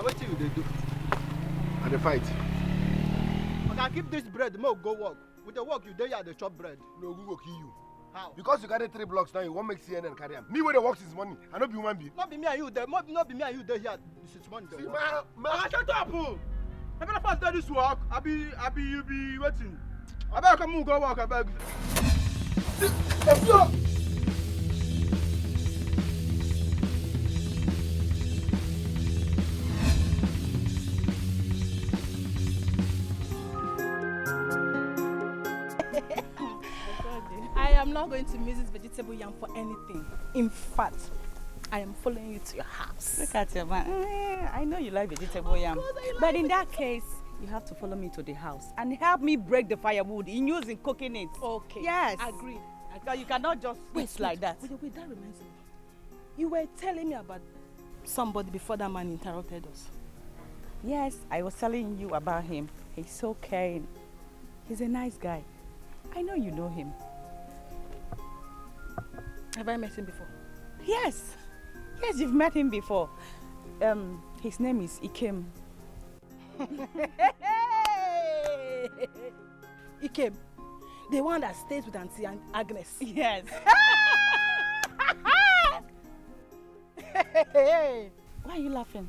what you they do? And the fight. Okay, keep this bread, more go work. With the work you do, you the chop bread. No, we go kill you. How? Because you carry 3 blocks now, you won't make CNN carry them. Me where the works is money. I don't be human being. Not be me and you there. Not be me and you there here. This is money. See, shut up, fool. I'm gonna pass this work. I be you be waiting. I better come go work. I beg. I am not going to miss this vegetable yam for anything. In fact, I am following you to your house. Look at your man. I know you like vegetable yam. But in that case, you have to follow me to the house and help me break the firewood in using cooking it. Okay. Yes. Agreed. Because you cannot just switch like that. Wait, that reminds me. You were telling me about somebody before that man interrupted us. Yes, I was telling you about him. He's so caring. He's a nice guy. I know you know him. Have I met him before? Yes. Yes, you've met him before. His name is Ikem. Ikem, the one that stays with Auntie Agnes. Yes. Why are you laughing?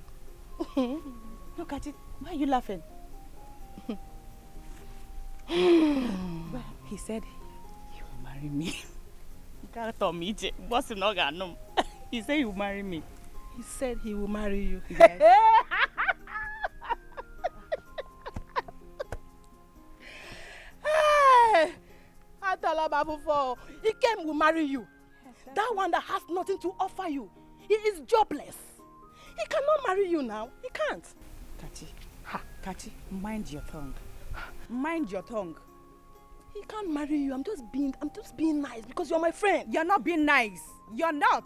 Look at it. Why are you laughing? Well, he said he will marry me. He said he will marry me. He said he will marry you. Yes. I tell about before. Ikem will marry you. That one that has nothing to offer you. He is jobless. He cannot marry you now. He can't. Kachi, mind your tongue. Mind your tongue. He can't marry you. I'm just being nice because you're my friend. You're not being nice. You're not.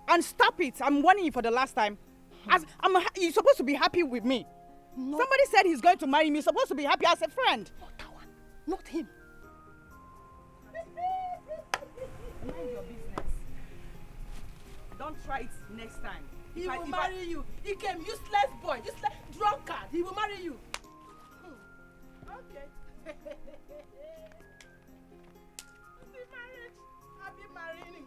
And stop it. I'm warning you for the last time. You're supposed to be happy with me. No. Somebody said he's going to marry me. You're supposed to be happy as a friend. Not that one. Not him. Mind your business. Don't try it next time. He will marry you. He came useless boy, useless drunkard. He will marry you. Okay. The marriage. I'll be marrying him.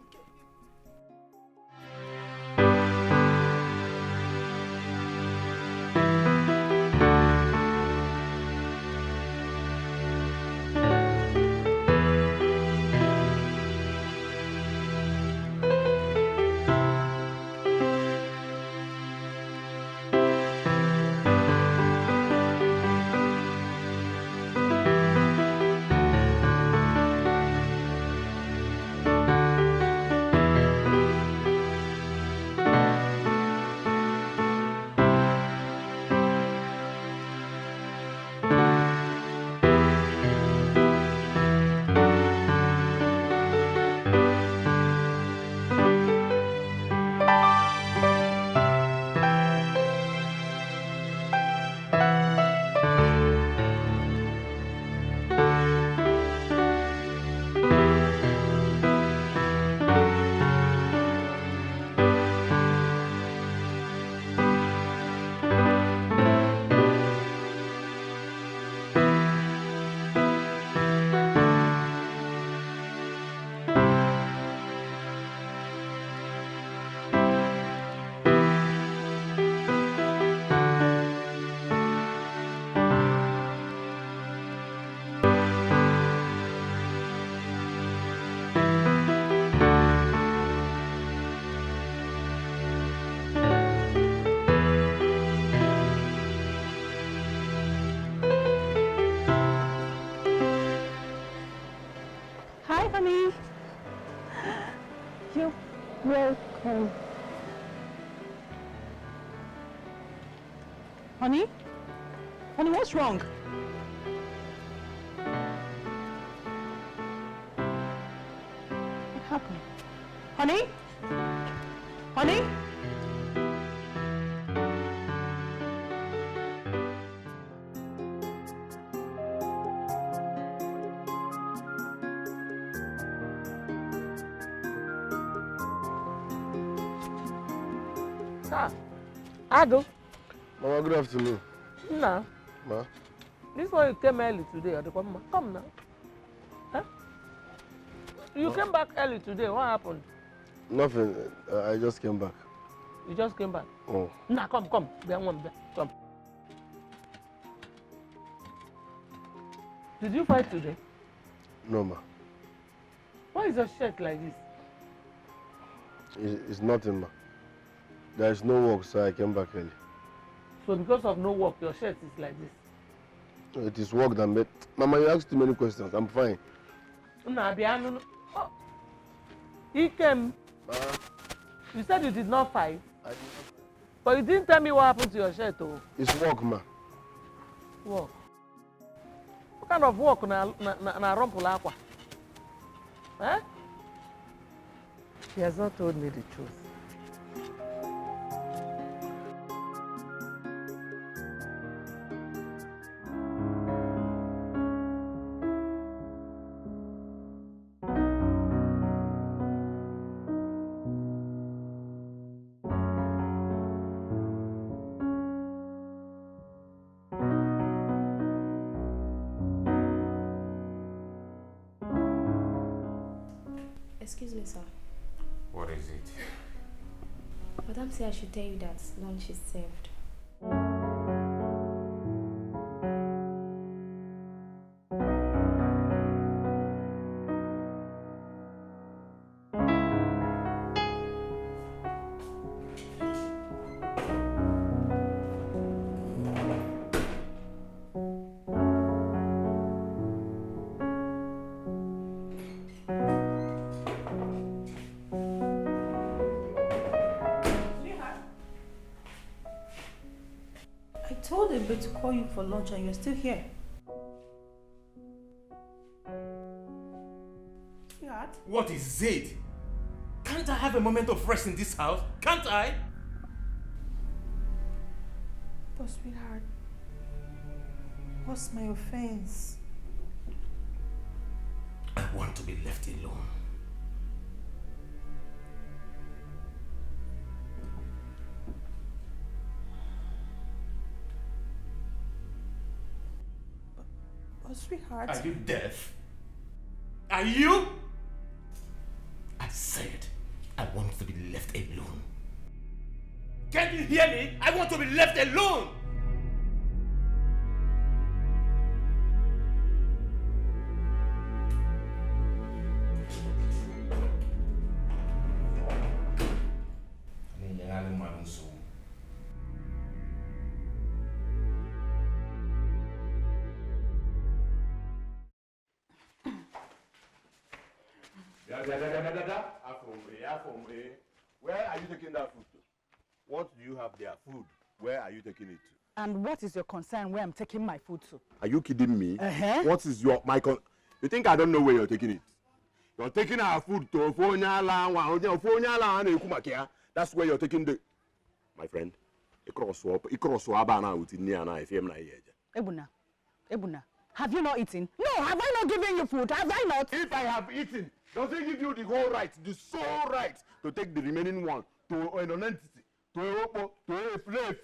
Welcome. Honey? Honey, what's wrong? What happened? Honey? Honey? Ado, Mama, good afternoon. Nah. Ma? This one you came early today. Come now. Huh? You came back early today. What happened? Nothing. I just came back. You just came back? Oh. Nah, come. Come. Did you fight today? No, ma. Why is your shirt like this? It's nothing, ma. There is no work, so I came back early. So because of no work, your shirt is like this? It is work that made... Mama, you asked too many questions. I'm fine. Nah, oh. He came. You said you did not fight. I did not. But you didn't tell me what happened to your shirt, though. It's work, ma. Work? What kind of work na rumpul aqua? Eh? He has not told me the truth. Excuse me, sir. What is it? Madam said I should tell you that lunch is served. I told Ebe to call you for lunch and you're still here. Sweetheart? What is it? Can't I have a moment of rest in this house? Can't I? But sweetheart, what's my offense? I want to be left alone. But sweetheart... Are you deaf? Are you? I said I want to be left alone. Can you hear me? I want to be left alone! Where are you taking that food to? What do you have there? Food. Where are you taking it to? And what is your concern where I'm taking my food to? Are you kidding me? Uh-huh. What is my You think I don't know where you're taking it? You're taking our food to That's where you're taking the... My friend, Ebuna, have you not eaten? No, have I not given you food? Have I not? If I have eaten, does it give you the whole right, the sole right, to take the remaining one to an entity, to a flave?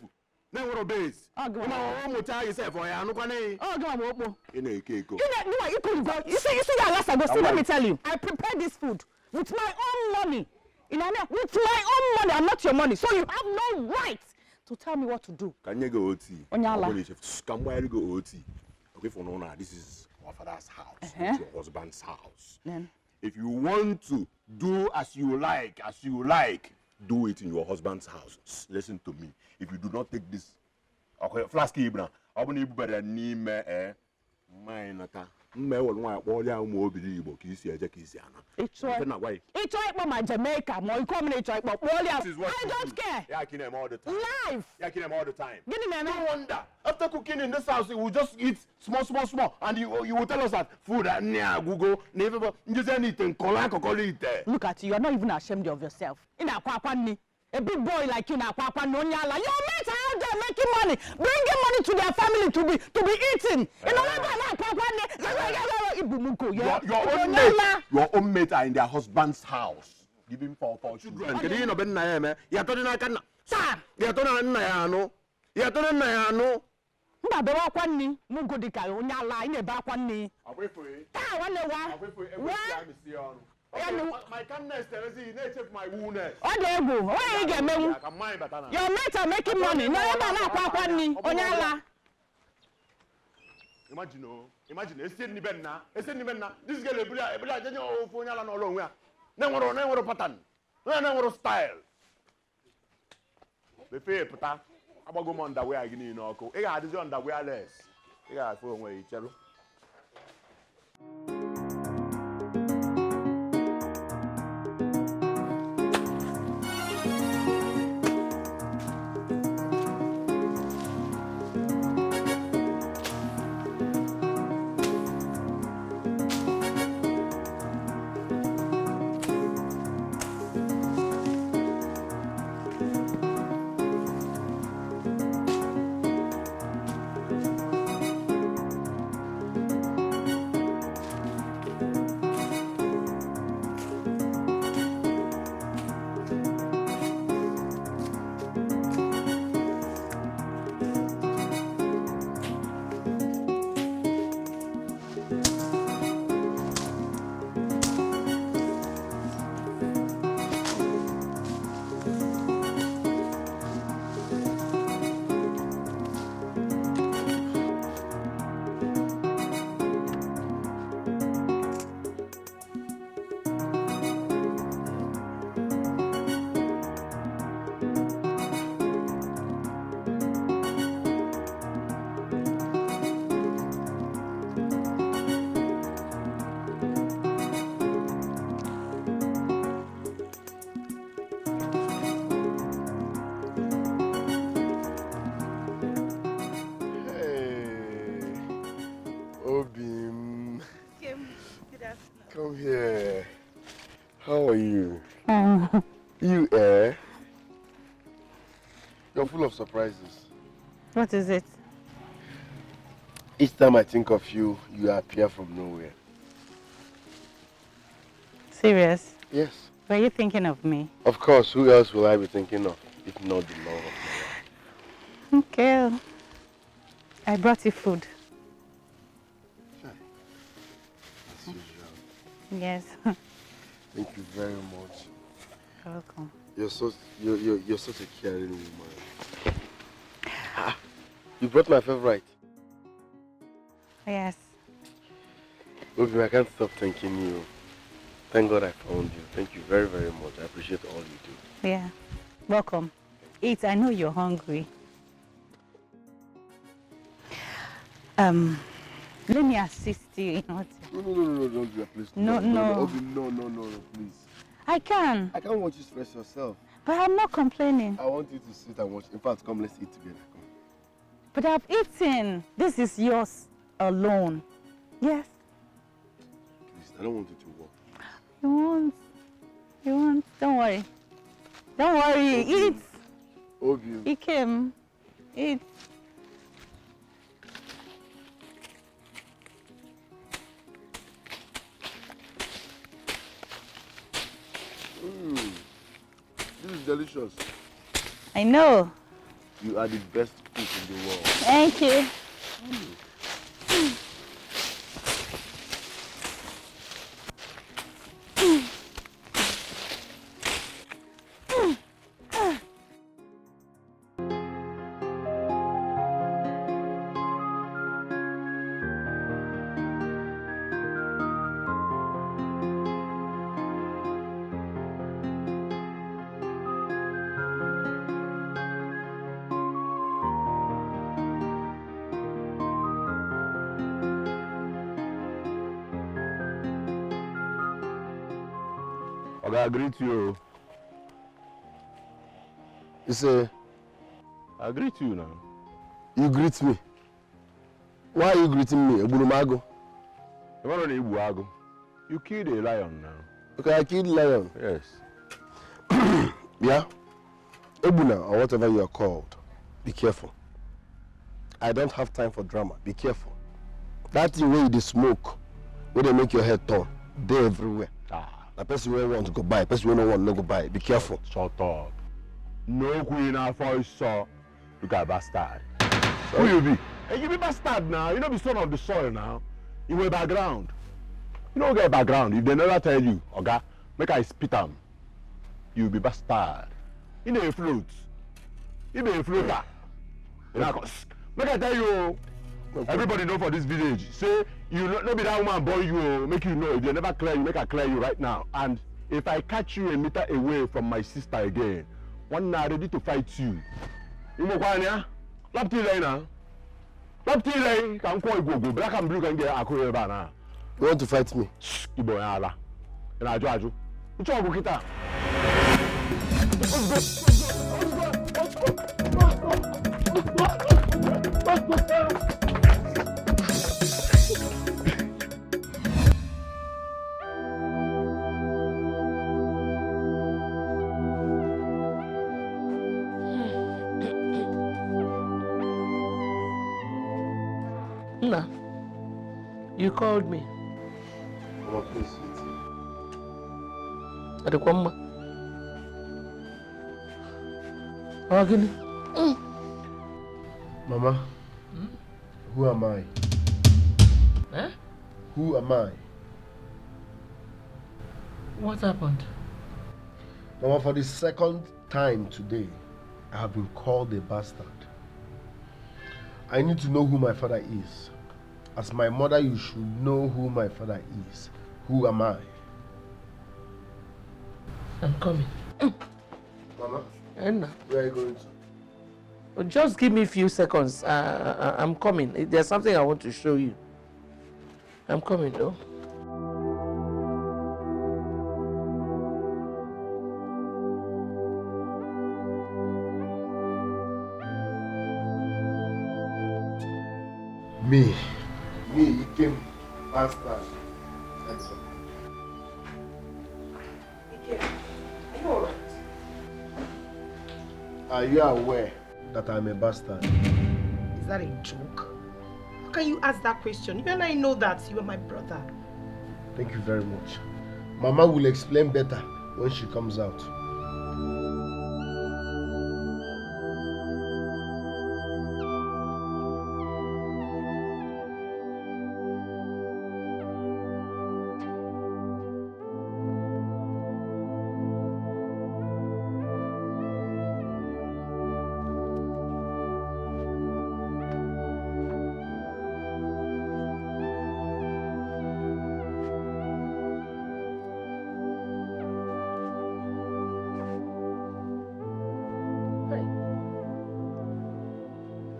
Then what obeys? Oh, go on. Yourself, or I go. In a cake. You couldn't go. You see, last ago. See, let me tell you. I prepared this food with my own money. With my own money. I'm not your money. So you have no right to tell me what to do. Can you go OT? Onyala. Come where you go OT? Okay, for now, this is our father's house. It's your husband's house. Then. If you want to do as you like, do it in your husband's house. Listen to me. If you do not take this, okay, flask Ibra, I will need better name mine. It's my Jamaica. I don't care. Yeah, I kill him all the time. Life. Yeah, I kill him all the time. No wonder. After cooking in this house, we will just eat small, and you will tell us that food Google never just anything. Look at you. You're not even ashamed of yourself. A big boy like you now, Papa Nonyala. Your mates are out there making money, bringing money to their family to be eating. Your own mates are in their husband's house, giving for children. Sir, Ya to na ya no. Mba be wa kwanni mu go Dikeh onye ala ina be akwanni. Abefo. Ta wa ne wa. Abefo e go ya mi si onu. My kindness tells you they check my woundness. Oh Degu, why you get me? Your mates are making money. No na kwanni onye ala. Imagine, ese ni benna. This girl ebula jenye o fonya la no lo nwa. Na nworo pattern. Na nworo style. Be fe puta. Agbago mo underwear gini no ko. E ga adizi underwear less. E ga fo onwe ichelu. Come here. How are you? You, You're full of surprises. What is it? Each time I think of you, you appear from nowhere. Serious? Yes. Were you thinking of me? Of course, who else will I be thinking of, if not the love of my life? Okay. I brought you food. As usual. Yes. Thank you very much. You're welcome. You're such a caring woman. Ah, you brought my favorite. Yes. Obi, I can't stop thanking you. Thank God I found you. Thank you very, very much. I appreciate all you do. Yeah. Welcome. Eat. I know you're hungry. Let me assist you in what. No, don't do that, please. No. Obi, no, please. I can. I can't watch you stress yourself. But I'm not complaining. I want you to sit and watch. In fact, come, let's eat together. Come. But I've eaten. This is yours alone. Yes. Please, I don't want you to walk. You won't. Don't worry. Don't worry. Obi. Eat. Obi. He came. Eat. This is delicious. I know. You are the best cook in the world. Thank you. I greet you. You say, I greet you now. you greet me. Why are you greeting me? Ebulumago. You killed a lion now. Okay, I killed lion. Yes. Yeah? Ebuna, or whatever you are called. Be careful. I don't have time for drama. Be careful. That thing where you smoke, where they make your head turn, they're everywhere. A person who want to go buy, a person who don't want to go buy. Be careful. Shut up. No queen for saw. Look at bastard. Who you be? Hey, you be bastard now. You know be son of the soil now. You wear background. You don't get background. If they never tell you, okay, make I spit them. You be bastard. You know a float. You be a floater. Make I tell you, everybody know for this village. Say you no be that woman boy you make you know. If they never clear you, make I clear you right now. And if I catch you a meter away from my sister again, one night ready to fight you. You know what I Lap till now. Lap till can call go. Black and blue can get a career banner. You want to fight me? You boy ala. And I judge you. What's wrong with it? Nah, you called me. Mama, please eat. Adekwamma. Agini. Mama, who am I? Eh? Who am I? What happened? Mama, for the second time today, I have been called a bastard. I need to know who my father is. As my mother, you should know who my father is. Who am I? I'm coming. Mama, Enna. where are you going to? Just give me a few seconds. I'm coming. There's something I want to show you. I'm coming though. Me, he came bastard. That's all. Are you aware that I'm a bastard? Is that a joke? How can you ask that question? You and I know that you are my brother. Thank you very much. Mama will explain better when she comes out.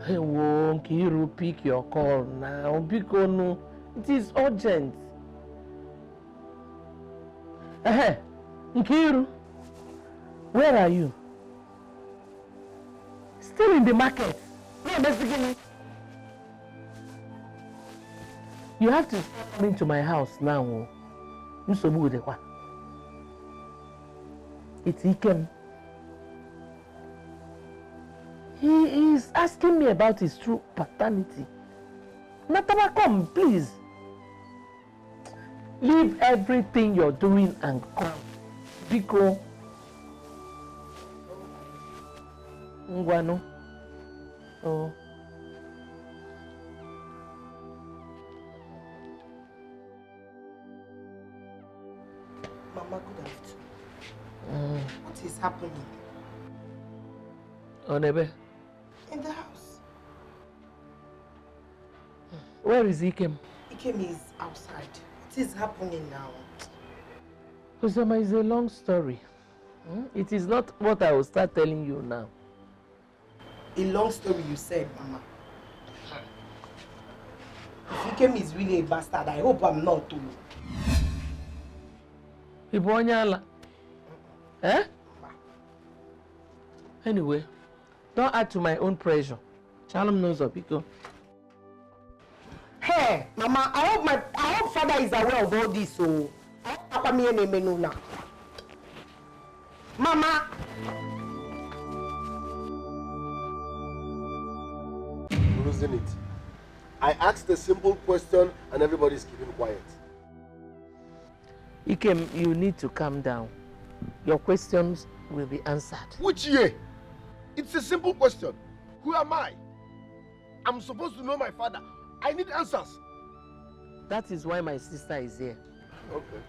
Hey, won't you pick your call now? Because no, it is urgent. Hey, Nkiru, where are you? Still in the market. No, basically. You have to come into my house now. It's Ikem. He is asking me about his true paternity. Natama, come, please. Leave everything you're doing and come. Biko. Ngwano. Oh. Mama, good afternoon. What is happening? Onebe. In the house. Where is Ikem? Ikem is outside. What is happening now? Kusama, is a long story. It is not what I will start telling you now. A long story you said, Mama. If Ikem is really a bastard, I hope I'm not too. Ibonyala. Eh? Anyway, don't add to my own pressure. Shalom knows of Biko. Hey, Mama, I hope father is aware of all this, so Papa me and me now. Mama. Losing it. I asked a simple question and everybody's keeping quiet. Ikem, you need to calm down. Your questions will be answered. Which year? It's a simple question. Who am I? I'm supposed to know my father. I need answers. That is why my sister is here. Okay.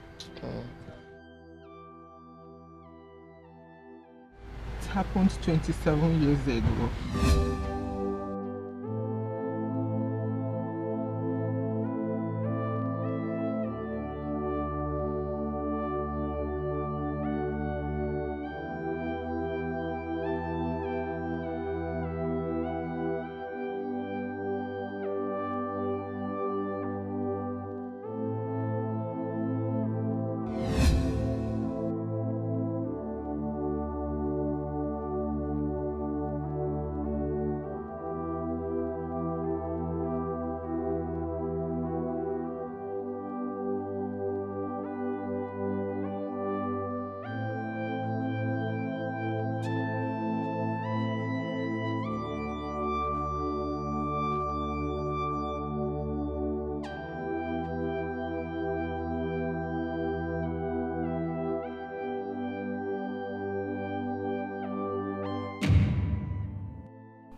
It happened 27 years ago.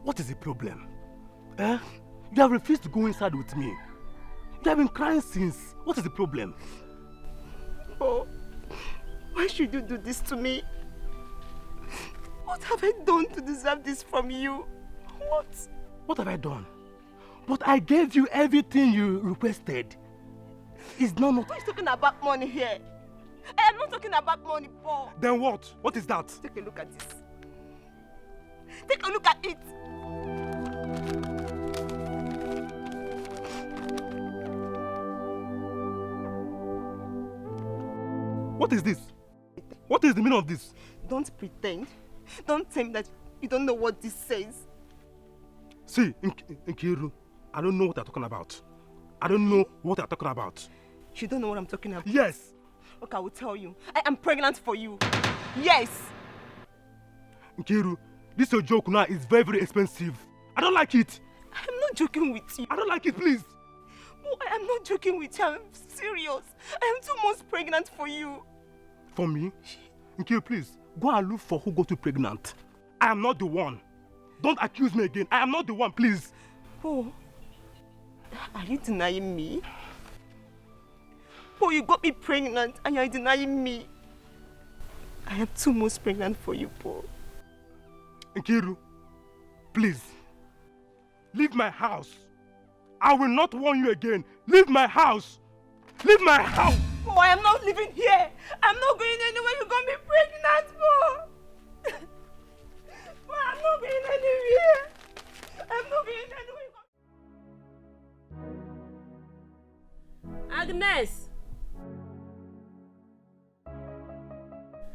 What is the problem? Eh? You have refused to go inside with me. You have been crying since. What is the problem? Oh, why should you do this to me? What have I done to deserve this from you? What? What have I done? But I gave you everything you requested. It's not... Why are you talking about money here? I am not talking about money, Paul. Then what? What is that? Take a look at this. Take a look at it. What is this? What is the meaning of this? Don't pretend. Don't tell me that you don't know what this says. See, Nkiru, I don't know what you're talking about. I don't know what you're talking about. You don't know what I'm talking about? Yes. Okay, I will tell you. I am pregnant for you. Yes. Nkiru, this your joke now is very, very expensive. I don't like it. I'm not joking with you. I don't like it, please. Oh, I am not joking with you. I'm serious. I am 2 months pregnant for you. For me? Nkiru, please, go and look for who got you pregnant. I am not the one. Don't accuse me again. I am not the one, please. Oh, are you denying me? Oh, you got me pregnant and you're denying me. I am 2 months pregnant for you, Paul. Nkiru, please, leave my house. I will not warn you again. Leave my house. Leave my house. Oh, I am not living here. I'm not going anywhere. You got me pregnant, Paul. Oh, I'm not going anywhere. I'm not going anywhere. Agnes!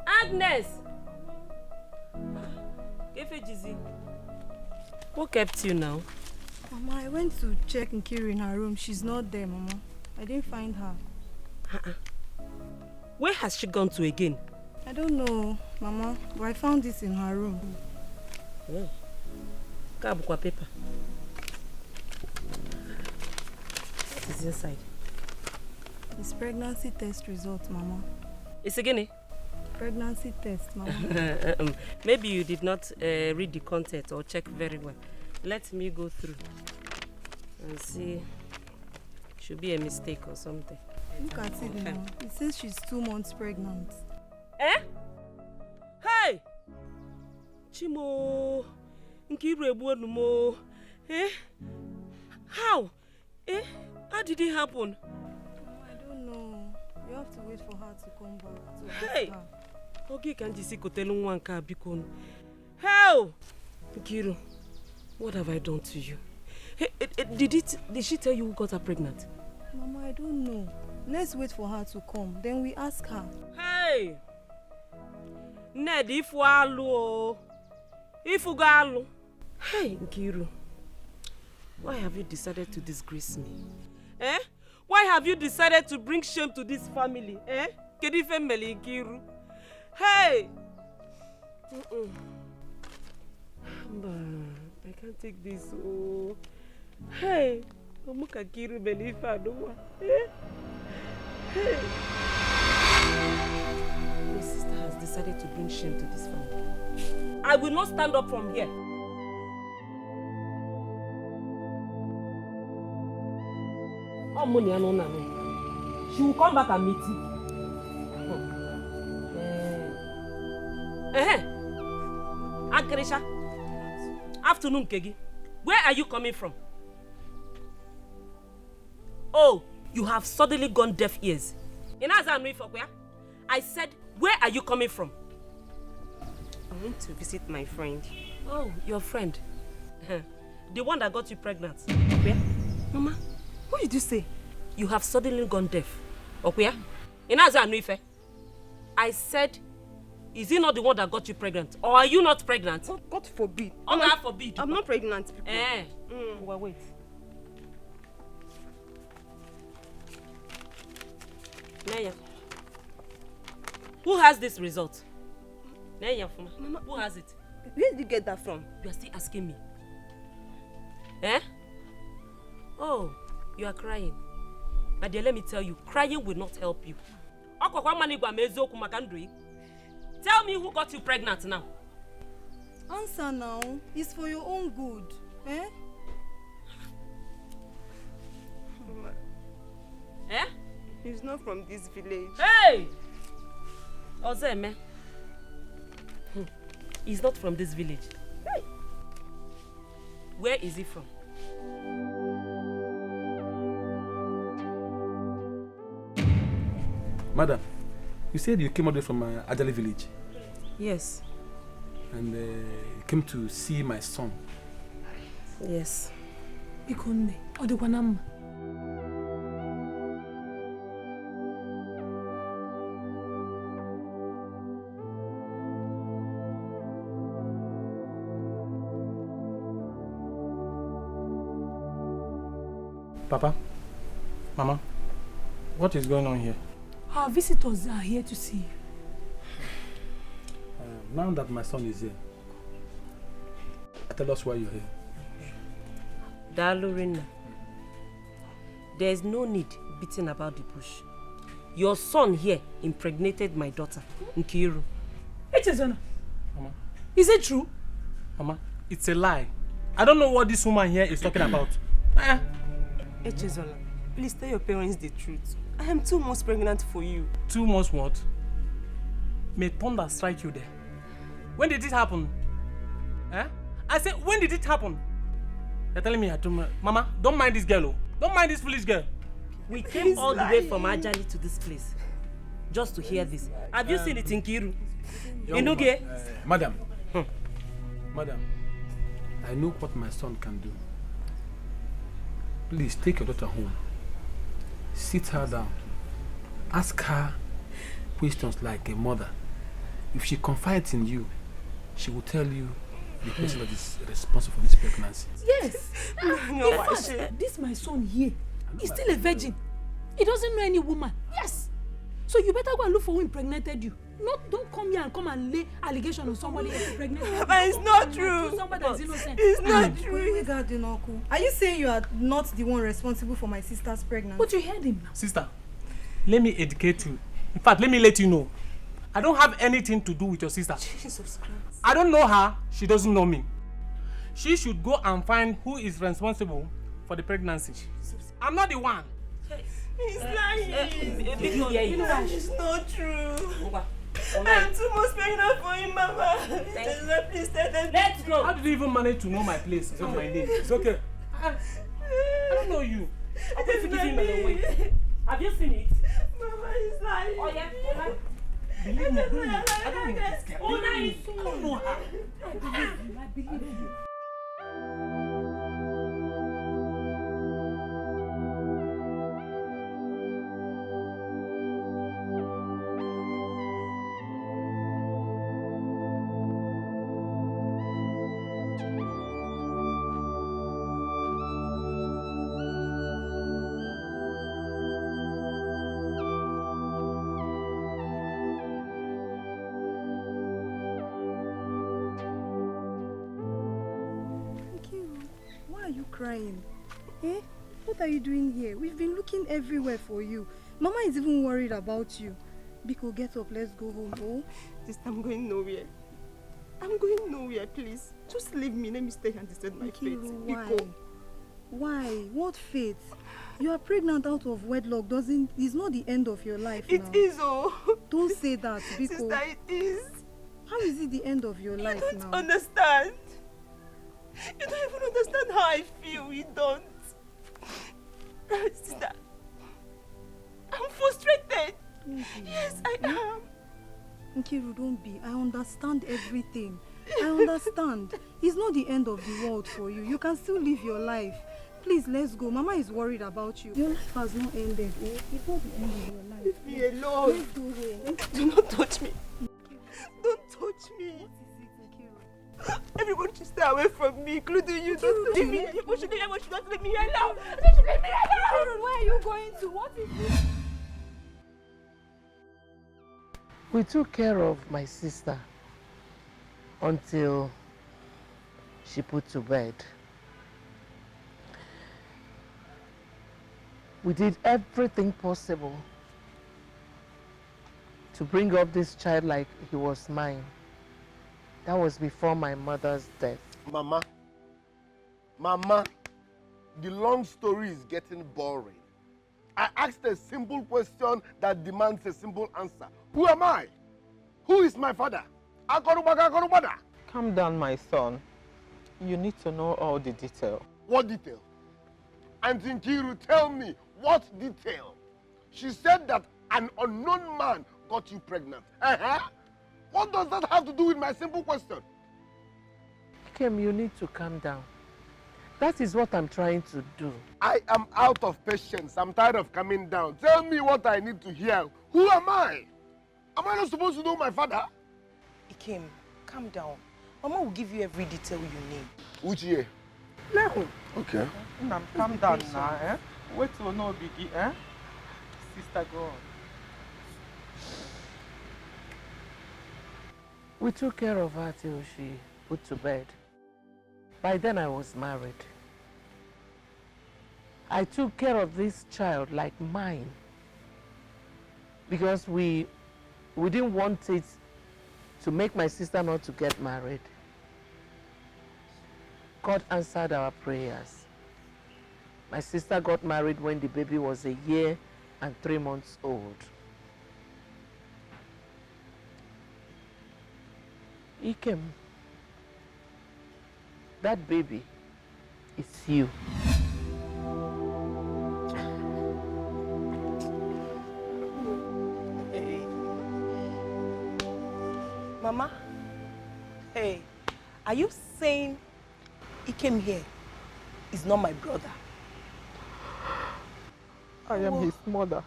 Agnes! What kept you now? Mama, I went to check Nkiru in her room. She's not there, Mama. I didn't find her. Where has she gone to again? I don't know, Mama, but I found this in her room. Kabukwa paper. What is inside? It's pregnancy test result, Mama. It's again, eh? Pregnancy test, Mama. Maybe you did not read the content or check very well. Let me go through and see. Should be a mistake or something. Look at it now. It says she's 2 months pregnant. Eh? Hey! Chimo! Nkiru ebuonumo. Eh? How? Eh? How did it happen? I don't know. You have to wait for her to come back. To Hey! ask her. Okay, can't you see Kotelu Nwanka Bikon? How? Nkiru, what have I done to you? Hey, did she tell you who got her pregnant? Mama, I don't know. Let's wait for her to come. Then we ask her. Hey! Ned, if you alu, if you alu. Hey, Nkiru, why have you decided to disgrace me? Eh? Why have you decided to bring shame to this family? Eh? Kedi family, Nkiru. Hey! I can't take this. Oh. Hey! Omuka Nkiru Belifa Adowa. Eh? Hey! Your sister has decided to bring shame to this family. I will not stand up from here. money and no. She will come back and meet you. Ankarisha. Afternoon, Kegi. Where are you coming from? Oh, you have suddenly gone deaf ears. I said, where are you coming from? I went to visit my friend. Oh, your friend. The one that got you pregnant. Mama, what did you say? You have suddenly gone deaf. I said, is he not the one that got you pregnant? Or are you not pregnant? God forbid. Oh, God forbid. I'm not pregnant. Well, wait. Naya. Who has this result? Naya, Mama, who has it? Where did you get that from? You are still asking me. Oh, you are crying. Now dear, let me tell you, crying will not help you. Tell me who got you pregnant now. Answer now. It's for your own good. Mama. He's not from this village. Hey! Ozeme. He's not from this village. Hey! Where is he from? Madam, you said you came all the way from Ajali village. Yes. And you came to see my son. Yes. Ikonde, Odekwanam. Papa, Mama, what is going on here? Our visitors are here to see you. Now that my son is here, tell us why you're here. Dalurina, there is no need beating about the bush. Your son here impregnated my daughter, Nkiru. Echezona. Mama. Is it true? Mama, it's a lie. I don't know what this woman here is talking about. Echezola, please tell your parents the truth. I am 2 months pregnant for you. 2 months what? May thunder strike you there. When did it happen? I said, when did it happen? You're telling me, Mama, don't mind this girl. Don't mind this foolish girl. We came all the way from Ajali to this place just to hear this. Have you seen it in Kiru? Inuge? Madam, Madam, I know what my son can do. Please take your daughter home. Sit her down. Ask her questions like a mother. If she confides in you, she will tell you the person that is responsible for this pregnancy. Yes. In fact, this my son here. He's still a virgin. He doesn't know any woman. Yes. So you better go and look for who impregnated you. Don't come here and come and lay allegation on somebody else impregnated. But it's not true. Somebody that's innocent. It's not true. Are you saying you are not the one responsible for my sister's pregnancy? But you heard him now. Sister, let me educate you. In fact, let me let you know. I don't have anything to do with your sister. Jesus Christ. I don't know her. She doesn't know me. She should go and find who is responsible for the pregnancy. I'm not the one. He's lying. It's not true. I'm 2 months pregnant for him, Mama. Please tell them. Let's go. How did you even manage to know my place and my name? It's okay. I don't know you. I'm going to give him away. Have you seen it? Mama is lying. Oh, yeah. Believe me, I don't know this girl. Oh, nice. I don't know her. I believe you. Crying. What are you doing here? We've been looking everywhere for you. Mama is even worried about you. Biko, get up, let's go home. Oh, I'm going nowhere. I'm going nowhere, please. Just leave me. Let me stay and decide my fate. Why? Why? What fate? You are pregnant out of wedlock is not the end of your life now. It is, oh. Don't say that, Biko. Sister, it is. How is it the end of your life now? You don't understand. You don't even understand how I feel. You don't. Sister, I'm frustrated. Yes, I am. Nkiru, don't be. I understand everything. I understand. It's not the end of the world for you. You can still live your life. Please, let's go. Mama is worried about you. Your life has not ended. Eh? It's not the end of your life. Leave me alone. Let's go home. Do not touch me. Don't touch me. Everyone should stay away from me, including you. Don't leave me. Everyone should not leave me alone. They should leave me alone. Where are you going to? What is this? We took care of my sister until she put to bed. We did everything possible to bring up this child like he was mine. That was before my mother's death. Mama, the long story is getting boring. I asked a simple question that demands a simple answer. Who am I? Who is my father? Calm down, my son. You need to know all the detail. What detail? Auntie Nkiru, tell me, what detail? She said that an unknown man got you pregnant. What does that have to do with my simple question? Kim, you need to calm down. That is what I'm trying to do. I am out of patience. I'm tired of coming down. Tell me what I need to hear. Who am I? Am I not supposed to know my father? Ikem, calm down. Mama will give you every detail you need. Uchiye. No. Okay. Calm down now, eh? Wait till no biggie, eh? Sister, go on. We took care of her till she put to bed. By then I was married. I took care of this child like mine because we didn't want it to make my sister not to get married. God answered our prayers. My sister got married when the baby was 1 year and 3 months old. Ikem, that baby is you. Hey. Mama, hey, are you saying he came here is not my brother? I am his mother.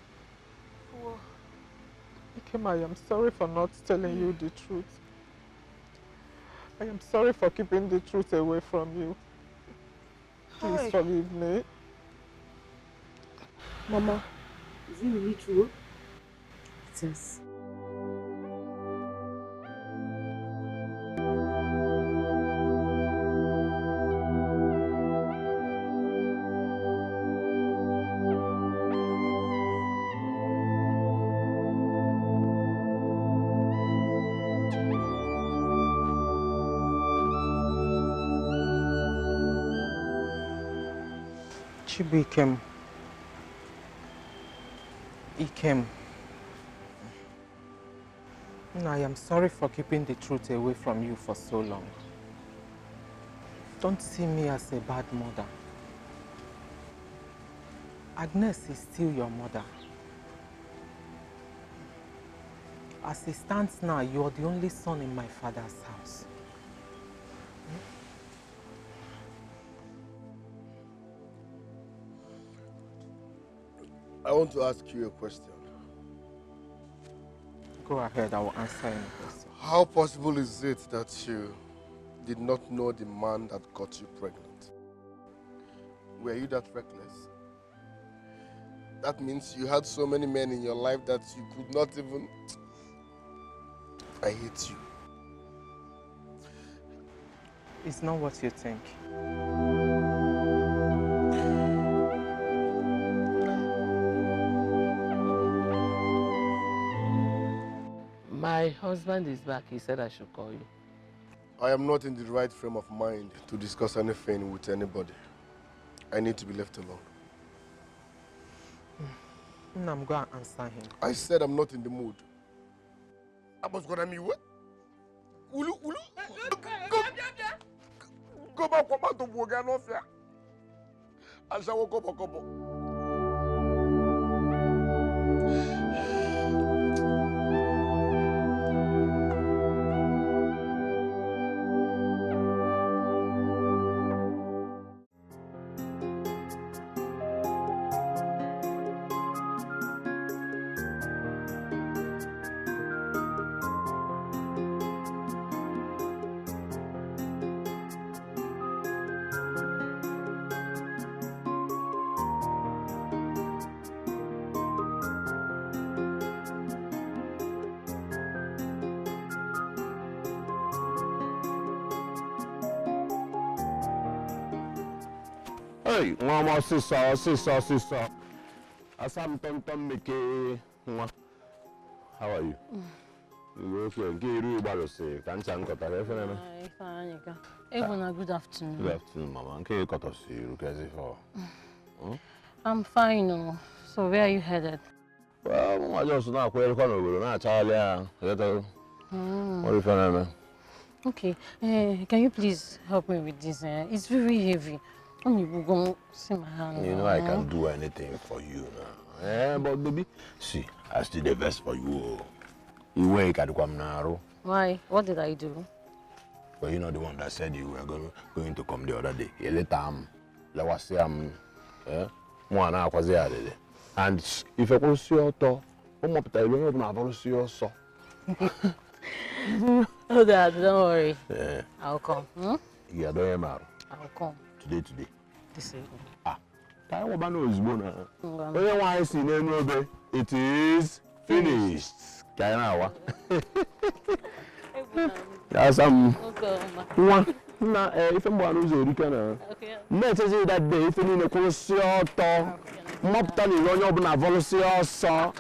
Ikem, I am sorry for not telling you the truth. I am sorry for keeping the truth away from you. Please forgive me. Mama, is it really true? It is. Ikem. I am sorry for keeping the truth away from you for so long. Don't see me as a bad mother. Agnes is still your mother. As it stands now, you are the only son in my father's house. I want to ask you a question. Go ahead, I will answer any question. How possible is it that you did not know the man that got you pregnant? Were you that reckless? That means you had so many men in your life that you could not even... I hate you. It's not what you think. My husband is back. He said I should call you. I am not in the right frame of mind to discuss anything with anybody. I need to be left alone. No, I'm going to answer him. I said I'm not in the mood. I was going to me what? Ulu. Go back to Boganofia. I shall go back. Hey, mama, sister. Asam tonto meke. How are you? You okay? Get you about to say. Can't you got that? Fine. Good afternoon. Good afternoon, mama. Can you cut us here? I'm fine. No. So where are you headed? Well, I just now quite over. Charlie. What are you feeling? Okay. Can you please help me with this? It's very heavy. You see my hand. You know I can do anything for you now. But baby, see, I still the best for you. You wake at the now. Why? What did I do? Well, you're not the one that said you were going to come the other day. You let them. Let us say one hour was there. And if I go see your door, I'm up there. You don't see your saw. Oh, Dad, don't worry. Yeah. I'll come. Yeah, don't matter. I'll come. Today. This evening. That woman knows bona. It is finished. Kainawa. That's if I'm one who's a weekend. Let's say that day, if you need a course, your talk, mop tally, run up and volunteer saw.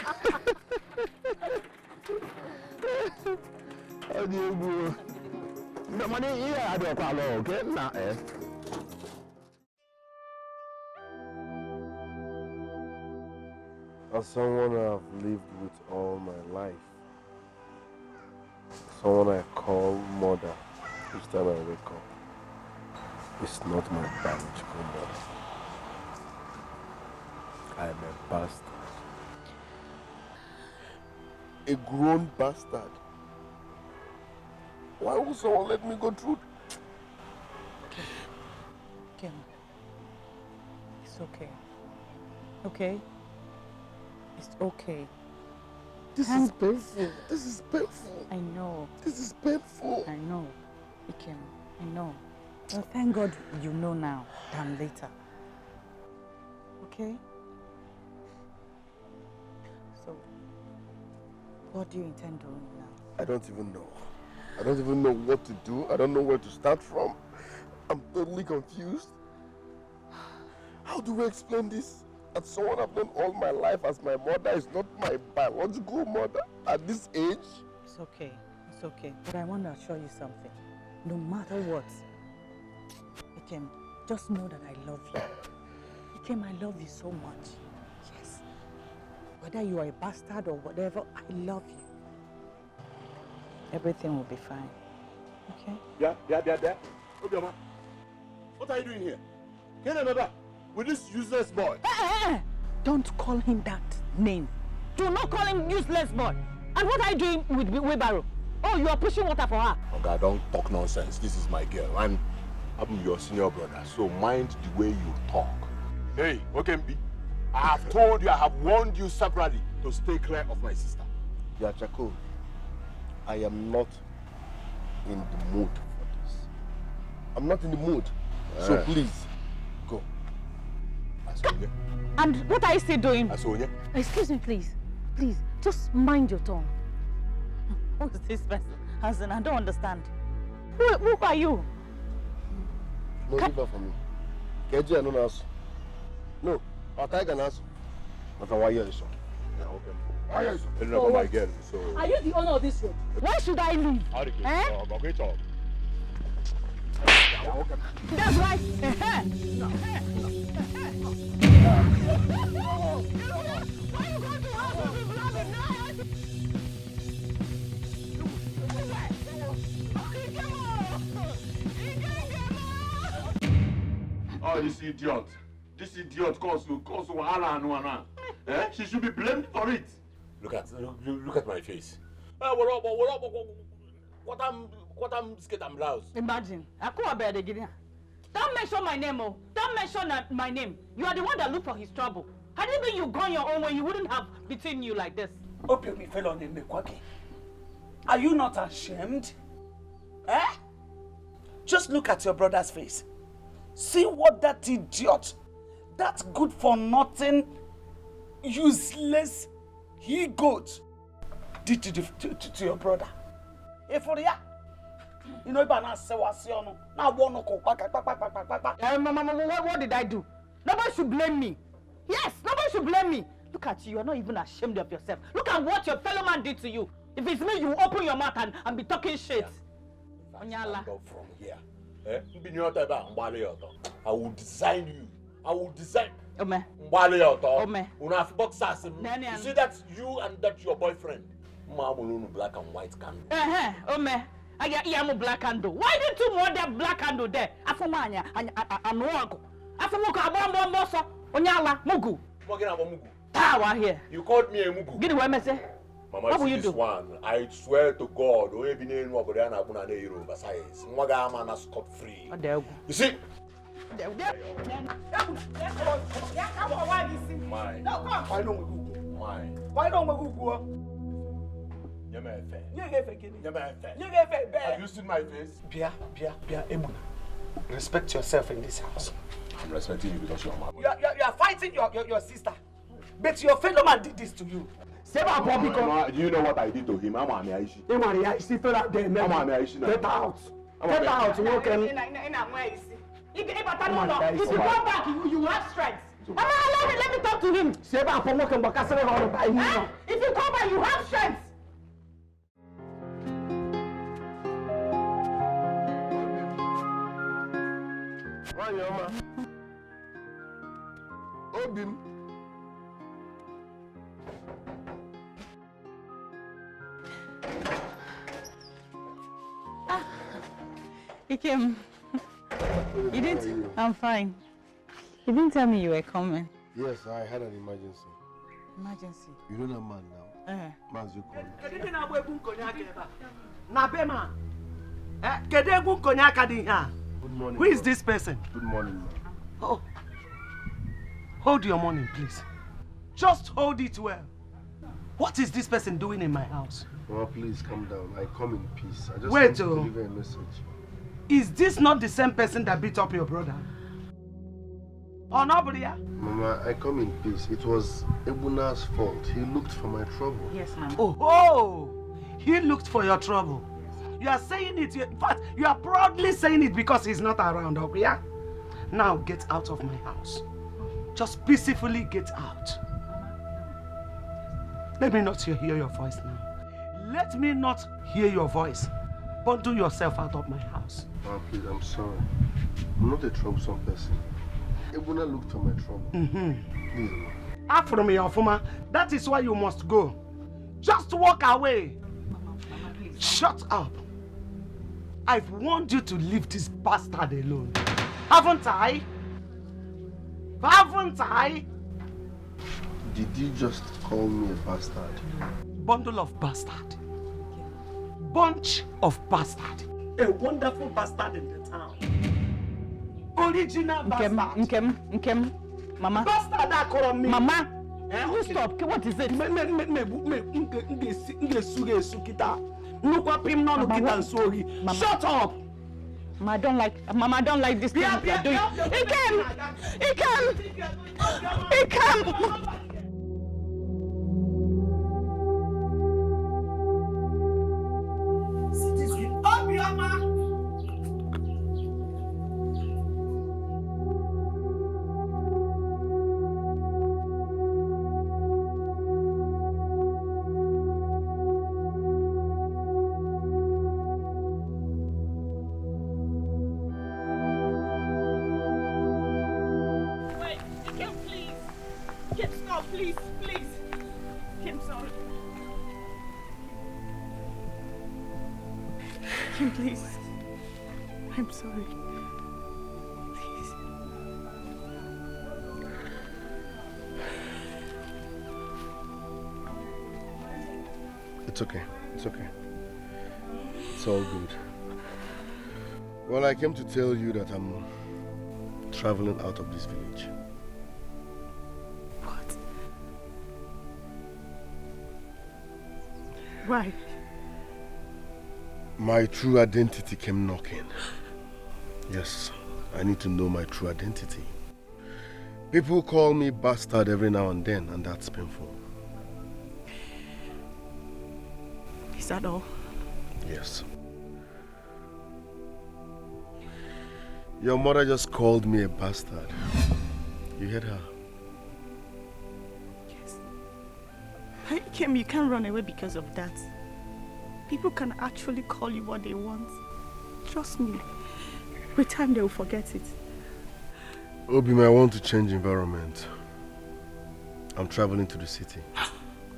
How do you go? The money here, I don't follow, okay? Now, As someone I've lived with all my life, someone I call mother each time I wake up, it's not my biological mother. I am a bastard. A grown bastard. Why would someone let me go through? Kim, it's okay. Okay? It's okay. This is painful. This is painful. I know. This is painful. I know. Kim, I know. Well, thank God you know now than later. Okay? So, what do you intend doing now? I don't even know. I don't even know what to do. I don't know where to start from. I'm totally confused. How do we explain this? That someone I've known all my life as my mother is not my biological mother at this age? It's okay. It's okay. But I want to assure you something. No matter what, Ikem, just know that I love you. Ikem, I love you so much. Yes. Whether you are a bastard or whatever, I love you. Everything will be fine. Okay? Yeah. Obioma, what are you doing here? Get another with this useless boy. Don't call him that name. Do not call him useless boy. And what are you doing with wheelbarrow? Oh, you are pushing water for her. Okay, don't talk nonsense. This is my girl. I'm your senior brother, so mind the way you talk. Hey, Okembi, I have told you, I have warned you separately to stay clear of my sister. Yeah, Chako, I am not in the mood for this. I'm not in the mood. So please, go. Asonia. And what are you still doing? Asonia. Excuse me, please. Please, just mind your tongue. Who's this person? Hansen, I don't understand. Who are you? No, leave her for me. Keji, I don't ask. No, I'll take an answer. But why are you so? Yeah, okay. Why are you so? Know my girl, so. Are you the owner of this road? Why should I leave? How do you talk? That's right. Oh, this idiot. This idiot cause wahala and wana. Eh? She should be blamed for it. Look at my face. What I'm skirt and blouse. Imagine. Don't mention my name, oh. Don't mention my name. You are the one that looked for his trouble. Had it been you gone your own way, you wouldn't have between you like this. Are you not ashamed? Eh? Just look at your brother's face. See what that idiot, that good for nothing, useless he-goat did to your brother. You know, what did I do? Nobody should blame me. Yes, nobody should blame me. Look at you, you're not even ashamed of yourself. Look at what your fellow man did to you. If it's me, you open your mouth and be talking shit. Onyala. From here. I will design you. I will design. Ome. Ome. You see that you and that your boyfriend. Black and white candle. Ome. I am a black candle. Why did you want that black candle there? Afumanya and Afumuka Moso. Onyala Mugu. Power here. You called me a Mugu. Get away, Mese. Mama, what will you do? One. I swear to God, we be in Wagodiana Bunane Besides, Mwagama scot free. You see? Mine. Why don't we go? Mine. Why don't we go? Have you seen my face? Bia, Ebuna. Respect yourself in this house. I'm respecting you because you're my mother. You are fighting your sister. But your fellow man did this to you. Do you know what I did to him? I'm a Aishi. Get out. Get out. If you come back, you have strength. Let me talk to him. If you come back, you have strength. Obim. Ikem, you didn't. I'm fine. You didn't tell me you were coming. Yes, I had an emergency. Emergency? You know that man now? Man's you call. Good morning. Who is this person? Good morning, man. Oh. Hold your money, please. Just hold it well. What is this person doing in my house? Mama, please calm down. I come in peace. I just want to deliver a message. Is this not the same person that beat up your brother? Oh, no, Bria? Mama, I come in peace. It was Ebuna's fault. He looked for my trouble. Yes, ma'am. Oh, he looked for your trouble. You are saying it, in fact, you are proudly saying it because he's not around, Bria. Now get out of my house. Just peacefully get out. Let me not hear your voice now. Let me not hear your voice. Bundle yourself out of my house. Mama, please, I'm sorry. I'm not a troublesome person. Ebuna looked for my trouble. Please, Mama. After me, Ofuma, that is why you must go. Just walk away. Mama, please. Shut up. I've warned you to leave this bastard alone. Haven't I? Haven't I? Did you just call me a bastard? Bundle of bastard. Bunch of bastard. A wonderful bastard in the town. Original bastard. Nkem. Mama. Bastard that call me. Mama. You stop. What is it? Shut up. Mama, I don't like this thing you're doing. Ikem! please, please. I'm sorry. Kim, please. I'm sorry. Please. It's okay. It's okay. It's all good. Well, I came to tell you that I'm traveling out of this village. What? Why? My true identity came knocking. Yes, I need to know my true identity. People call me bastard every now and then, and that's painful. Is that all? Yes. Your mother just called me a bastard. You heard her? Yes. Hey, Kim, you can't run away because of that. People can actually call you what they want. Trust me. With time, they will forget it. Obim, I want to change environment. I'm traveling to the city.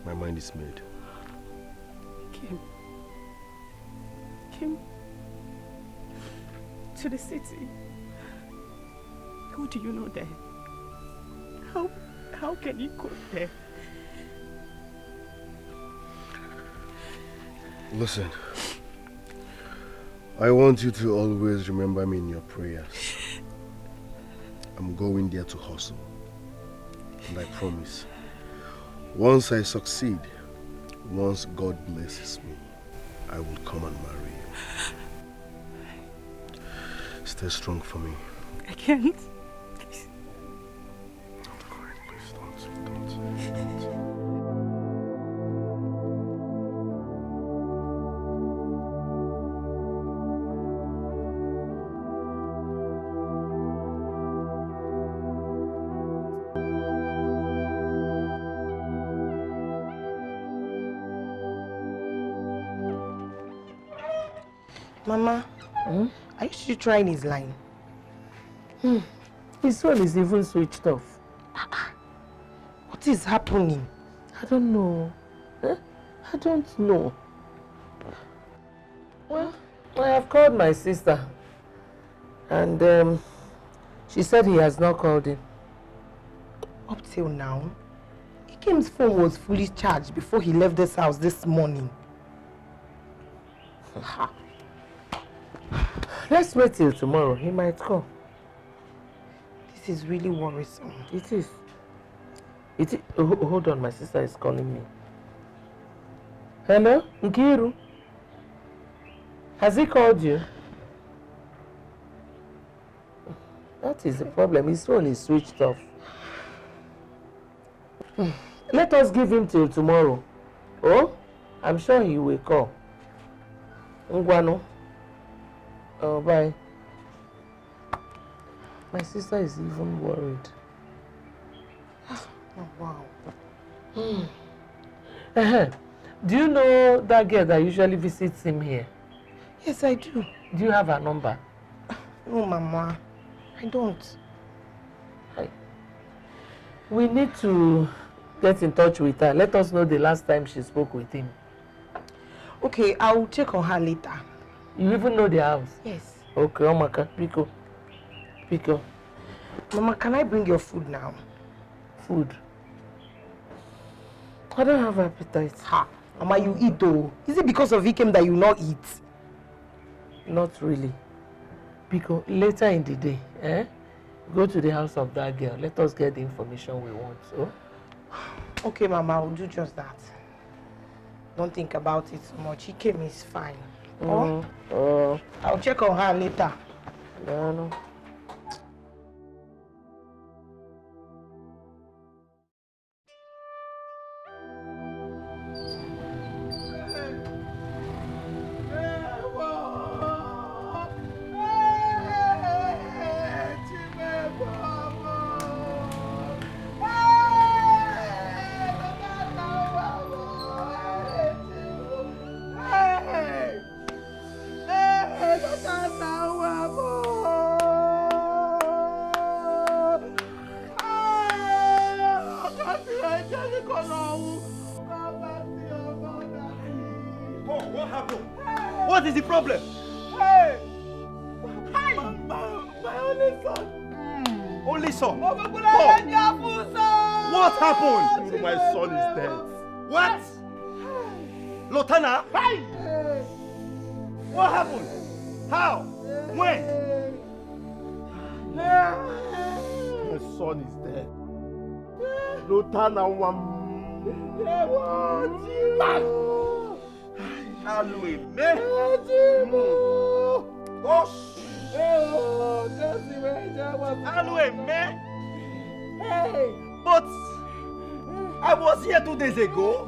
My mind is made. Kim. Kim. To the city. Who do you know there? How can you go there? Listen, I want you to always remember me in your prayers. I'm going there to hustle. And I promise, once I succeed, once God blesses me, I will come and marry you. Stay strong for me. I can't. Please. Don't cry, please don't. Mama, are you still trying his line? His phone is even switched off. What is happening? I don't know. I don't know. Well, I have called my sister. And she said he has not called him. Up till now, Ikem's phone was fully charged before he left this house this morning. Let's wait till tomorrow. He might call. This is really worrisome. It is. Hold on, my sister is calling me. Hello, Nkiru? Has he called you? That is the problem. His phone is switched off. Let us give him till tomorrow. Oh, I'm sure he will call. Ngwano. Oh, bye. My sister is even worried. Oh, wow. Do you know that girl that usually visits him here? Yes, I do. Do you have her number? No, Mama. I don't. We need to get in touch with her. Let us know the last time she spoke with him. Okay, I will check on her later. You even know the house? Yes. Okay, Omaka, Pico. Mama, can I bring your food now? Food? I don't have appetite. Ha! Mama, you eat though. Is it because of Ikem that you not eat? Not really. Because later in the day, go to the house of that girl. Let us get the information we want. So? Okay, Mama, I'll do just that. Don't think about it so much. Ikem is fine. I'll check on her later. No. What is the problem? Hey! Hi! My only son. Only son. Paul. What happened? My son is dead. What? Lotana? Hi! What happened? How? When? My son is dead. Lotana one. They want you. Hey! But I was here 2 days ago.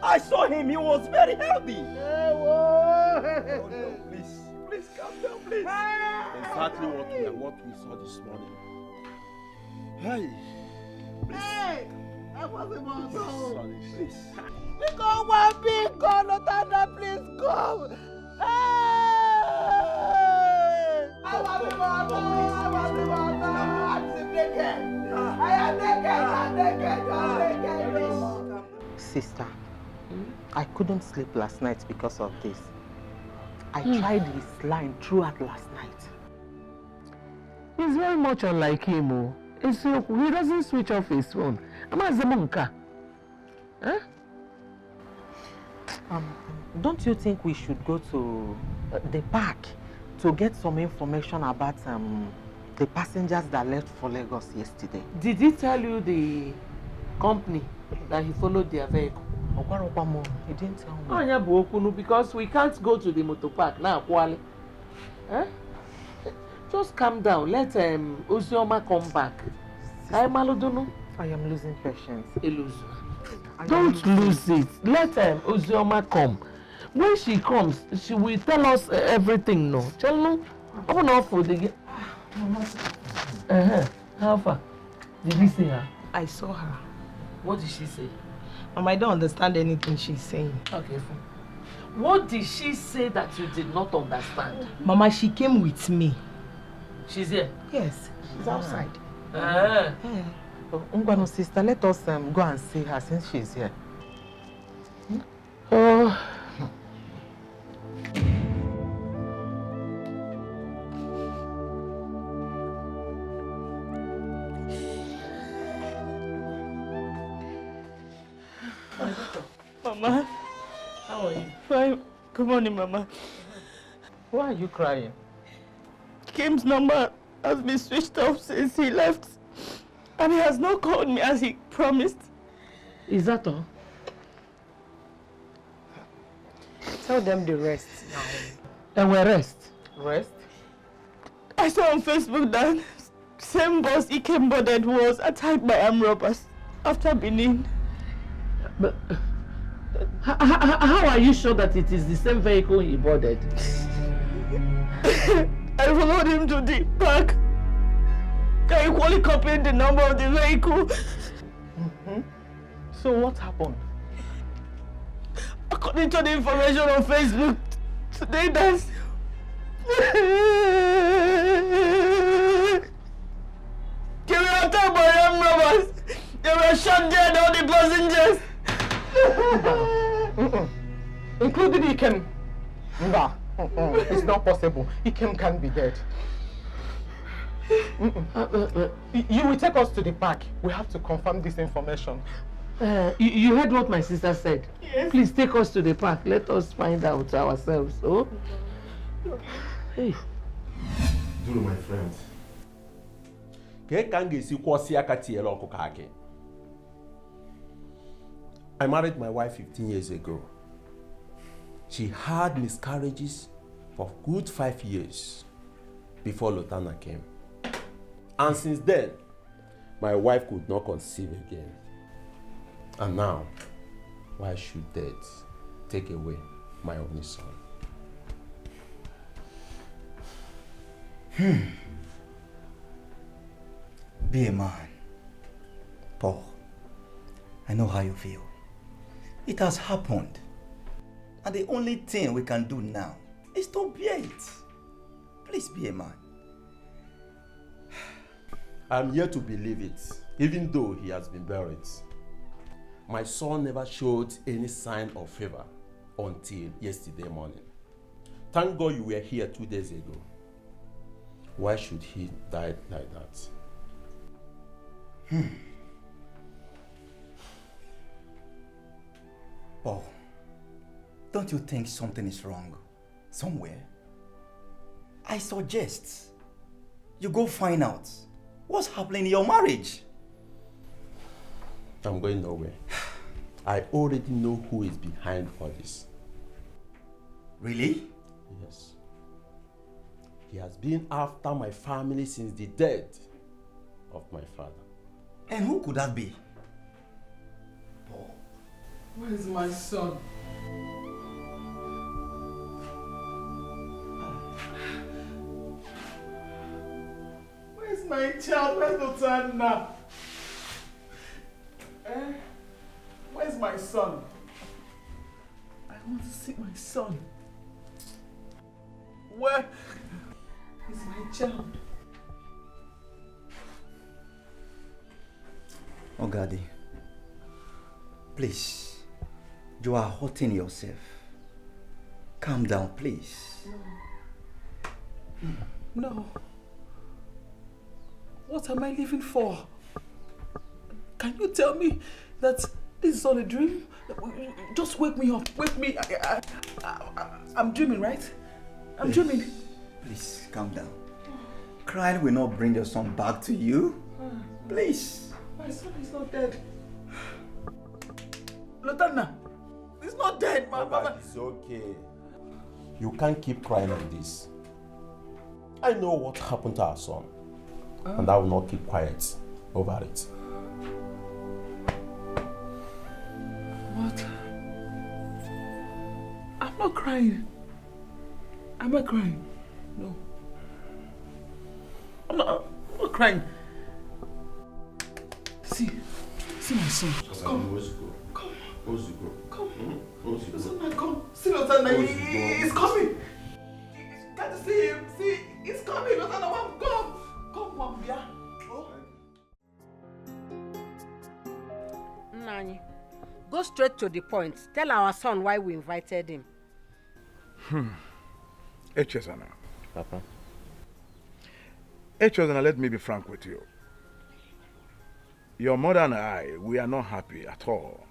I saw him. He was very healthy. Oh, no, please calm down, please. Exactly what we saw this morning. Hey, please. Hey, I wasn't my Sorry, please. Because one big God, Lotana, please come. Hey! I want the water. I'm naked. I am naked. Sister, I couldn't sleep last night because of this. I tried his line throughout last night. He's very much unlike him. Oh. He doesn't switch off his phone. Huh? Don't you think we should go to the park to get some information about the passengers that left for Lagos yesterday? Did he tell you the company that he followed their vehicle? He didn't tell me. Oh, yeah, because we can't go to the motor park now, Kwale. Huh? Just calm down. Let Uzioma come back. I am losing patience. Don't lose it. Let Uzioma come. When she comes, she will tell us everything. No, tell no. Open up for the. How far? Did you see her? I saw her. What did she say? I don't understand anything she's saying. Okay, fine. What did she say that you did not understand? Mama, she came with me. She's here? Yes, she's outside. Ungwano sister, let us go and see her since she's here. Oh. Mama. How are you? Fine. Good morning, Mama. Why are you crying? Kim's number has been switched off since he left. And he has not called me as he promised. Is that all? Tell them the rest now. And we rest? Rest? I saw on Facebook that same bus Ikem boarded was attacked by armed robbers after Benin. But how are you sure that it is the same vehicle he boarded? I followed him to the park. I equally copied the number of the vehicle. So what happened? According to the information on Facebook, today that's... They were attacked by armed robbers. They were shot dead, all the passengers. Including Ikem. Nah, it's not possible. Ikem can't be dead. You will take us to the park. We have to confirm this information. You heard what my sister said. Yes. Please take us to the park. Let us find out ourselves. Oh? Hey. Duru, my friend. I married my wife 15 years ago. She had miscarriages for good 5 years before Lotana came. And since then, my wife could not conceive again. And now, why should death take away my only son? Be a man. Paul, I know how you feel. It has happened. And the only thing we can do now is to bear it. Please be a man. I'm here to believe it, even though he has been buried. My son never showed any sign of fever until yesterday morning. Thank God you were here 2 days ago. Why should he die like that? Paul, don't you think something is wrong somewhere? I suggest you go find out what's happening in your marriage. I'm going nowhere. I already know who is behind all this. Really? Yes. He has been after my family since the death of my father. And who could that be? Paul, where is my son? Where's my child? Where's Lutana? Where's my son? I want to see my son. Where is my child? Oh, Daddy, please, you are hurting yourself. Calm down, please. No. What am I living for? Can you tell me that this is all a dream? Just wake me up. Wake me. I'm dreaming, right? I'm dreaming. Please, calm down. Crying will not bring your son back to you. Please. My son is not dead. Lotana, he's not dead, Mama. It's okay. You can't keep crying like this. I know what happened to our son. And I will not keep quiet over it. What? I'm not crying. Am I crying? No. I'm not crying. See my son. Come. Come. Come. Come. See Lotana, he's coming. Can't you see him? See, he's coming. Lotana, come. Come, Wambia. Nani, go straight to the point. Tell our son why we invited him. Echezana. Papa. Echezana, let me be frank with you. Your mother and I, we are not happy at all.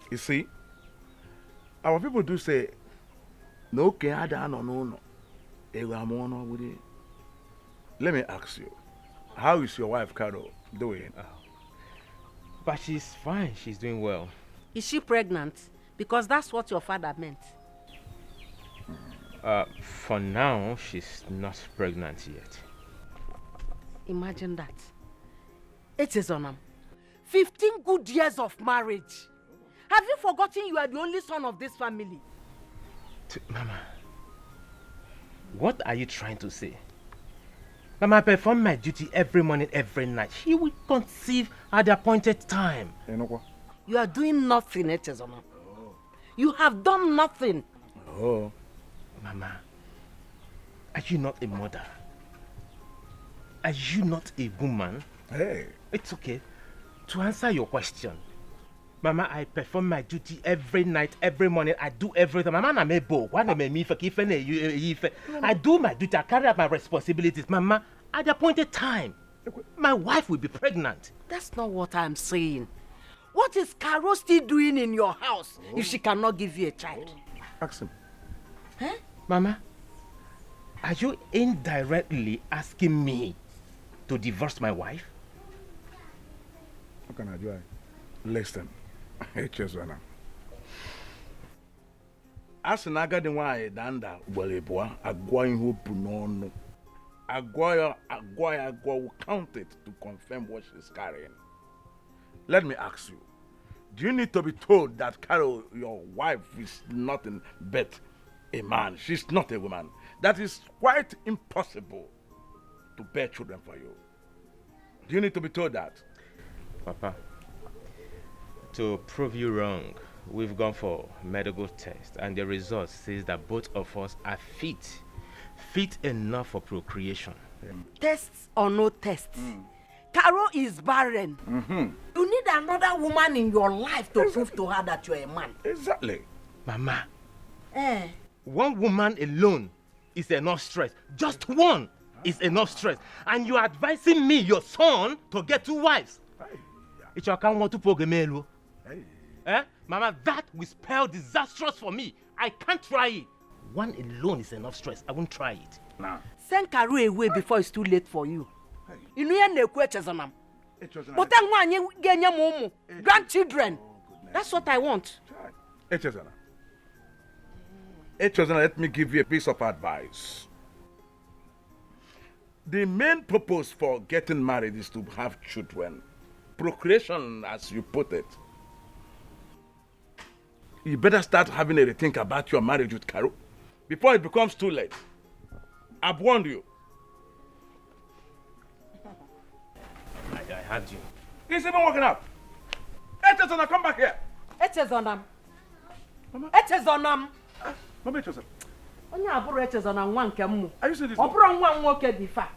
You see, our people do say, no, no. Let me ask you, how is your wife, Carol, doing? But she's fine. She's doing well. Is she pregnant? Because that's what your father meant. For now, she's not pregnant yet. Imagine that. It is on 15 good years of marriage. Have you forgotten you are the only son of this family? Mama, what are you trying to say? Mama, I perform my duty every morning, every night. She will conceive at the appointed time. You are doing nothing, Echezona. You have done nothing. Oh. Mama, are you not a mother? Are you not a woman? Hey. It's okay. To answer your question, Mama, I perform my duty every night, every morning. I do everything. Mama, I'm a boy. I do my duty. I carry out my responsibilities. Mama, at the appointed time, my wife will be pregnant. That's not what I'm saying. What is Carol still doing in your house if she cannot give you a child? Ask him. Huh? Mama, are you indirectly asking me to divorce my wife? How can I do it? Listen, Echezona. Asị na agadi nwaanyị danda gbara ịbụa agwa ihe opu n'ọnụ. Agwa will count it to confirm what she's carrying. Let me ask you, do you need to be told that Carol, your wife, is nothing but a man? She's not a woman. That is quite impossible to bear children for you. Do you need to be told that? Papa, to prove you wrong, we've gone for medical test and the result says that both of us are fit enough for procreation. Tests or no tests, Carol is barren. You need another woman in your life to prove to her that you're a man. Exactly. Mama, One woman alone is enough stress. Just one is enough stress. And you are advising me, your son, to get 2 wives. It's your account want to pogemelo. Eh? Mama, that will spell disastrous for me. I can't try it. One alone is enough stress. I won't try it. Nah. Send Karu away before it's too late for you. You know you're not Echezonam. But then when you get your mom, grandchildren. That's what I want. Echezona, let me give you a piece of advice. The main purpose for getting married is to have children. Procreation, as you put it. You better start having a rethink about your marriage with Karu before it becomes too late. I've warned you. I had you. He's even walking out. Echezona, come back here. Echezonam. Echezonam. Mama Echezona. Onye abụrụ Echezona nwa nke mmụ. Are you saying this? Ọ bụrụ nwa nwoke dị fa.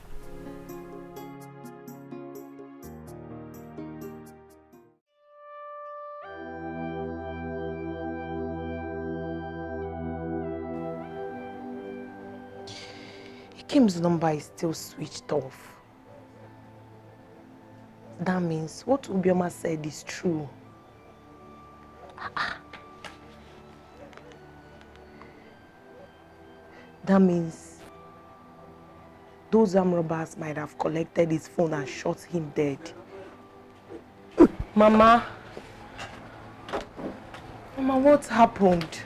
Kim's number is still switched off. That means what Ubioma said is true. That means those armed robbers might have collected his phone and shot him dead. Mama, what happened?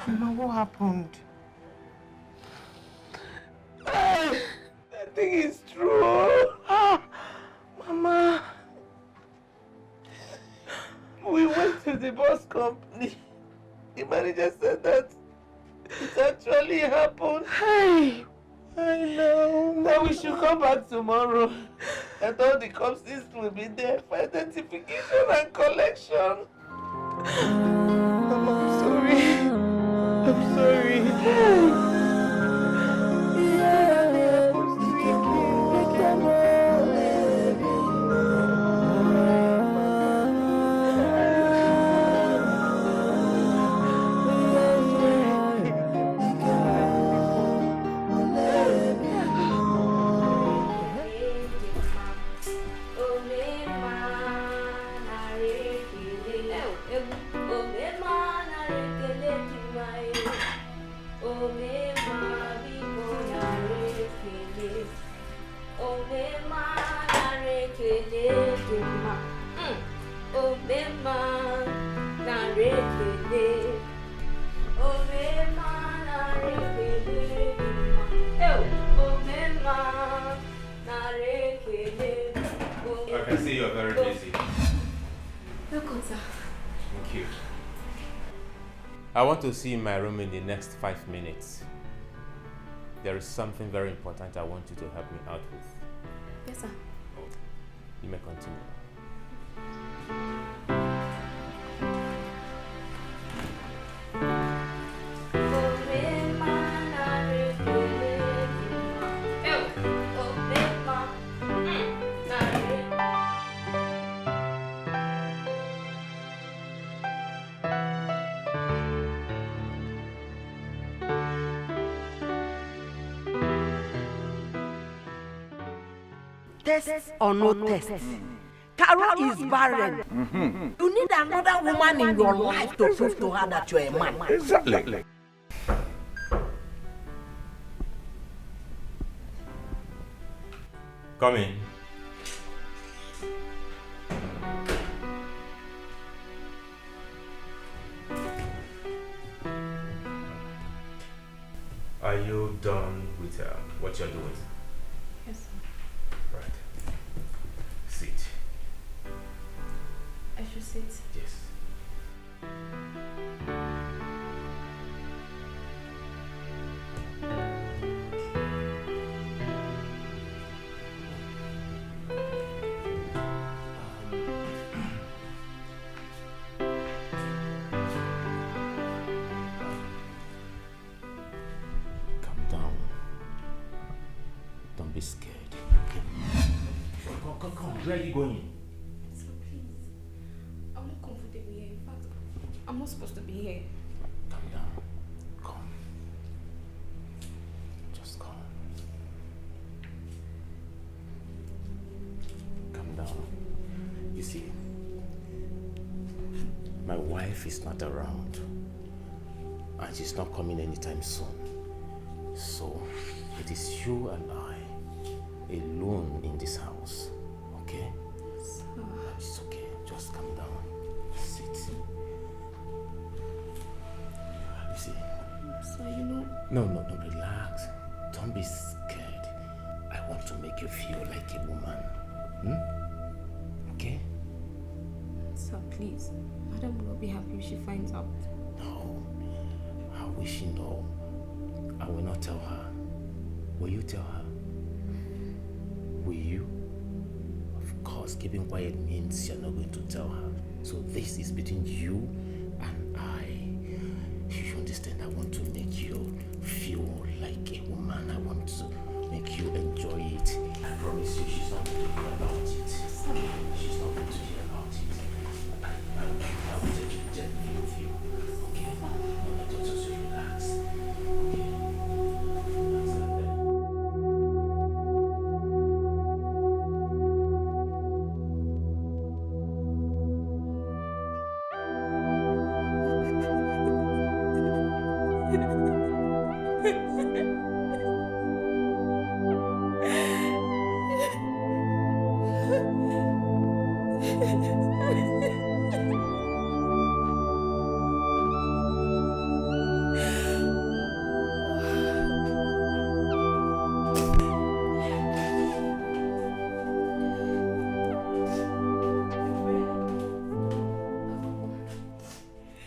Mama, what happened? I think it's true. Mama. We went to the bus company. The manager said that it actually happened. Hey, I know. That we should come back tomorrow. And all the cops will be there for identification and collection. Mama, I'm sorry. I'm sorry. I can see you're very busy. Welcome, sir. Thank you. I want to see my room in the next 5 minutes. There is something very important I want you to help me out with. Yes, sir. You may continue. Test or no test. Carol is barren. You need another woman in your life to prove to her that you're a man. Exactly. Come in. Are you done with what you're doing? Yes, sir. Right. Sit. I should sit. Yes. Calm down. Don't be scared. Okay. Come. Where are you going? Sir, please. I'm not comfortable. supposed to be here. Calm down. Calm. Just calm. Calm down. You see, my wife is not around. And she's not coming anytime soon. So, it is you and I alone in this house. Okay? It's okay. Just calm down. Sit. You see? So, you know... No, relax. Don't be scared. I want to make you feel like a woman. Okay? Sir, please. Madam will not be happy if she finds out. No. How will she know? I will not tell her. Will you tell her? Will you? Of course, keeping quiet means you're not going to tell her. So this is between you and I. You understand? I want to make you feel like a woman. I want to make you enjoy it. I promise you, she's not going to hear about it. She's not going to hear about it. I will take it gently with you. Okay? No, just relax. Okay?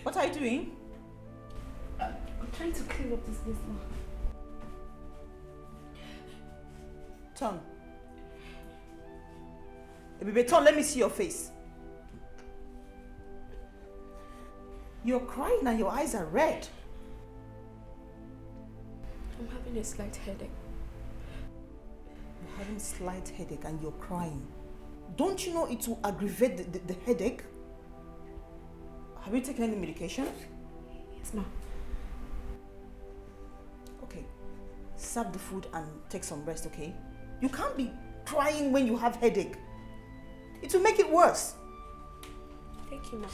What are you doing? I'm trying to clean up this mess now. Turn. Baby, turn, let me see your face. You're crying and your eyes are red. I'm having a slight headache. You're having a slight headache and you're crying. Don't you know it will aggravate the headache? Have you taken any medication? Yes, ma'am. Okay. Serve the food and take some rest, okay? You can't be crying when you have headache. It will make it worse. Thank you, ma'am.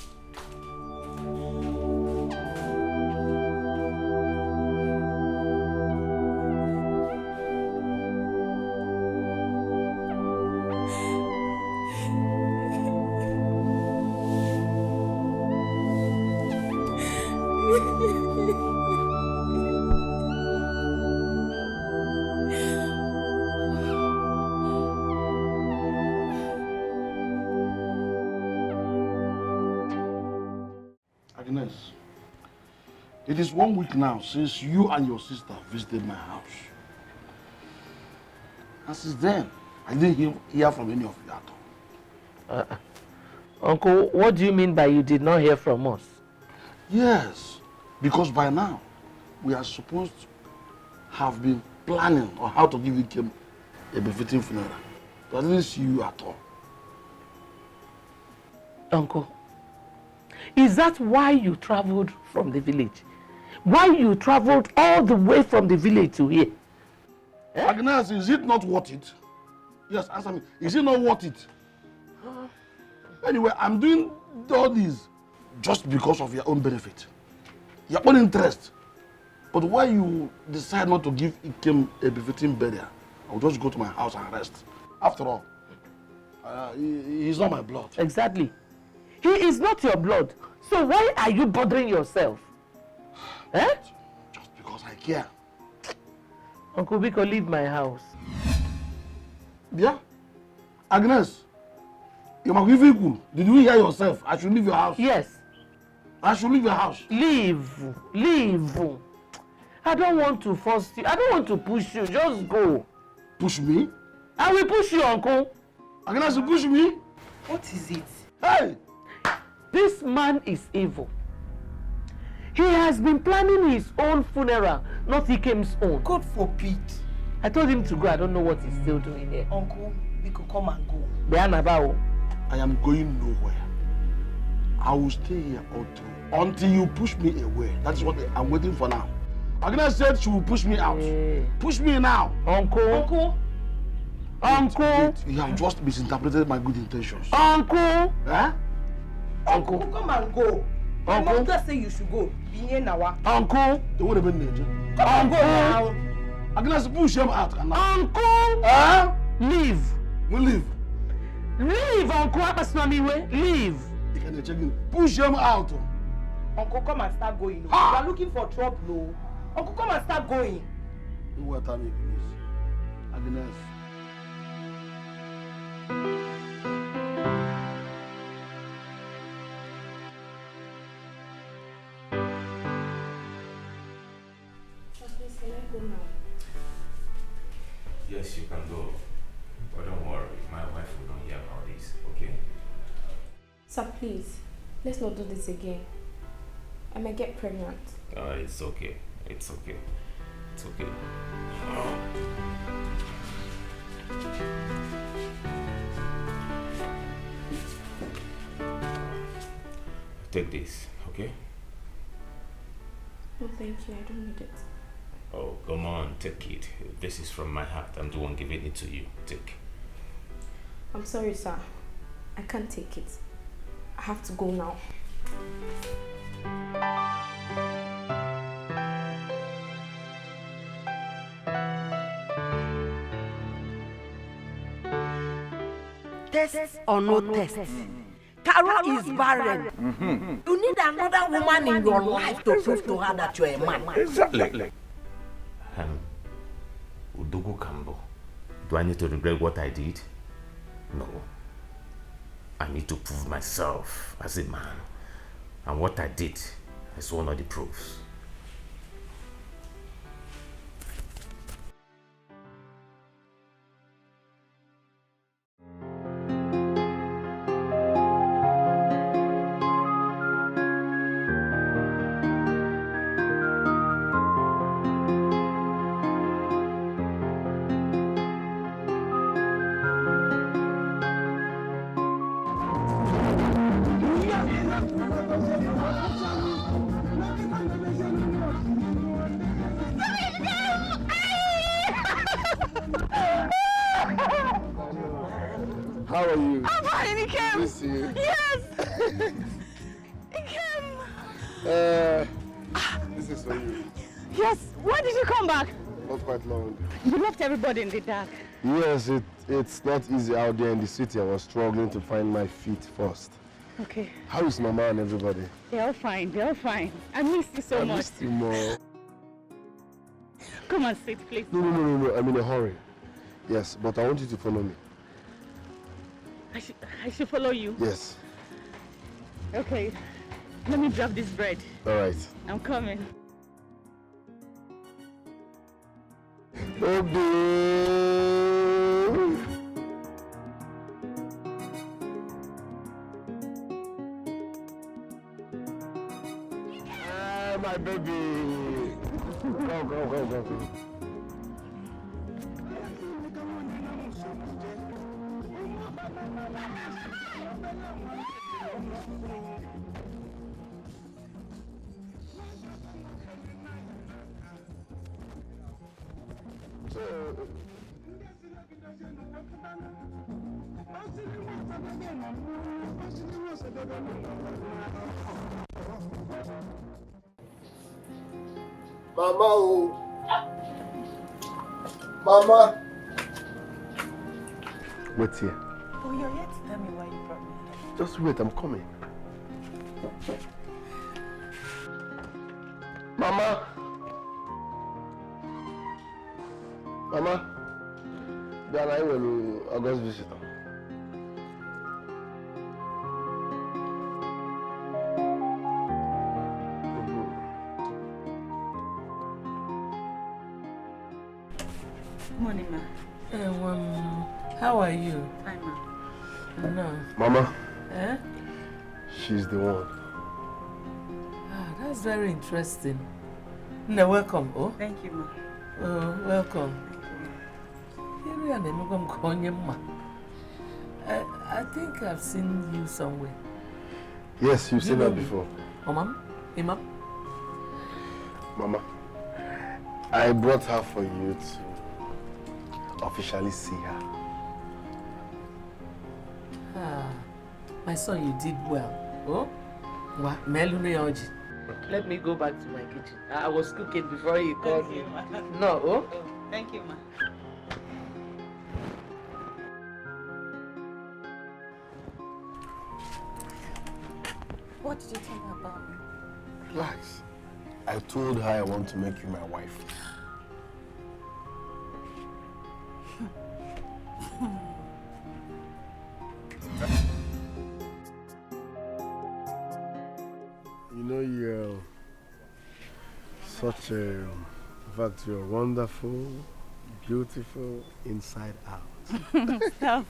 Agnes, it is 1 week now since you and your sister visited my house. And since then, I didn't hear from any of you at all. Uncle, what do you mean by you did not hear from us? Yes, because by now, we are supposed to have been planning on how to give Ikem a befitting funeral. But I didn't see you at all. Uncle, is that why you traveled from the village? Why you traveled all the way from the village to here? Agnes, is it not worth it? Yes, answer me. Is it not worth it? Anyway, I'm doing all this just because of your own benefit, your own interest. But why you decide not to give Ikem a befitting burial, I'll just go to my house and rest. After all, he's not my blood. Exactly. He is not your blood. So why are you bothering yourself? Just because I care. Uncle Biko, leave my house. Yeah? Agnes, you must be equal. Did you hear yourself? I should leave your house. Yes. I should leave your house. Leave. Leave. I don't want to force you. I don't want to push you. Just go. Push me? I will push you, Uncle. Agnes, you push me? What is it? Hey! This man is evil. He has been planning his own funeral, not Ikem's own. God forbid. I told him to go. I don't know what he's still doing here. Uncle, we could come and go. I am going nowhere. I will stay here until until you push me away. That's what I'm waiting for now. Agnes said she will push me out. Push me now. Uncle. You have just misinterpreted my good intentions. Uncle. Eh? Uncle, come and go. My mother say you should go. Uncle. The would have been there. Come and go now. Agnes, push him out. Uncle. Leave. We leave. Leave, Uncle. Leave. Push him out. Uncle, come and start going. You are looking for trouble. Uncle, come and start going. You water me, please. Agnes. Yes, you can go. But don't worry, my wife will not hear about this, okay? Sir, please, let's not do this again. I may get pregnant. It's okay. It's okay. It's okay. Take this, okay? No, thank you. I don't need it. Oh, come on, take it. This is from my heart. I'm the one giving it to you. Take. I'm sorry, sir. I can't take it. I have to go now. Test or no test. Carol is barren. You need another woman in your life to prove to her that you're a man. Exactly. Udugu Kambo. Do I need to regret what I did? No. I need to prove myself as a man. And what I did is one of the proofs. How are you? I'm fine, Ikem. Good to see you. Yes. Ikem. This is for you. Yes. Why did you come back? Not quite long. You left everybody in the dark. Yes, it's not easy out there in the city. I was struggling to find my feet first. Okay. How is Mama and everybody? They're all fine. They're all fine. I miss you so much. I missed you more. Come and sit, please. No. I'm in a hurry. Yes, but I want you to follow me. I should follow you? Yes. Okay. Let me drop this bread. All right. I'm coming. Okay. My baby. Go. Mama, oh. Mama. Wait here. Oh, you're here to tell me why you brought me here. Just wait, I'm coming. Mama. Then I will August visitor. Morning, ma. How are you? Fine, ma. No. Mama. Eh? She's the one. Ah, that's very interesting. No, welcome. Oh. Thank you, ma. Oh, welcome. I think I've seen you somewhere. Yes, you've seen know her me? before. Oh, Mom? Emma? Mama, I brought her for you to officially see her. My son, you did well. Oh? What? Let me go back to my kitchen. I was cooking before you called me. No, oh? Thank you, ma. What did you tell her about me? Relax. I told her I want to make you my wife. You know, you're such a... In fact, you're wonderful, beautiful, inside out. Stop.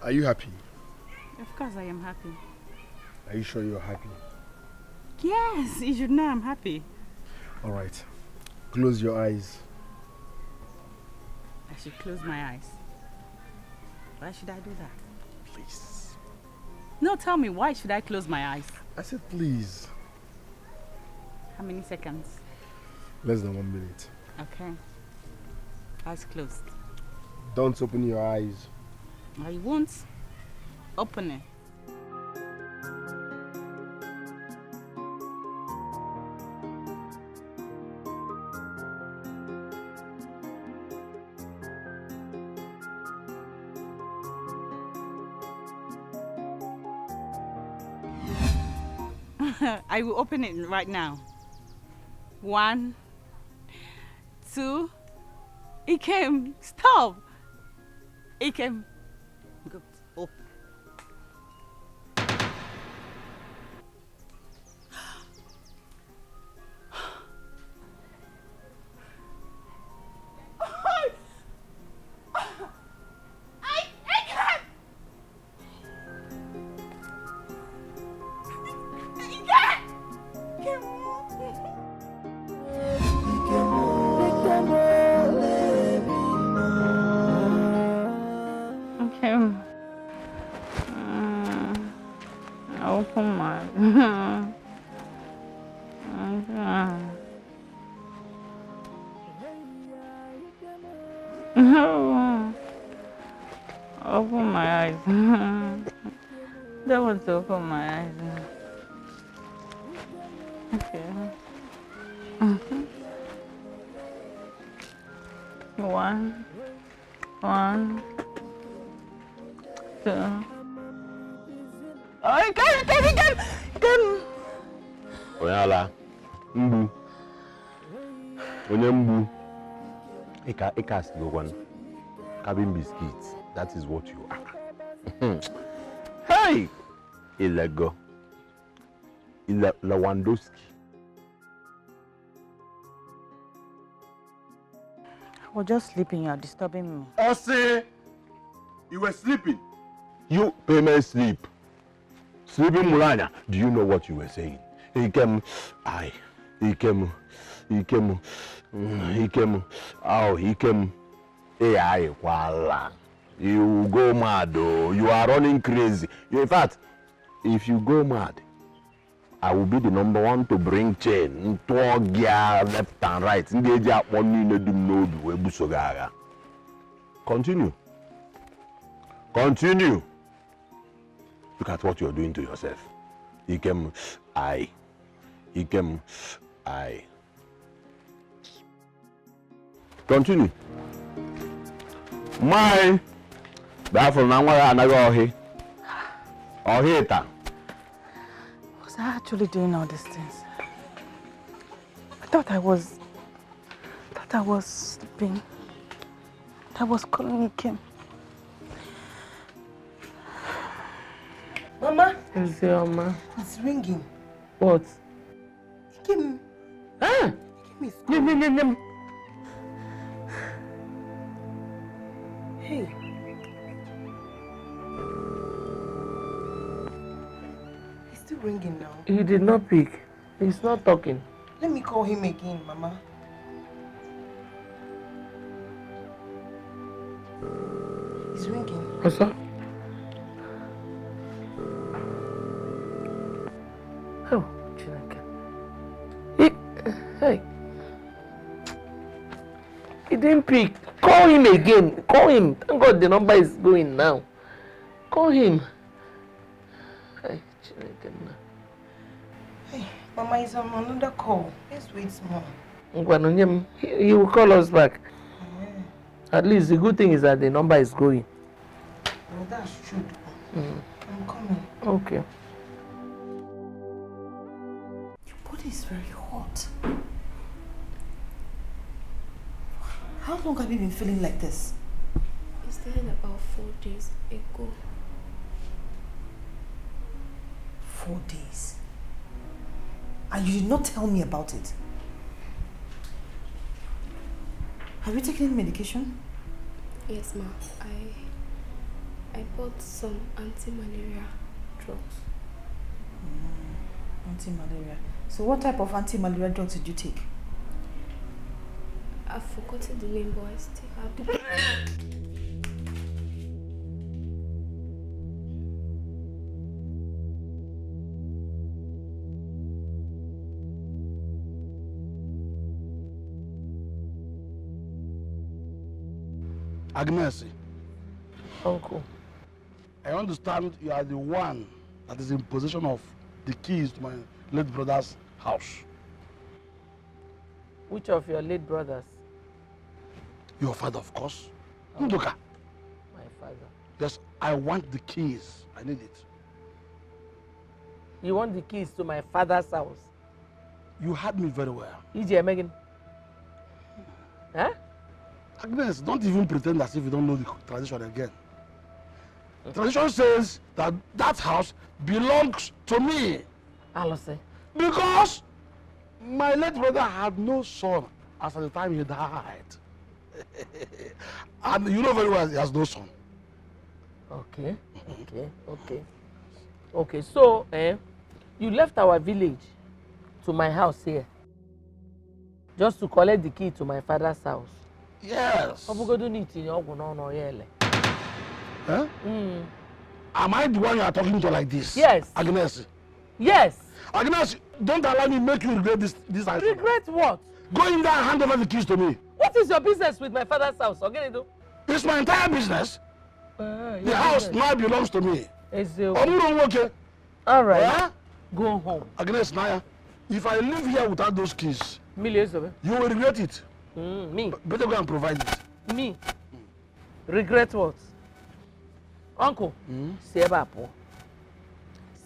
Are you happy? Of course I am happy. Are you sure you're happy? Yes, you should know I'm happy. All right. Close your eyes. I should close my eyes. Why should I do that? Please. No, tell me, why should I close my eyes? I said please. How many seconds? Less than 1 minute. Okay. Eyes closed. Don't open your eyes. I won't open it. I will open it right now. 1, 2, Ikem, stop! Ikem, good, open. Open my open my eyes. That was to open my eyes. Okay. 1, 1, 2. Oh, you can. Oyala, mbu. Onye mbu. Eka still one. Cabin biscuits. That is what you are. Hey! Ilego. Lewandowski. I was just sleeping. You are disturbing me. Ose! You were sleeping. You payment sleep. Sleeping Mulanya. Do you know what you were saying? He came. AI, voila. You go mad, oh. You are running crazy. In fact, if you go mad, I will be the number one to bring chain, gear left and right. Continue. Continue. Look at what you're doing to yourself. I. Continue. My. Therefore, now I go here. Was I actually doing all these things? I thought I was sleeping. I was calling Ikem. Mama? Is your mama? It's ringing. What? Ikem. Ah! Ikem is Hey. He's still ringing now. He did not pick. He's not talking. Let me call him again, Mama. He's ringing. What's that? Hey. He didn't pick. Call him again. Call him. Thank God the number is going now. Call him. Hey, Mama is on another call. Let's wait small. He will call us back. At least the good thing is that the number is going. Well, that's true. I'm coming. Okay. Your body is very hot. How long have you been feeling like this? It started about 4 days ago. 4 days? And you did not tell me about it? Have you taken any medication? Yes, ma. I bought some anti-malaria drugs. Anti-malaria. So what type of anti-malaria drugs did you take? I've forgotten the name, but I still have the... Agnes. Uncle. I understand you are the one that is in possession of the keys to my late brother's house. Which of your late brothers? Your father, of course. Nduka. My father. Yes, I want the keys. I need it. You want the keys to my father's house? You heard me very well. EJ Megan. Huh? Agnes, don't even pretend as if you don't know the tradition again. Tradition says that that house belongs to me. Alose. Because my late brother had no son as at the time he died. And you know very well he has no son. Okay, okay. So, you left our village to my house here just to collect the key to my father's house. Yes. Huh? Am I the one you are talking to like this? Yes. Agnes. Yes. Agnes, don't allow me make you regret this item. Regret what? Go in there and hand over the keys to me. What is your business with my father's house? It's my entire business. The house now belongs to me. All right. Go home. Agnes, Naya, if I live here without those keys, you will regret it. Me? Better go and provide it. Me? Regret what? Uncle, see about poor.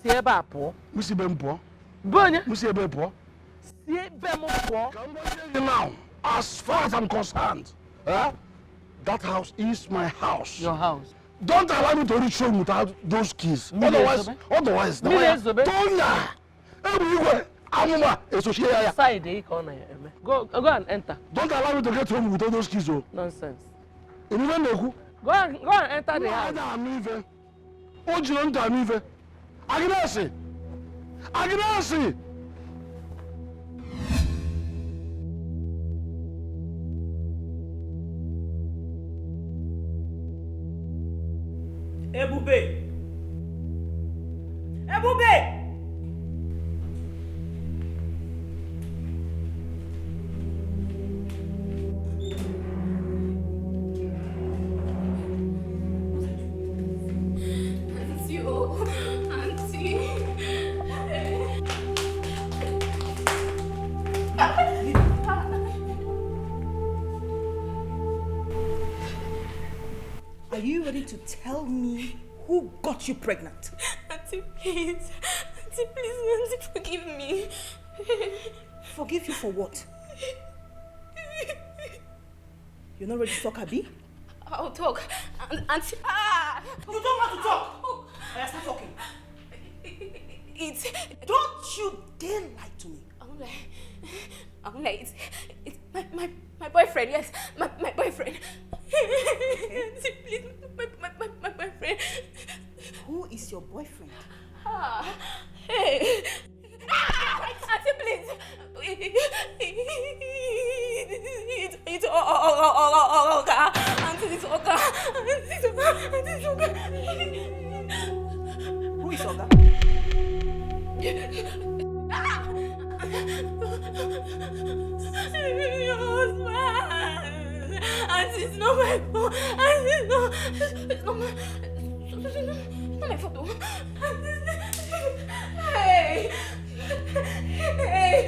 See about poor. Missy Bempo. Bonya. Missy Bempo. See Bempo. Now, as far as I'm concerned, that house is my house. Your house. Don't allow me to reach home without those keys. Otherwise, Tonya, Side, go and enter. Don't allow me to get home without those keys. Oh. Nonsense. Go and enter the house. Agnes! Ebube! Ebube! Are you ready to tell me who got you pregnant? Auntie, please. Auntie, please, Auntie, forgive me. Forgive you for what? You're not ready to talk, Abi? I'll talk. Auntie, You don't want to talk! I start talking. Don't you dare lie to me. I won't lie. It's my boyfriend, yes. My boyfriend. Auntie, please, my boyfriend. Who is your boyfriend? Hey. Auntie, please. It's Oga. Auntie, it's Oga. Auntie, it's Oga. Who is Oga? It's not my fault. It's not my fault. Hey! Hey!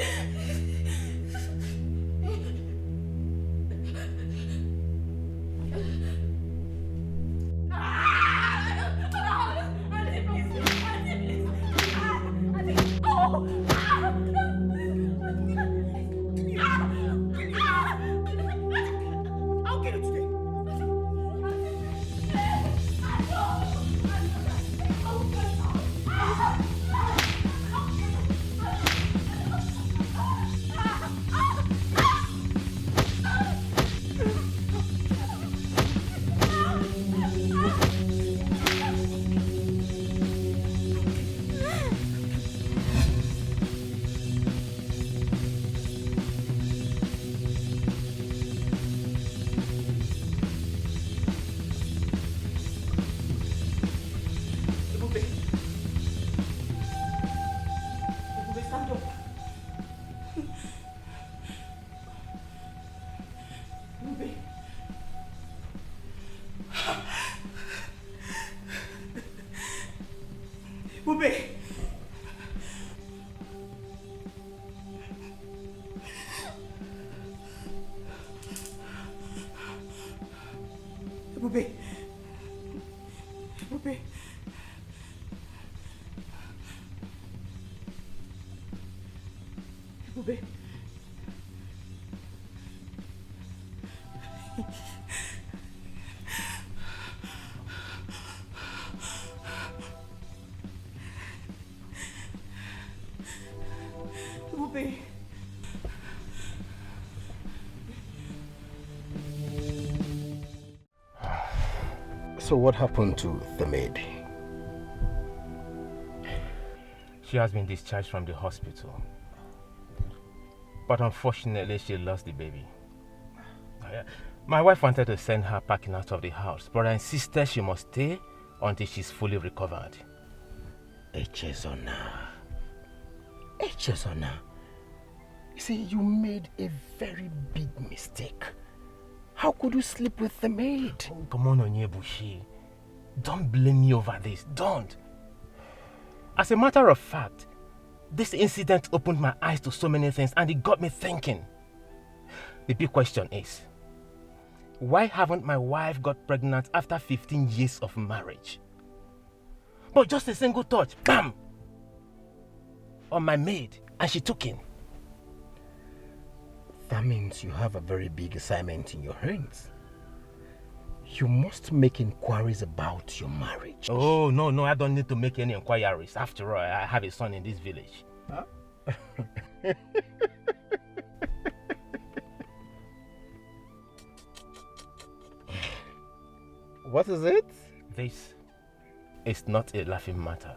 So what happened to the maid? She has been discharged from the hospital. But unfortunately, she lost the baby. My wife wanted to send her packing out of the house, but I insisted she must stay until she's fully recovered. Echezona. You see, you made a very big mistake. How could you sleep with the maid? Oh, come on, Onyebushi. Don't blame me over this. Don't. As a matter of fact, this incident opened my eyes to so many things and it got me thinking. The big question is, why haven't my wife got pregnant after 15 years of marriage? But just a single touch, bam! On my maid, and she took in. That means you have a very big assignment in your hands. You must make inquiries about your marriage. Oh, no, I don't need to make any inquiries. After all, I have a son in this village. Huh? What is it? This is not a laughing matter.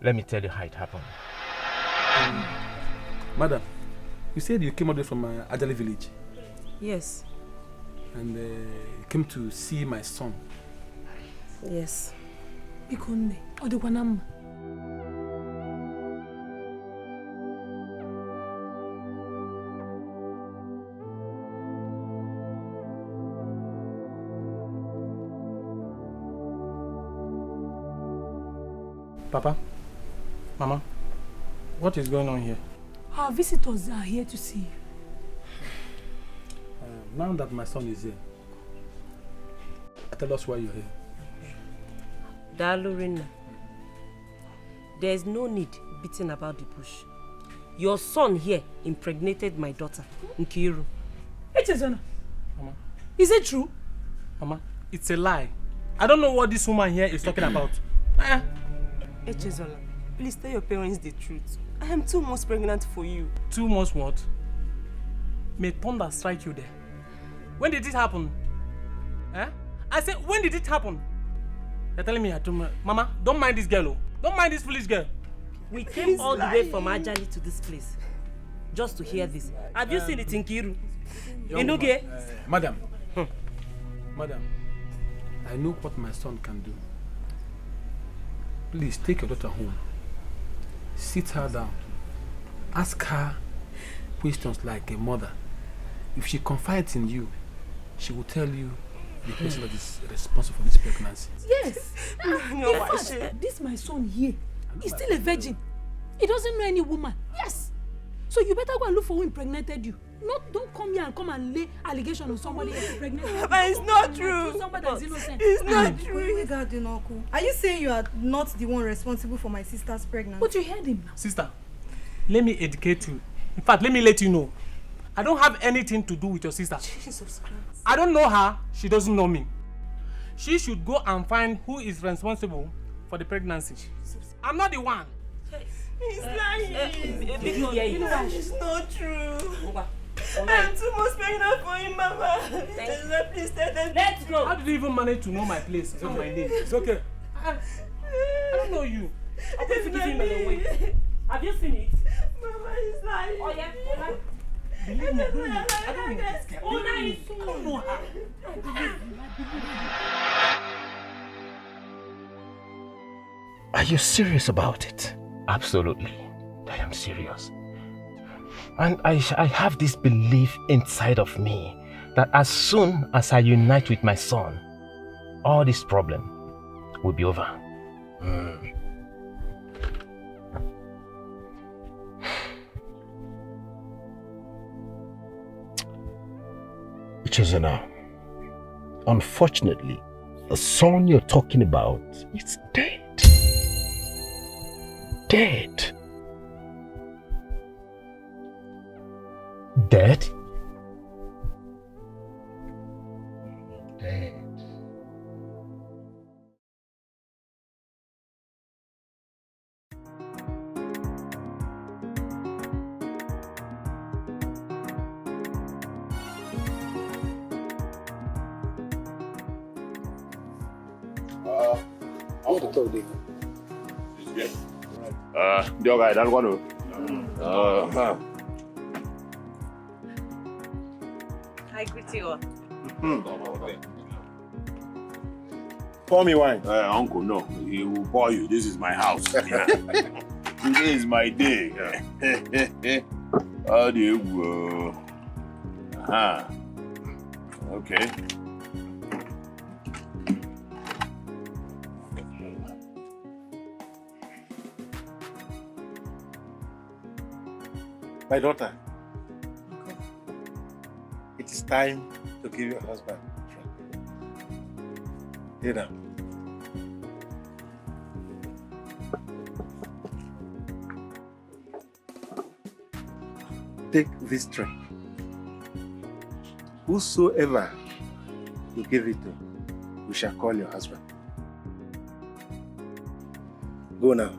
Let me tell you how it happened. Madam, you said you came all the way from Ajali village. Yes. And you came to see my son. Yes. Bikonde, Odekwanam. Papa, Mama, what is going on here? Our visitors are here to see you. Now that my son is here, tell us why you're here. Dalurina, there is no need beating about the bush. Your son here impregnated my daughter, Nkiru. Echezona. Mama. Is it true? Mama, it's a lie. I don't know what this woman here is talking about. Echezola, please tell your parents the truth. I am 2 months pregnant for you. 2 months what? May thunder strike you there. When did it happen? I said, when did it happen? You're telling me, Mama, don't mind this girl. Don't mind this foolish girl. We came all the way from Ajali to this place just to hear this. Have you seen it in Kiru? Inuge? Madam, Madam, I know what my son can do. Please take your daughter home. Sit her down. Ask her questions like a mother. If she confides in you, she will tell you the person that is responsible for this pregnancy. Yes. In fact, this my son here. He's still a virgin. He doesn't know any woman. Yes. So you better go and look for who impregnated you. Don't come here and come and lay allegation on somebody else impregnated. But it's not true. Somebody that's innocent. It's not true. Regarding Uncle, are you saying you are not the one responsible for my sister's pregnancy? But you heard him now. Sister, let me educate you. In fact, let me let you know. I don't have anything to do with your sister. Jesus Christ. I don't know her. She doesn't know me. She should go and find who is responsible for the pregnancy. I'm not the one. He's lying. It's not true. I'm too much pregnant for him, Mama. Please tell them. Let's go. How did you even manage to know my place and my name? It's okay. I don't know you. I'm going to give him away. Have you seen it? Mama is lying. Oh, yeah. Believe me, I don't know this girl. I don't know her. Are you serious about it? Absolutely. I am serious. And I have this belief inside of me that as soon as I unite with my son, all this problem will be over. Chizana, unfortunately, the son you're talking about is dead. Dead. Dead? Dead. I want to talk to you. The guy, that's one. I greet you all. Pour me wine. Uncle, no. He will pour you. This is my house. Yeah. Today is my day. How do you go? Okay. My daughter, it is time to give your husband dinner. Take this drink. Whosoever you give it to, we shall call your husband. Go now.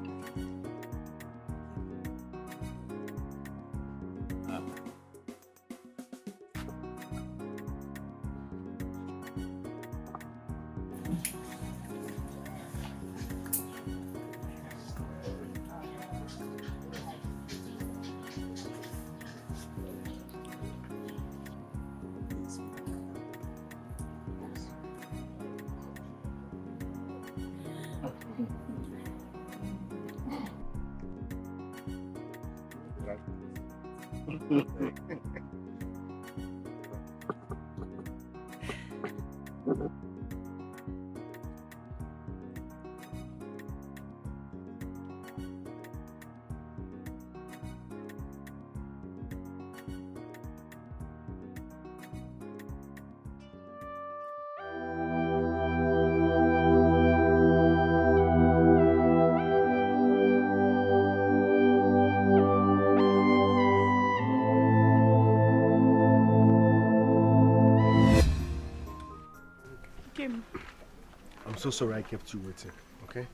I'm so sorry I kept you waiting, okay?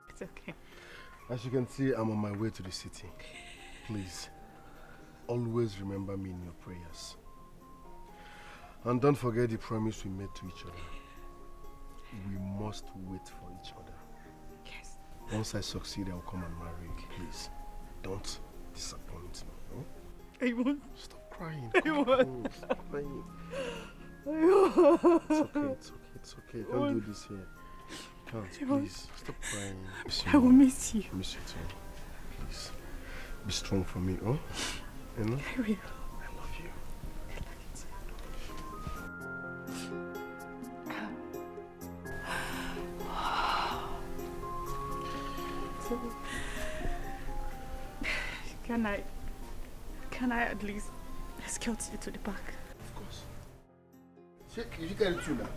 It's okay. As you can see, I'm on my way to the city. Please, always remember me in your prayers. And don't forget the promise we made to each other. We must wait for each other. Yes. Once I succeed, I'll come and marry you. Please, don't disappoint me. Oh? I won't. Stop crying. I won't. Stop crying. I won't. It's okay. Don't do this here. Can't, please. Stop crying. I will miss you. I miss you too. Please. Be strong for me, oh? You know? I will. I love you. Can I at least escort you to the park? Of course. You get it too now.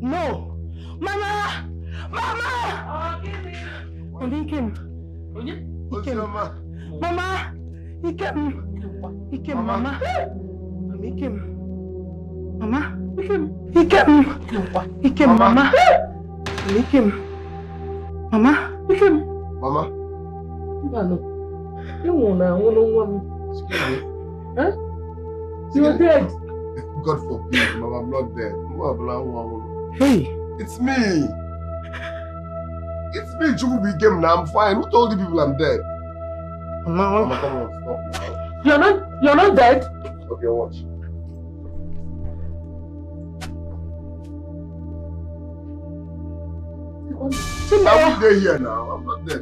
No! Mama! Mama! He came. Mama! He came. He came, Mama. He came. Mama? He came. He came. He came, Mama. He came. Mama? He came. Mama? Huh? You're dead. God forbid, Mama, I'm not dead. Hey! It's me! It's me, Chubu became now. I'm fine. Who told the people I'm dead? Mama, come on, stop You're now. not dead? Okay, watch. I'm dead here now. I'm not dead.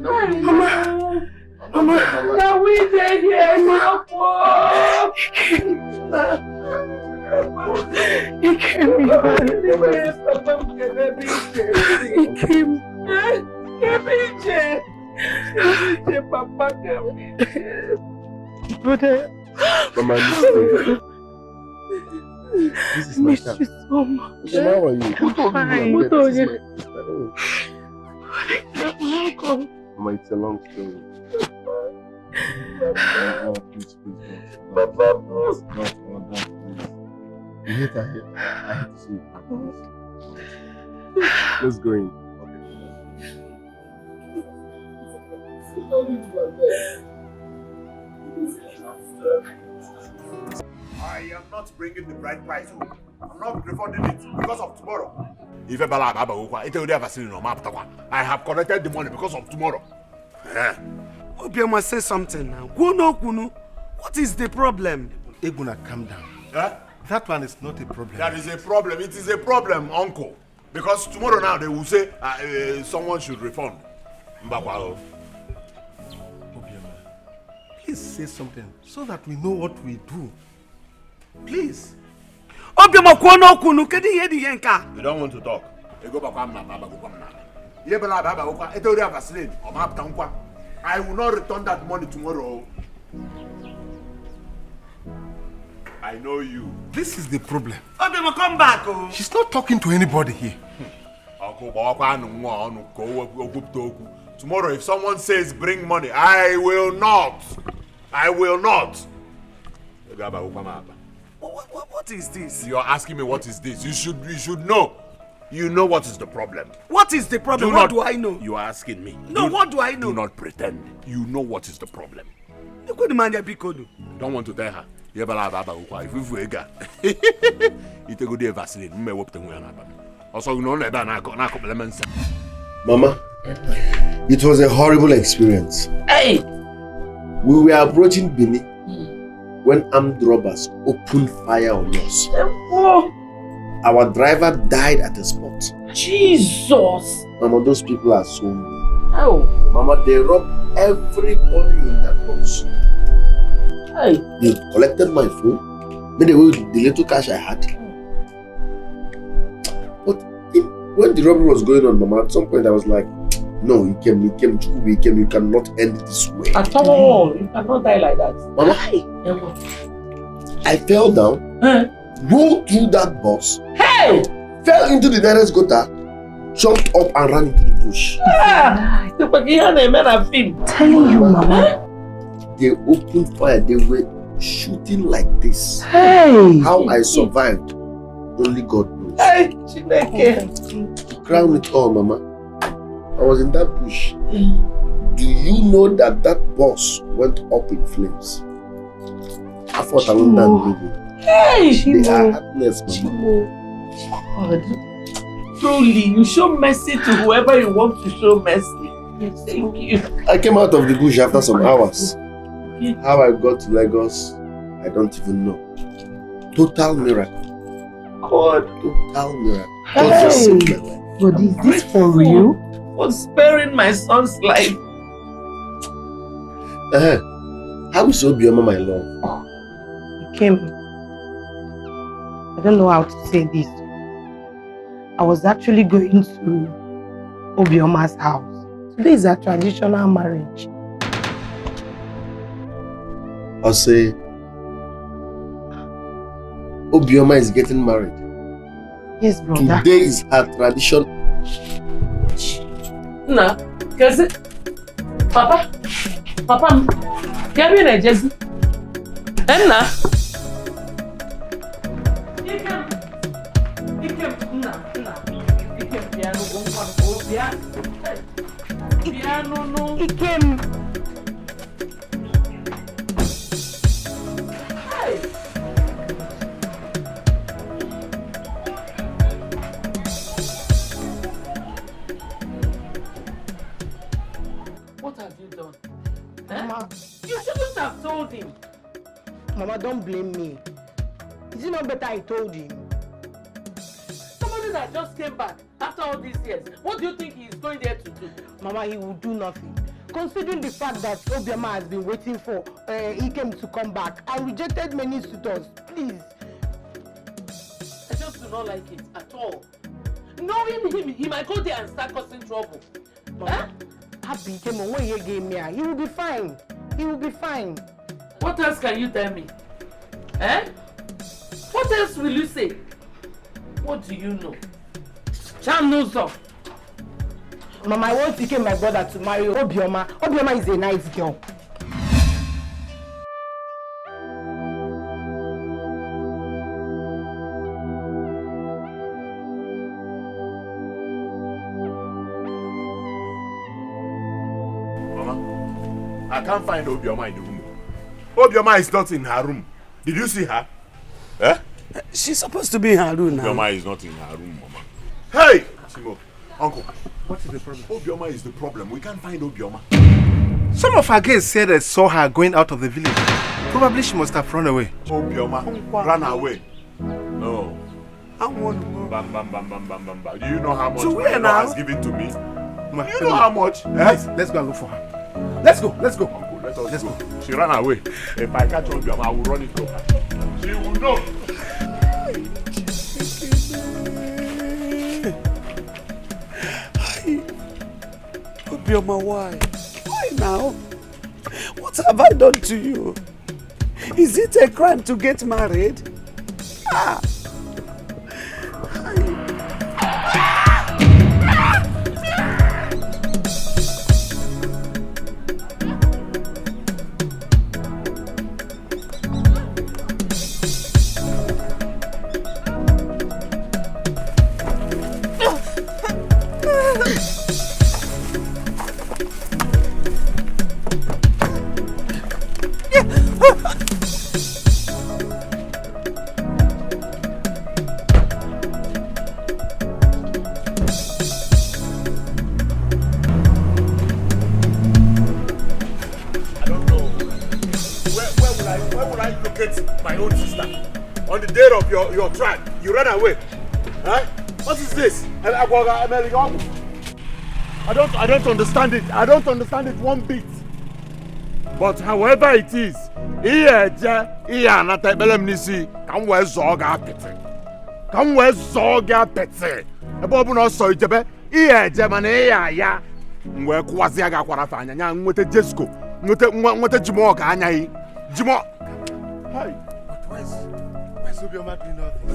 Mama, now we dead here, Mama. He came. Papa came. Brother. Mama, this is my car. You so much. How are you? Who told you I'm dead? Mama, it's a long story. Please. You hate her here. I hate to see you. Let's go in. I am not bringing the bride price home. I'm not refunding it because of tomorrow. I have collected the money because of tomorrow. Obioma, say something now. Kunu, what is the problem? Eguna, calm down. That one is not a problem. That is a problem. It is a problem, uncle. Because tomorrow now they will say someone should refund. Obioma, please say something so that we know what we do. Please. Obioma, kunu, kedi yedi yenka. You don't want to talk. I will not return that money tomorrow. I know you. This is the problem. Obioma, come back. Oh. She's not talking to anybody here. Tomorrow, if someone says bring money, I will not. I will not. What is this? You're asking me what is this? You should know. You know what is the problem. What is the problem? What do I know? You are asking me. No, what do I know? Do not pretend. You know what is the problem. You don't want to tell her. If you go Vaseline, Mama, it was a horrible experience. Hey! We were approaching Bini when armed robbers opened fire on us. Our driver died at the spot. Jesus! Mama, those people are so mean. How? Mama, they robbed everybody in that house. Hey. They collected my phone, made away with the little cash I had. But when the robbery was going on, Mama, at some point I was like, no, you cannot end it this way. At all, you cannot die like that. Mama, I fell down, rolled through that bus, fell into the nearest gutter, jumped up and ran into the bush. Telling you, Mama. They opened fire, they were shooting like this. Hey! How I survived, only God knows. Hey, to crown it all, Mama, I was in that bush Do you know that boss went up in flames? I thought I wouldn't know. Hey, they are heartless, Mama. God, truly, you show mercy to whoever you want to show mercy. Yes, thank you. I came out of the bush after some hours. How I got to Lagos, I don't even know. Total miracle. God. Total miracle. God just saved my life. But is this for real? For sparing my son's life. How is Obioma, my love? He came. I don't know how to say this. I was actually going to Obioma's house. Today is a traditional marriage. I'll say Obioma is getting married. Yes, brother. Today is her tradition. Nah, cause Papa, get me a Jesse. Nah. Piano, no. He came. Hey. What have you done? Mama, you shouldn't have told him. Mama, don't blame me. Is it not better I told him? Somebody that just came back after all these years, what do you think he is going there to do? Mama, he will do nothing. Considering the fact that Obioma has been waiting for Ikem to come back and rejected many suitors, please. I just do not like it at all. Knowing him, he might go there and start causing trouble. Mama, happy Ikem, when he gave me, he will be fine. He will be fine. What else can you tell me? What else will you say? What do you know? Cham knows of. Mama, I want Ikem, my brother, to marry Obioma. Obioma is a nice girl. Mama, I can't find Obioma in the room. Obioma is not in her room. Did you see her? She's supposed to be in her room now. Obioma is not in her room, Mama. Hey! Timo, Uncle. What is the problem? Obioma is the problem. We can't find Obioma. Some of her guests said they saw her going out of the village. Probably she must have run away. Obioma ran away. No. Bam, bam, bam, bam, bam, bam, bam. Do you know how much my in-law has given to me? You know how much? Let's go and look for her. Let's go. Let's go. Uncle, let's go. She ran away. If I catch Obioma, I will run it to her. She will know. Obioma, why? Why now? What have I done to you? Is it a crime to get married? Ah! Your track, you ran away. Huh? What is this? I don't understand it. I don't understand it one bit. But however it is,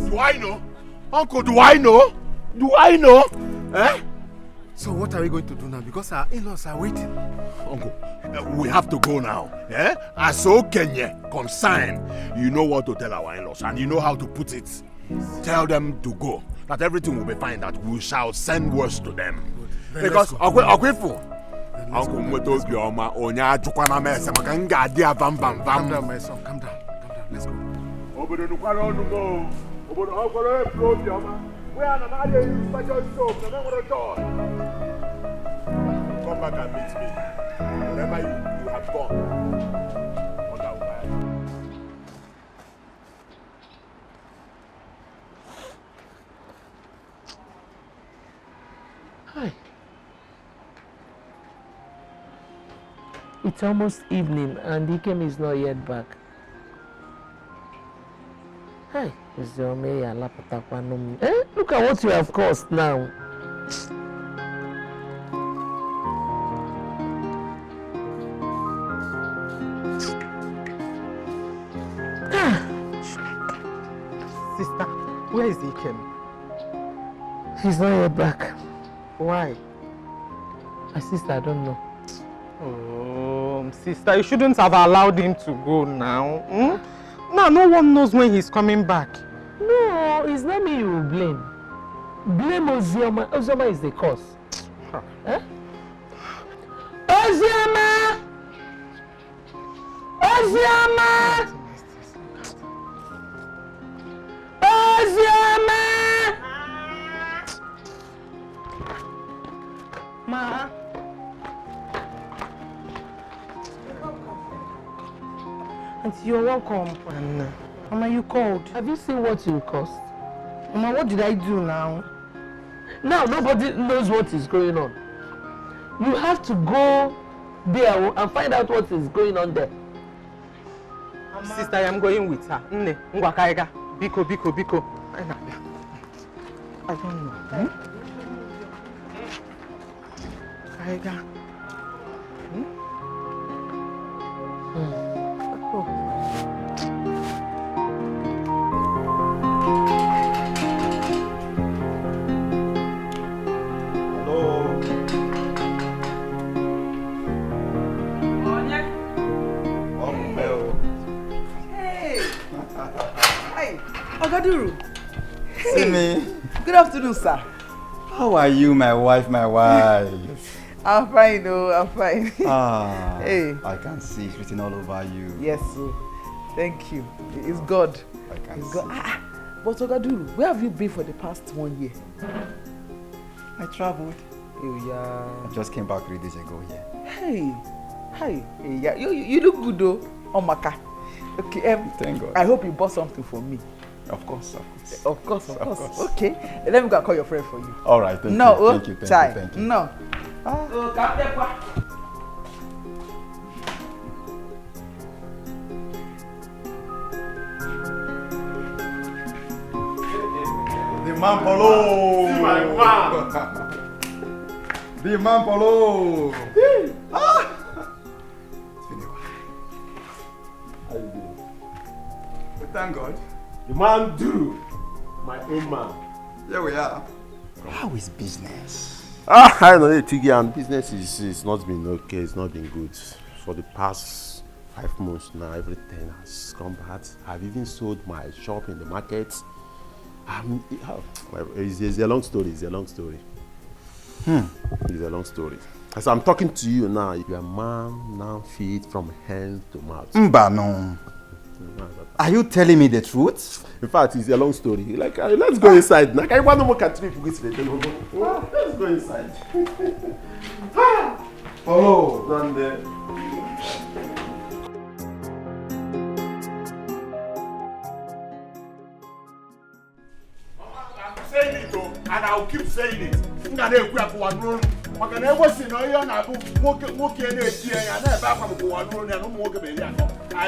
do I know? Uncle, do I know? Do I know? So what are we going to do now? Because our in-laws are waiting. Uncle, we have to go now. As Kenya concerned, you know what to tell our in-laws and you know how to put it. Tell them to go. That everything will be fine. That we shall send words to them. Because Uncle Moto's Bioma, Onya Jukwana Mesa, Makanga, dear Vam Vam Vam. Calm down, my son. Calm down. Let's go. Over the Nukwano to go. Over the Uncle Bioma. We are not a special soap, the number of joy. Come back and meet me. Wherever you have gone. Hi. It's almost evening and Dikeh is not yet back. Hi, look at what you have caused now. Sister, where is Dikeh? He's not yet back. Why? My sister, I don't know. Oh, sister, you shouldn't have allowed him to go now. Now, no one knows when he's coming back. No, it's not me you will blame. Blame Ozioma. Ozioma is the cause. Eh? Ozioma! Ozioma! Ozioma! Ma. Auntie, you're welcome. Mama, you called. Have you seen what you caused? Mama, what did I do now? Now nobody knows what is going on. You have to go there and find out what is going on there. Mama. Sister, I am going with her. Nne, Ngwakaiga. Biko, biko, biko. I don't know. Kaiga. Ogaduru. See me. Good afternoon, sir. How are you, my wife, my wife? I'm fine, though. I'm fine. Hey. I can see it's written all over you. Yes, sir. Thank you. It's God. I can it's see. God. But Ogaduru, where have you been for the past 1 year? I traveled. Oh, yeah. I just came back 3 days ago, yeah. Hey. Yeah. You look good, though. Omaka. Okay, thank God. I hope you bought something for me. Of course. Of course. Okay, let me go call your friend for you. All right, thank you. Thank you. No. The man Polo. See my man. The man Polo. It's been a while. How you doing? Well, thank God. The man do. My own man. Here we are. How is business? I know Tiggy, and business is not been okay. It's not been good for the past 5 months now. Everything has come bad. I've even sold my shop in the market. It's a long story. It's a long story. It's a long story. As I'm talking to you now, you are man now feed from hand to mouth. No. Are you telling me the truth? In fact, it's a long story. Like, let's go inside. Like, I want to look at you if we go. Let's go inside. Oh, down there. I'm saying it, and I'll keep saying it. I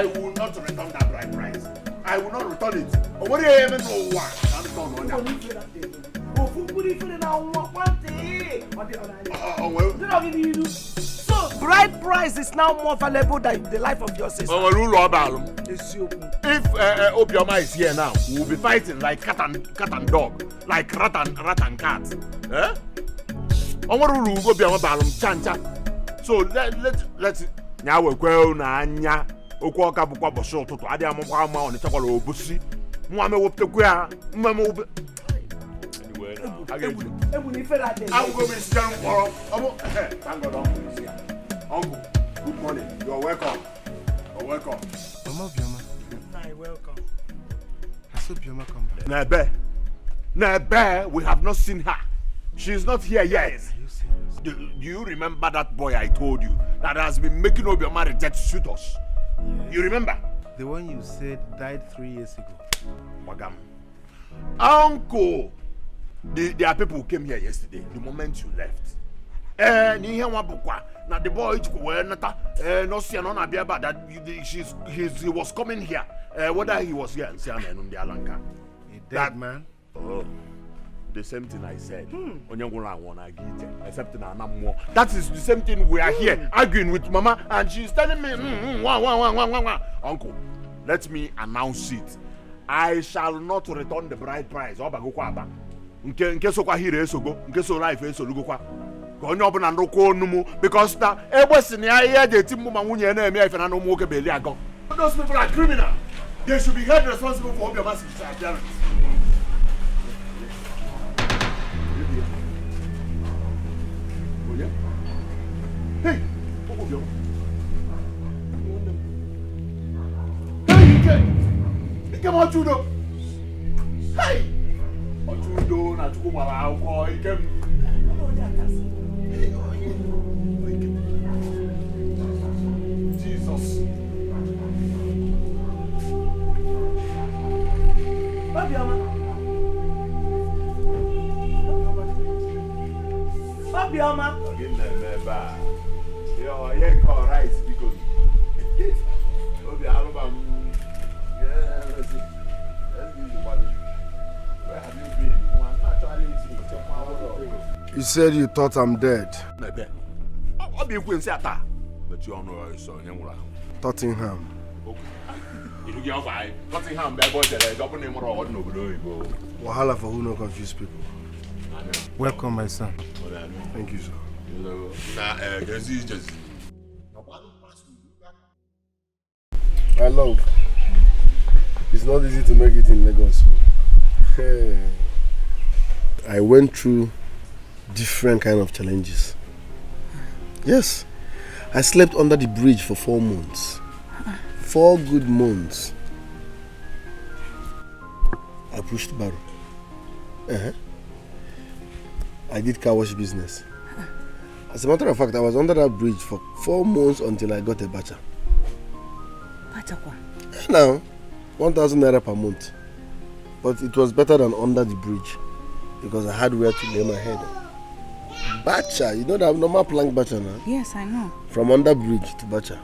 will not return that bride price. I will not return it. What do you even know why? So, bride price is now more valuable than the life of your sister. If Obioma is here now, we will be fighting like cat and dog, like rat and cat. Eh? So let's now we go na okwoka bukwa boso ụtụtụ adị amụkwa ama ọ na-echekwala obusi nwa me woptekwa nwa me wobe anyway go be stand for. Thank God, Uncle is here. Uncle, good morning. You're welcome. You're welcome. Mama Bioma. Hi, welcome. I saw Bioma come back. Nebe, we have not seen her. She's not here yet. Do you remember that boy I told you that has been making Obioma reject suitors? Yes. You remember? The one you said died 3 years ago. Bagam. Uncle, there are people who came here yesterday, the moment you left. Now the boy that he was coming here. Whether he was here in Siana and Undialanka. A dead man? Oh. The same thing I said. Except that is the same thing we are here arguing with Mama, and she's telling me, Uncle, let me announce it. I shall not return the bride price. Because those people are criminal. They should be held responsible for their massive disappearance. Hey, come on, Judo. Hey, Judo, not to go out. He came. Jesus. Babiama. Yo, yeah, call rice because where have you been? You said you thought I'm dead. What be you say that? But you don't know so Tottenham. You get fine. Tottenham, bad boy, they open him or no blue. Wahala for who no confuse people. Welcome, my son. Thank you, sir. My love, it's not easy to make it in Lagos. I went through different kind of challenges. Yes, I slept under the bridge for 4 months. 4 good months. I pushed barrow. I did car wash business. As a matter of fact, I was under that bridge for 4 months until I got a bacha. Bacha kwa? Now, 1,000 naira per month. But it was better than under the bridge because I had where to lay my head. Bacha, you know that normal plank bacha now? Yes, I know. From under bridge to bacha.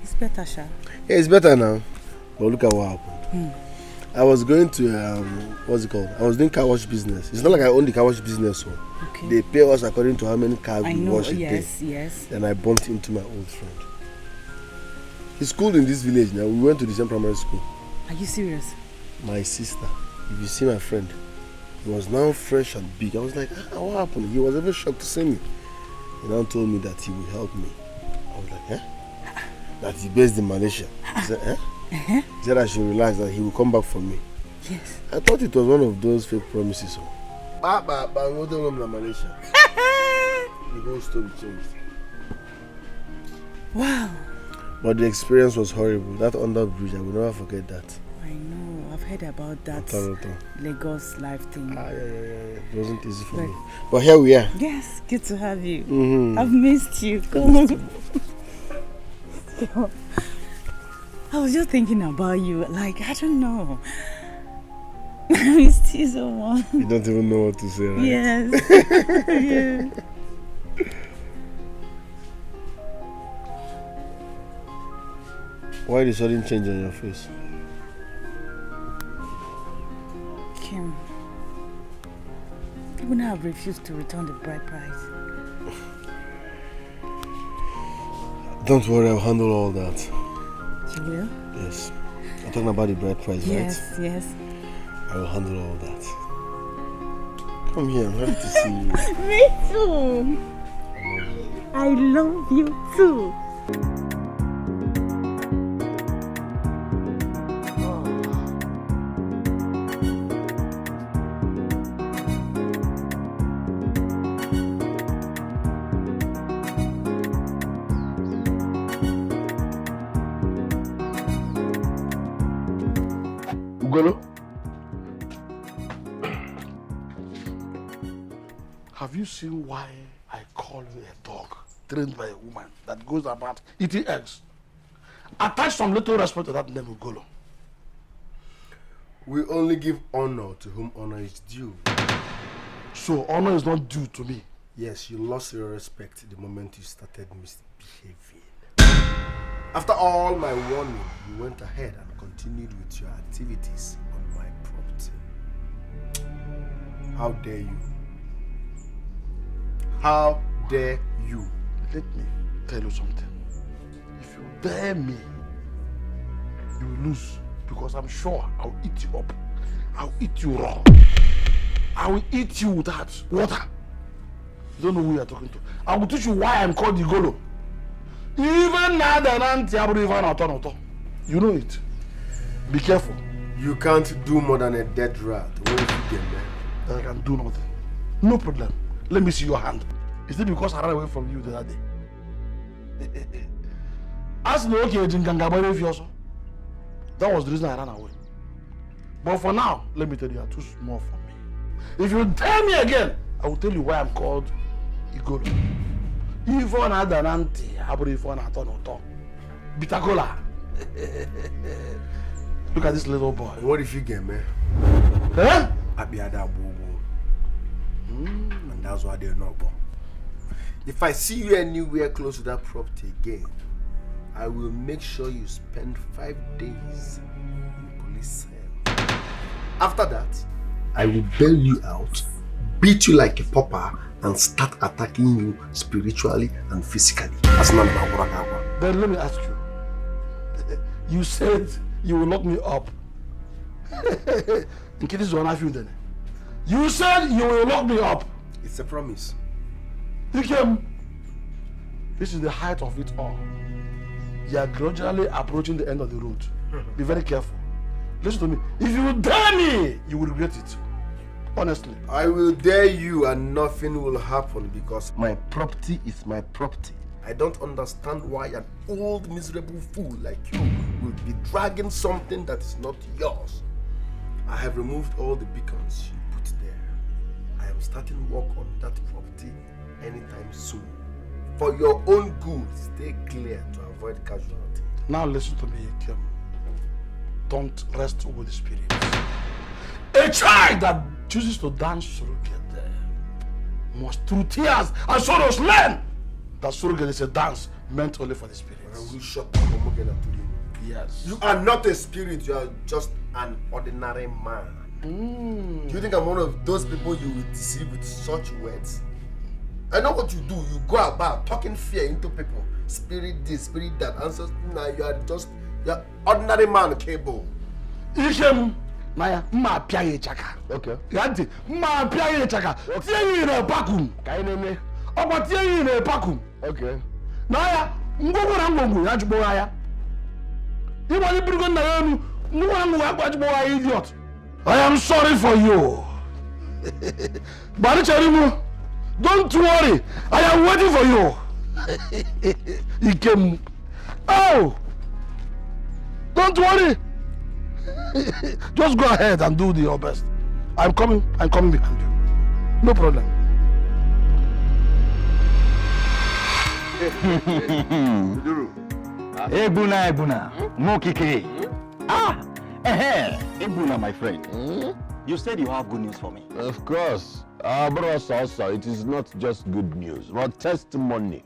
It's better, Sha. Yeah, it's better now. But look at what happened. I was going to, what's it called? I was doing car wash business. It's not like I own the car wash business. So okay. They pay us according to how many cars we wash a day. Yes. Then I bumped into my old friend. He schooled in this village now. We went to the same primary school. Are you serious? My sister. If you see my friend, he was now fresh and big. I was like, what happened? He was even shocked to see me. He now told me that he would help me. I was like, that he based in Malaysia. He said, He said I should relax, that he will come back for me. Yes. I thought it was one of those fake promises. Malaysia. The whole story changed. Wow. But the experience was horrible. That under bridge, I will never forget that. I know. I've heard about that Lagos life thing. Yeah. It wasn't easy for me. But here we are. Yes, good to have you. Mm-hmm. I've missed you. Come on. I was just thinking about you. Like, I don't know. I missed you so much. You don't even know what to say, right? Yes. Yes. Why the sudden change on your face? Kim, you wouldn't have refused to return the bride price. Don't worry, I'll handle all that. You will? Yes. I'm talking about the bride price, yes, right? Yes. I will handle all that. Come here, I'm happy to see you. Me too. I love you too. Ugolo? Have you seen why I call you a dog trained by a woman that goes about eating eggs? Attach some little respect to that name, Ugolo. We only give honor to whom honor is due. So honor is not due to me? Yes, you lost your respect the moment you started misbehaving. After all my warning, you went ahead and continued with your activities on my property. How dare you? How dare you? Let me tell you something. If you dare me, you will lose, because I'm sure I'll eat you up. I'll eat you raw. I will eat you without water. You don't know who you're talking to. I will teach you why I'm called Igolo. Even now, you know it. Be careful. You can't do more than a dead rat. What if you get man? I can do nothing. No problem. Let me see your hand. Is it because I ran away from you the other day? Ask me, okay, that was the reason I ran away. But for now, let me tell you, you are too small for me. If you tell me again, I will tell you why I'm called Igolo. Even Adananti, Aburifon Atonoto. Bitakola. Look at this little boy. What if you get me? Huh? Abiada Bobo. And that's why they're not born. If I see you anywhere close to that property again, I will make sure you spend 5 days in police cell. After that, I will bail you out, beat you like a pauper, and start attacking you spiritually and physically. Then let me ask you. You said you will lock me up. In case this one I feel then. You said you will lock me up. It's a promise. Dikeh, this is the height of it all. You are gradually approaching the end of the road. Be very careful. Listen to me. If you dare me, you will regret it. Honestly. I will dare you and nothing will happen because my property is my property. I don't understand why an old miserable fool like you will be dragging something that is not yours. I have removed all the beacons you put there. I am starting work on that property anytime soon. For your own good, stay clear to avoid casualty. Now listen to me, Kim. Don't rest over the spirit. A child that chooses to dance surrogate must through tears and sorrows learn that surrogate is a dance meant only for the spirits. I will shut up. Yes. You are not a spirit, you are just an ordinary man. Do you think I'm one of those people you will deceive with such words? I know what you do. You go about talking fear into people. Spirit this, spirit that. Answers. Now you are ordinary man, Cable. Ishem, Naya, ma piaye chaka. Okay. Yanti, ma piaye chaka. Tiye ine pakum. Kaineme. Opa tiye ine pakum. Okay. Naya, ngogo na ngongo ya jubo haya. Iwa ni brigon na yenu. Ngogo na ngongo ya jubo haya, idiot. I am sorry for you. Bari charimu. Don't worry, I am waiting for you. He came. Oh, don't worry. Just go ahead and do your best. I'm coming behind you. No problem. Ebuna, Mokike. Ebuna, my friend. You said you have good news for me. Of course. Bros also, it is not just good news, but testimony.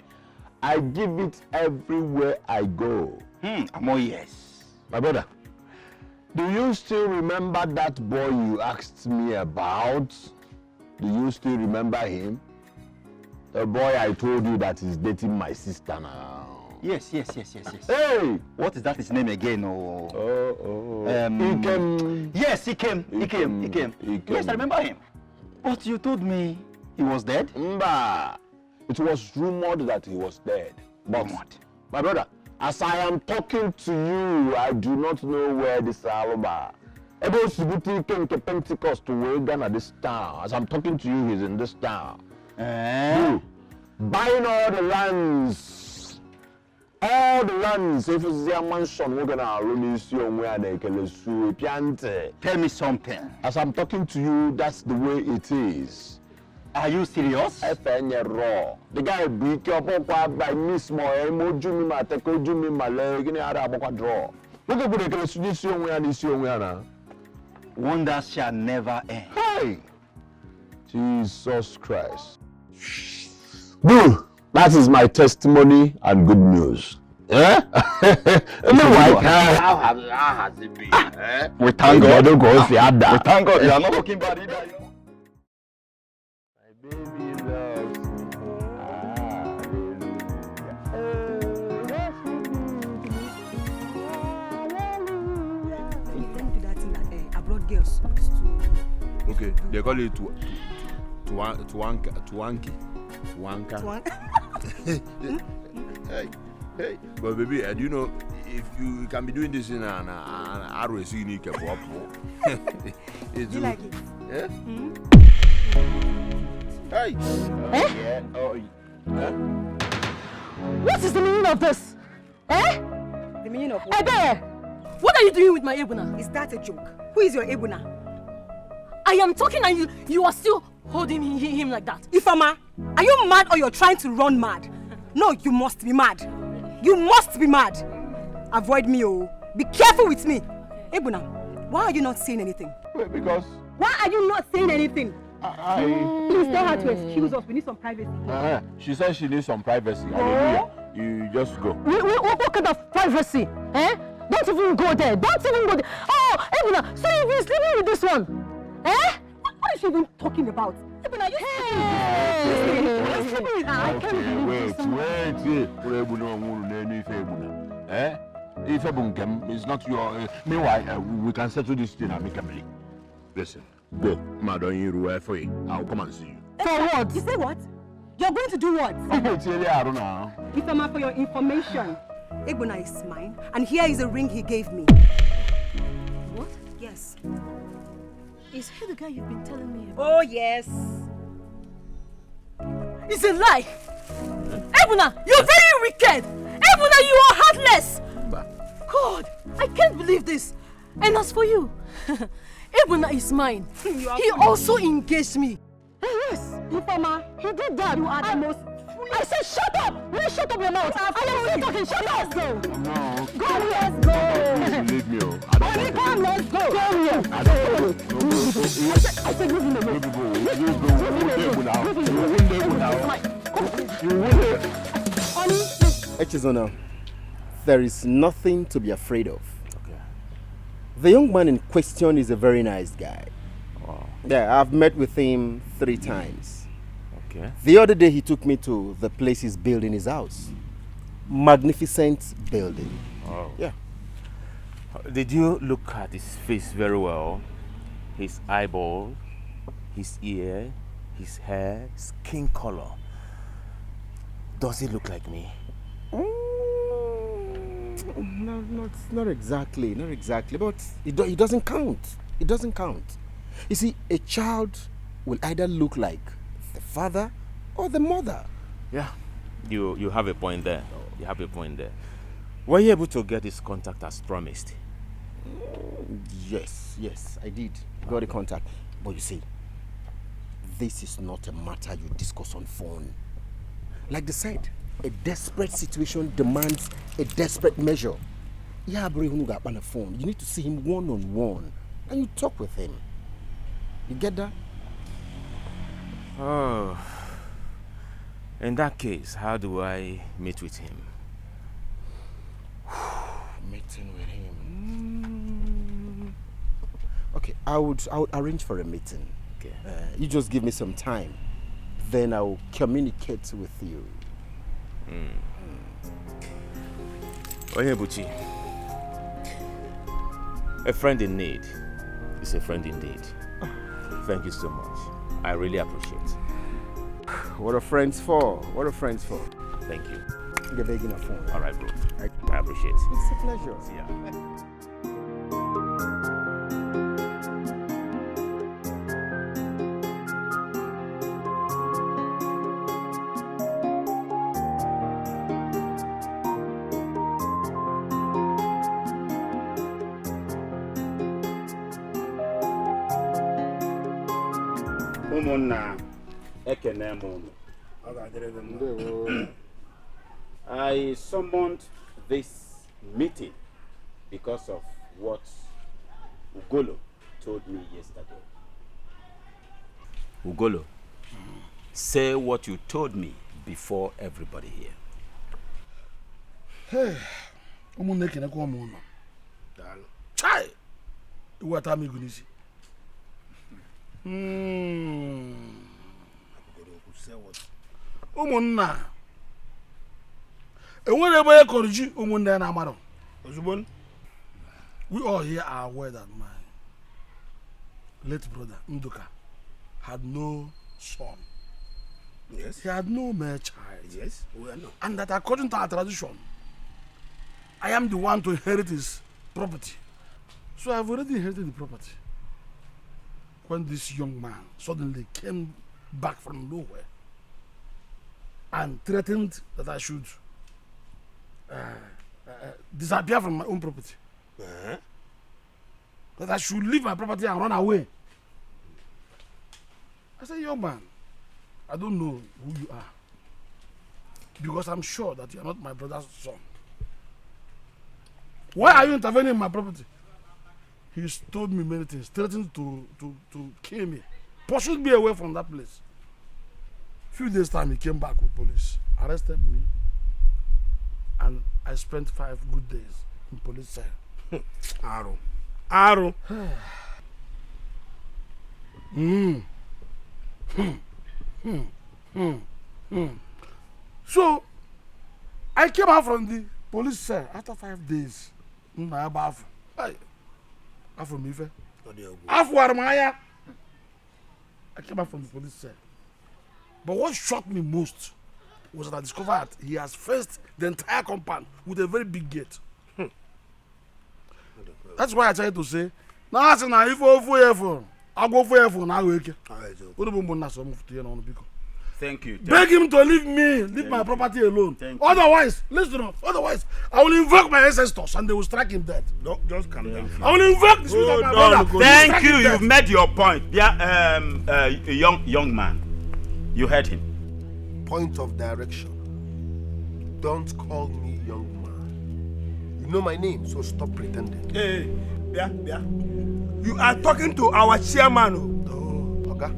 I give it everywhere I go. Oh yes. My brother, do you still remember that boy you asked me about? Do you still remember him? The boy I told you that is dating my sister now. Yes. Hey! What is that his name again? Ikem. Yes, he came. Yes, I remember him. But you told me he was dead? Mba. It was rumored that he was dead. But my brother, as I am talking to you, I do not know where this Alba. Ebo Subuti came to Pentecost to Wagan at this town. As I'm talking to you, he's in this town. Buying all the lands all the lands, if it's their mansion, we're gonna release you where they can sue piante. Tell me something. As I'm talking to you, that's the way it is. Are you serious? Raw. The guy beat up by Miss Moy, Mojumi Mateko, Jumi Malay, any other book draw. Look at the constitution where this young Wonders shall never end. Hey! Jesus Christ. Boo! That is my testimony and good news. Eh? How has it been? Eh? We thank God. We thank God. You are not looking bad either. My baby loves me. Girls. Okay, they call it Twanka. Hey. But baby, do you know if you can be doing this in an ROC unique pop? You like it? Yeah? Hey. Yeah. What is the meaning of this? The meaning of what? Ebe! What are you doing with my Ebuna? Is that a joke? Who is your Ebuna? I am talking and you are still holding him like that. Ifama, are you mad or you're trying to run mad? No, you must be mad. You must be mad. Avoid me, oh. Be careful with me. Ebuna, why are you not saying anything? Because... Why are you not saying anything? Please tell her to excuse us. We need some privacy. She said she needs some privacy. Hallelujah. You just go. What kind of privacy? Don't even go there. Don't even go there. Oh, Ebuna, so you've been sleeping with this one? What is she even talking about? Ebuna, you Wait. It's not your... Meanwhile, we can settle this thing amicably. Listen, go. I'll come and see you. For what? You say what? You're going to do what? Ifama, for your information, Ebuna is mine, and here is a ring he gave me. What? Yes. Is he the guy you've been telling me about? Oh, yes. It's a lie! Ebuna, you're very wicked! Ebuna, you are heartless! God, I can't believe this. And as for you, Ebuna is mine. He also engaged me. Yes, Ifama, he did that. You are the most... I said shut up! You shut up your mouth! I am still talking, shut up! Go! No. Go, let's go! Leave me, Come, let's go! Go here! I said leave him alone. Echizona, there is nothing to be afraid of. Okay. The young man in question is a very nice guy. Wow. Yeah, I've met with him 3 times. Okay. The other day he took me to the place he's building his house. Magnificent building. Oh. Yeah. Did you look at his face very well? His eyeball, his ear, his hair, skin color. Does he look like me? No, not exactly, but it doesn't count. It doesn't count. You see, a child will either look like the father or the mother. Yeah, you have a point there. You have a point there. Were you able to get his contact as promised? Yes, I did. Got the contact. But you see, this is not a matter you discuss on phone. Like they said, a desperate situation demands a desperate measure. Yeah, but you got on the phone. You need to see him one-on-one, and you talk with him. You get that? Oh. In that case, how do I meet with him? Meeting with him. Okay, I would arrange for a meeting. Okay. You just give me some time, then I will communicate with you. Onyebuchi, a friend in need is a friend indeed. Thank you so much. I really appreciate it. What are friends for? Thank you. You're begging a phone. All right, bro. I appreciate it. It's a pleasure. See ya. Umuna Ekenemon. I summoned this meeting because of what Ugolo told me yesterday. Ugolo, say what you told me before everybody here. Hey, Chai! What am I going to see? Umunna. And whenever I encourage you, Umunna and Amaro. We all here are aware that my late brother, Nduka, had no son. Yes. He had no male child. Yes, we know. And that according to our tradition, I am the one to inherit his property. So I've already inherited the property. When this young man suddenly came back from nowhere and threatened that I should disappear from my own property. That I should leave my property and run away. I said, young man, I don't know who you are, because I'm sure that you are not my brother's son. Why are you intervening in my property? He told me many things, threatened to kill me, pursued me away from that place. Few days time he came back with police, arrested me, and I spent 5 good days in police cell. Arrow. So I came out from the police cell after 5 days. I came out from the police cell. But what shocked me most was that I discovered that he has fenced the entire compound with a very big gate. That's why I tried to say, now if I'll go for your now. Thank you. Beg him to leave my property alone. Otherwise, listen up. Otherwise, I will invoke my ancestors and they will strike him dead. No, just calm down. I will invoke the spirit of my brother. Thank you. You've made your point. Yeah, young man. You heard him. Point of direction. Don't call me young man. You know my name, so stop pretending. Hey, yeah. You are talking to our chairman. Okay.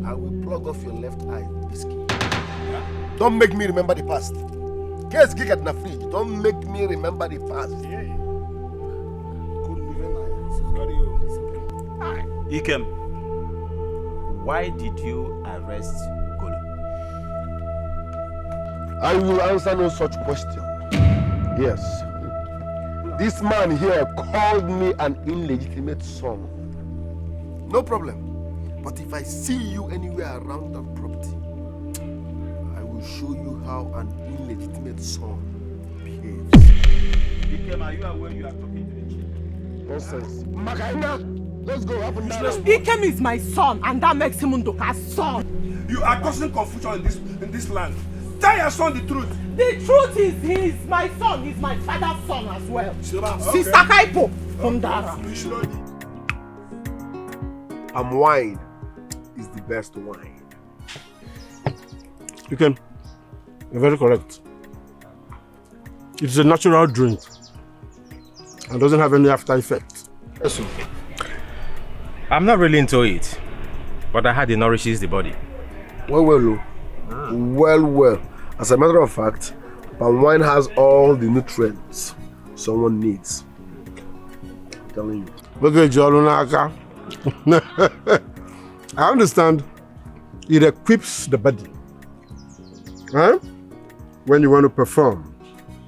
I will plug off your left eye with this key. Don't make me remember the past. Case gig at the fridge. Don't make me remember the past. Ikem, why did you arrest Golo? I will answer no such question. Yes. This man here called me an illegitimate son. No problem. But if I see you anywhere around that property, I will show you how an illegitimate son behaves. Ikem, are you aware you are talking to the chief? Nonsense. Makaina, let's go up and down. Ikem is my son, and that makes him Ndoka's son. You are causing confusion in this land. Tell your son the truth. The truth is, he's my son. He's my father's son as well. Okay. Sister Kaipo from Dara. Wine is the best wine. You're very correct. It's a natural drink and doesn't have any after effect. Yes, sir. I'm not really into it, but I heard it nourishes the body. Well. As a matter of fact, palm wine has all the nutrients someone needs. I'm telling you. Look at Jolunaka. I understand it equips the body. Huh? When you want to perform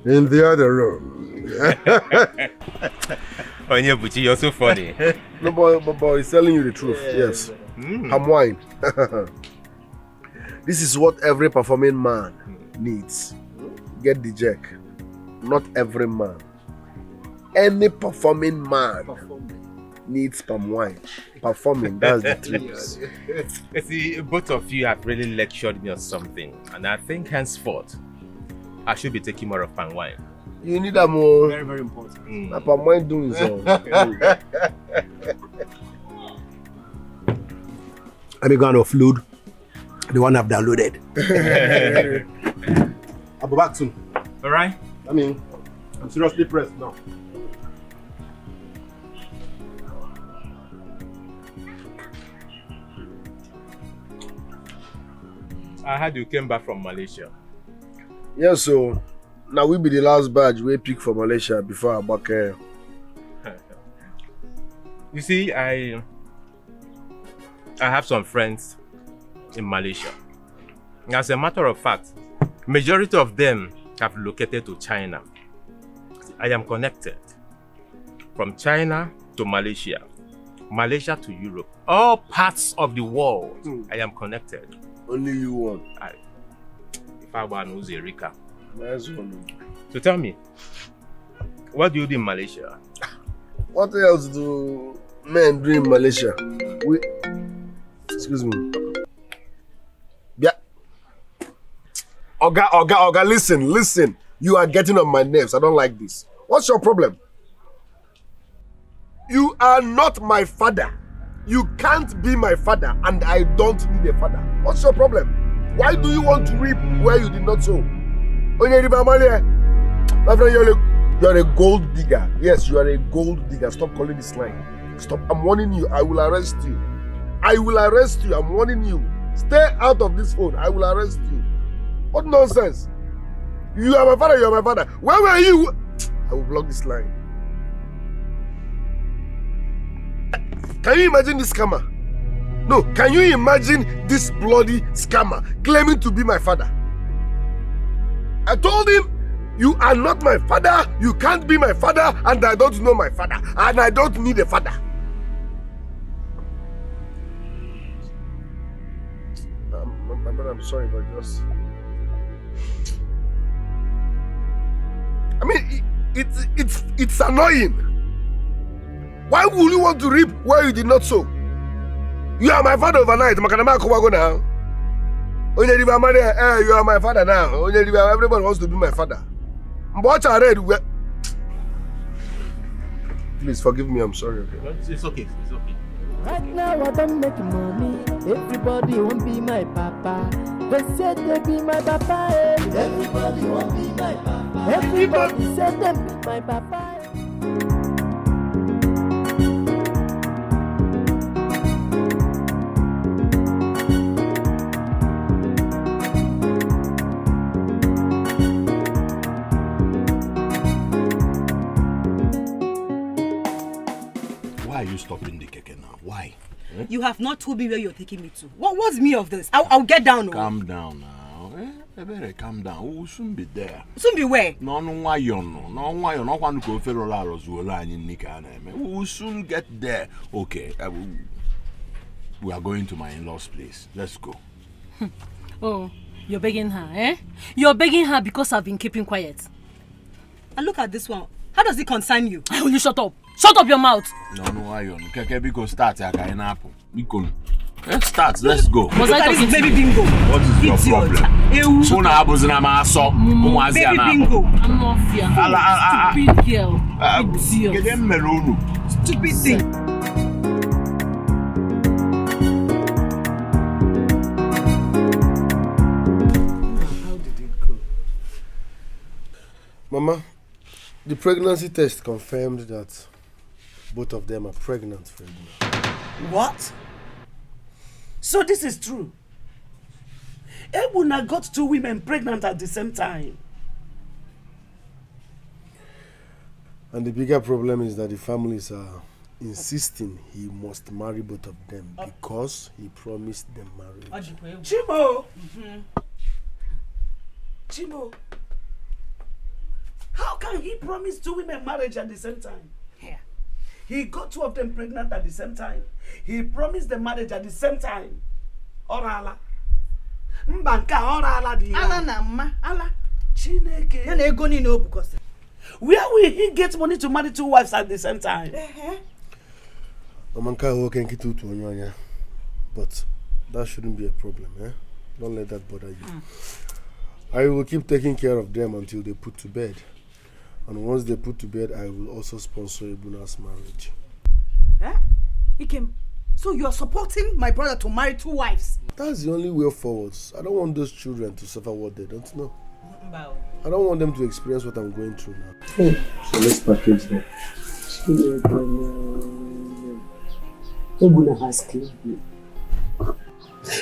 in the other room. Onyebuchi, you're so funny. No, boy, he's telling you the truth. Yes. Palm wine. This is what every performing man needs. Get the jack. Not every man. Any performing man needs palm wine. Performing, that's the trips. You see, both of you have really lectured me on something, and I think henceforth I should be taking more of palm wine. You need a more. Very, very important. Palm wine doing so. Let me go and upload the one I've downloaded. I'll be back soon. All right. I mean, I'm seriously pressed now. I heard you came back from Malaysia. Yes, so now we be the last batch we pick for Malaysia before I back here. You see, I have some friends in Malaysia. As a matter of fact, majority of them have located to China. I am connected from China to Malaysia, Malaysia to Europe, all parts of the world. I am connected. Only you want. If I were knows Erika. Nice one. So tell me, what do you do in Malaysia? What else do men do in Malaysia? Excuse me. Yeah. Oga, listen. You are getting on my nerves. I don't like this. What's your problem? You are not my father. You can't be my father, and I don't need a father. What's your problem? Why do you want to reap where you did not sow? My friend, you're a gold digger. Yes, you are a gold digger. Stop calling this line. Stop. I'm warning you. I will arrest you. I'm warning you. Stay out of this phone. I will arrest you. What nonsense? You are my father. Where were you? I will block this line. Can you imagine this scammer? No, can you imagine this bloody scammer claiming to be my father? I told him, you are not my father, you can't be my father, and I don't know my father, and I don't need a father. My brother, I'm sorry, but just... I mean, it's annoying. Why would you want to reap where you did not sow? You are my father overnight. You are my father now. Everybody wants to be my father. Please forgive me. I'm sorry. Okay? It's okay. Right now I don't make money. Everybody won't be my papa. They said they be my papa. Everybody won't be my papa. Everybody said they be my papa. Why are you stopping the keke now? Why? You have not told me where you're taking me to. What's me of this? I'll get down. Calm down now. Better calm down. We'll soon be there. Soon be where? No, why you no? No, why you no? One go fellow la rozuola in Nika. We'll soon get there. Okay. We are going to my in-laws' place. Let's go. Oh, you're begging her, eh? You're begging her because I've been keeping quiet. And look at this one. How does it concern you? Will you shut up? Shut up your mouth. No, why you no? Keke because start ya ka apple. Biko. Let's start. Let's go. Was I talking baby bingo? What is your problem? Sona abuzina ma so. Baby bingo. I'm not fear. Stupid girl. Idiot. Get melonu. Stupid thing. How did it go? Mama, the pregnancy test confirmed that both of them are pregnant for Ebuna. What? So this is true? Ebuna got 2 women pregnant at the same time. And the bigger problem is that the families are insisting he must marry both of them because he promised them marriage. Chimo! Chimo! How can he promise 2 women marriage at the same time? Yeah. He got 2 of them pregnant at the same time. He promised them marriage at the same time. Orala. Mbanka orala di. Ala na mma. Ala. Chineke. Na ego ni no bukosi. Where will he get money to marry 2 wives at the same time? But that shouldn't be a problem, eh? Don't let that bother you. I will keep taking care of them until they put to bed. And once they put to bed, I will also sponsor Ebuna's marriage. Eh? Ikem, So you are supporting my brother to marry 2 wives? That's the only way forward. I don't want those children to suffer what they don't know. I don't want them to experience what I'm going through now. So let's package them. Ebuna has killed me.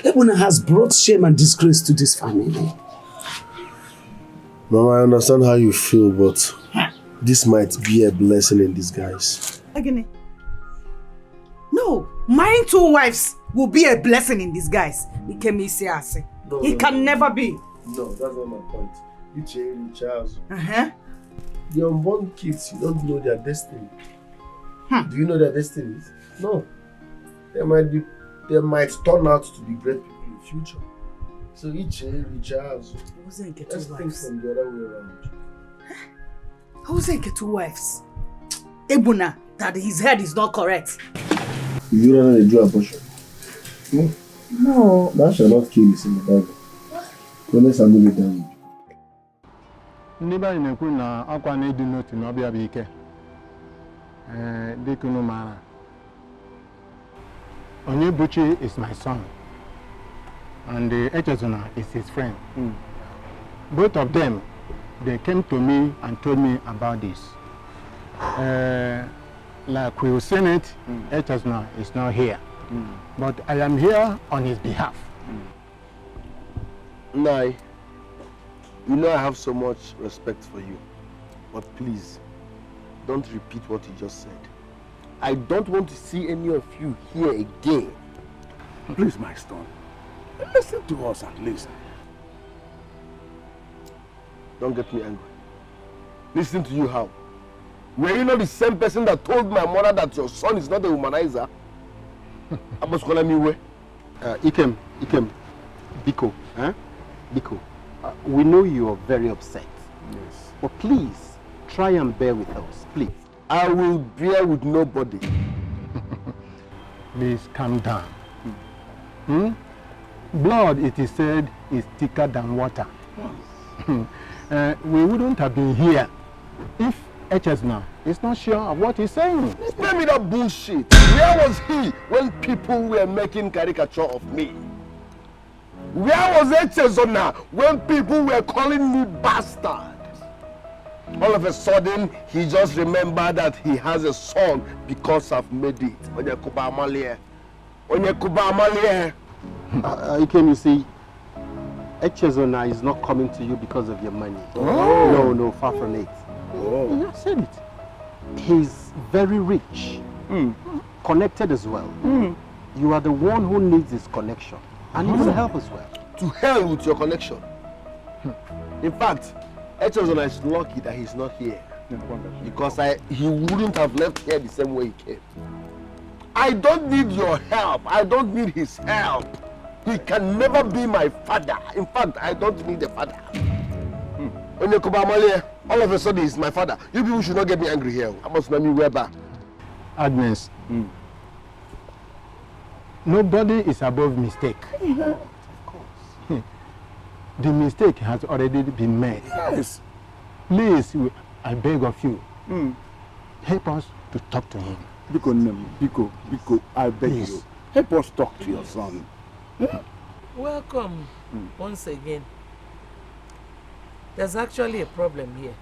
Ebuna has brought shame and disgrace to this family. Mama, I understand how you feel, but this might be a blessing in disguise. Agini. No, marrying 2 wives will be a blessing in disguise. It can never be. No, that's not my point. You Charles. Uh-huh. The unborn kids, you don't know their destiny. Do you know their destinies? No. They might turn out to be great people in the future. So Charles. Let's think from the other way around. I wasn't get 2 wives. Ebuna, that his head is not correct. You don't know the Jew abortion? No. No. That shall not kill is in the Bible. Let's move it down. Niba inekwu na akwa na edu note na obia bike. Dekunu mara. Onyebuchi is my son. And Echezona is his friend. Both of them, they came to me and told me about this. Like we will seen it, Echezona is not here. But I am here on his behalf. Nai, you know I have so much respect for you. But please, don't repeat what you just said. I don't want to see any of you here again. Please, my son. Listen to us at least. Don't get me angry. Listen to you how? Were you not the same person that told my mother that your son is not a womanizer? I was calling me way. Ikem, Biko, Biko, we know you are very upset. Yes. But please, try and bear with us, please. I will bear with nobody. Please calm down. Blood, it is said, is thicker than water. We wouldn't have been here if Echezona is not sure of what he's saying. Spare me that bullshit. Where was he when people were making caricature of me? Where was Echezona when people were calling me bastard? All of a sudden, he just remembered that he has a son because I've made it. Ikem, you see, Echezona is not coming to you because of your money. Oh. No, far from it. Oh. You said it. He's very rich, connected as well. You are the one who needs his connection, and he will help as well. To hell with your connection. In fact, Echezona is lucky that he's not here. Because he wouldn't have left here the same way he came. I don't need your help. I don't need his help. He can never be my father. In fact, I don't need a father. All of a sudden, he's my father. You people should not get me angry here. I must know me Weber. Agnes, nobody is above mistake. Of course. The mistake has already been made. Yes. Please, I beg of you, help us to talk to him. Biko, I beg you. Help us talk to your son. Welcome once again. There's actually a problem here.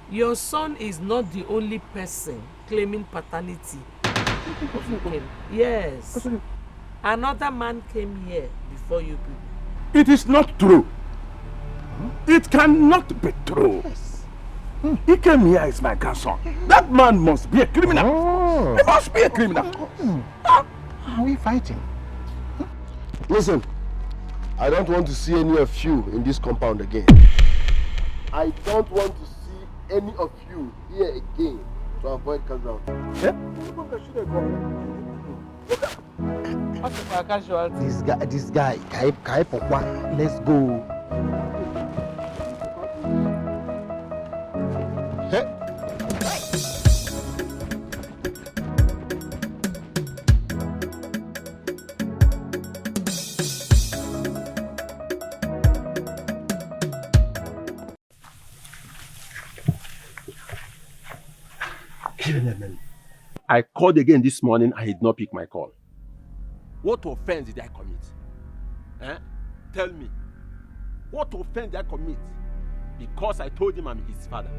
Your son is not the only person claiming paternity. Yes. Another man came here before you people. It is not true. It cannot be true. Yes. He came here as my grandson. That man must be a criminal. Oh. He must be a criminal. Are we fighting? Listen, I don't want to see any of you in this compound again. I don't want to see any of you here again to avoid casualty. This guy, Kai Pokwa, let's go. Hey. I called again this morning and he did not pick my call. What offense did I commit? Tell me. What offense did I commit? Because I told him I'm his father.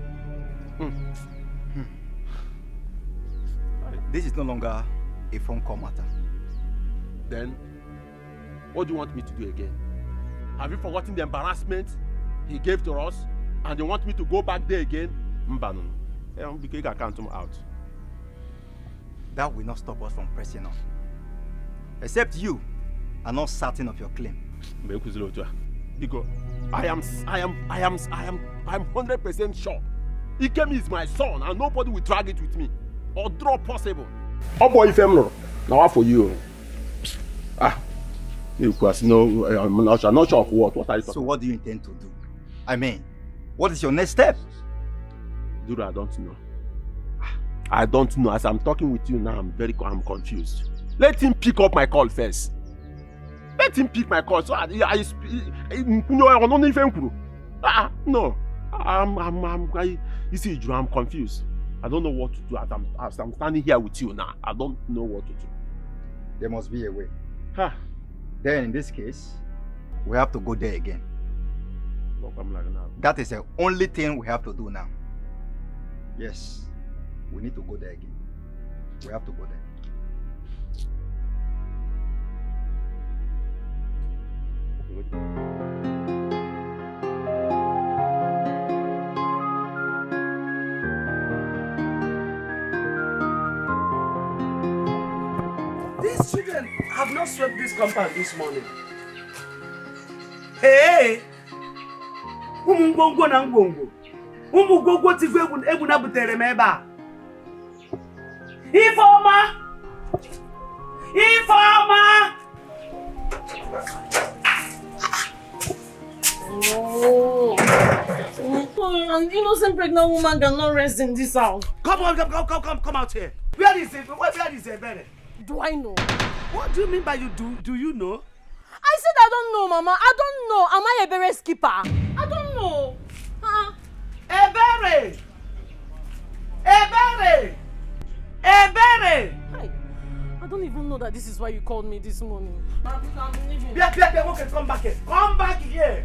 This is no longer a phone call matter. Then, what do you want me to do again? Have you forgotten the embarrassment he gave to us? And you want me to go back there again? Because I can't come out. That will not stop us from pressing on. Except you are not certain of your claim. Because I am 100% sure. Ikem is my son and nobody will drag it with me. Or draw possible. Oh boy, if I'm not. Now for you. You no, I'm not sure of what. What are you talking? So what do you intend to do? I mean, what is your next step? Dude, I don't know. I don't know. As I'm talking with you now, I'm confused. Let him pick up my call first. Let him pick my call. So no. You see, Drew, I'm confused. I don't know what to do as I'm standing here with you now. I don't know what to do. There must be a way. Then in this case, we have to go there again. That is the only thing we have to do now. Yes, we need to go there again. We have to go there. These children have not swept this compound this morning. Hey! Umungongo na ngongo. Umugongo tigwe ebuna butere meba. Ifoma! Ifoma! Oh. An innocent pregnant woman cannot rest in this house. Come out here. Where is it? Where is it, Bere? Do I know? What do you mean by you do? Do you know? I said I don't know, Mama. I don't know. Am I a Bere skipper? I don't know. Ebere! Ebere! Ebere! Hi. I don't even know that this is why you called me this morning. I'm leaving. Okay, come back here. Come back here.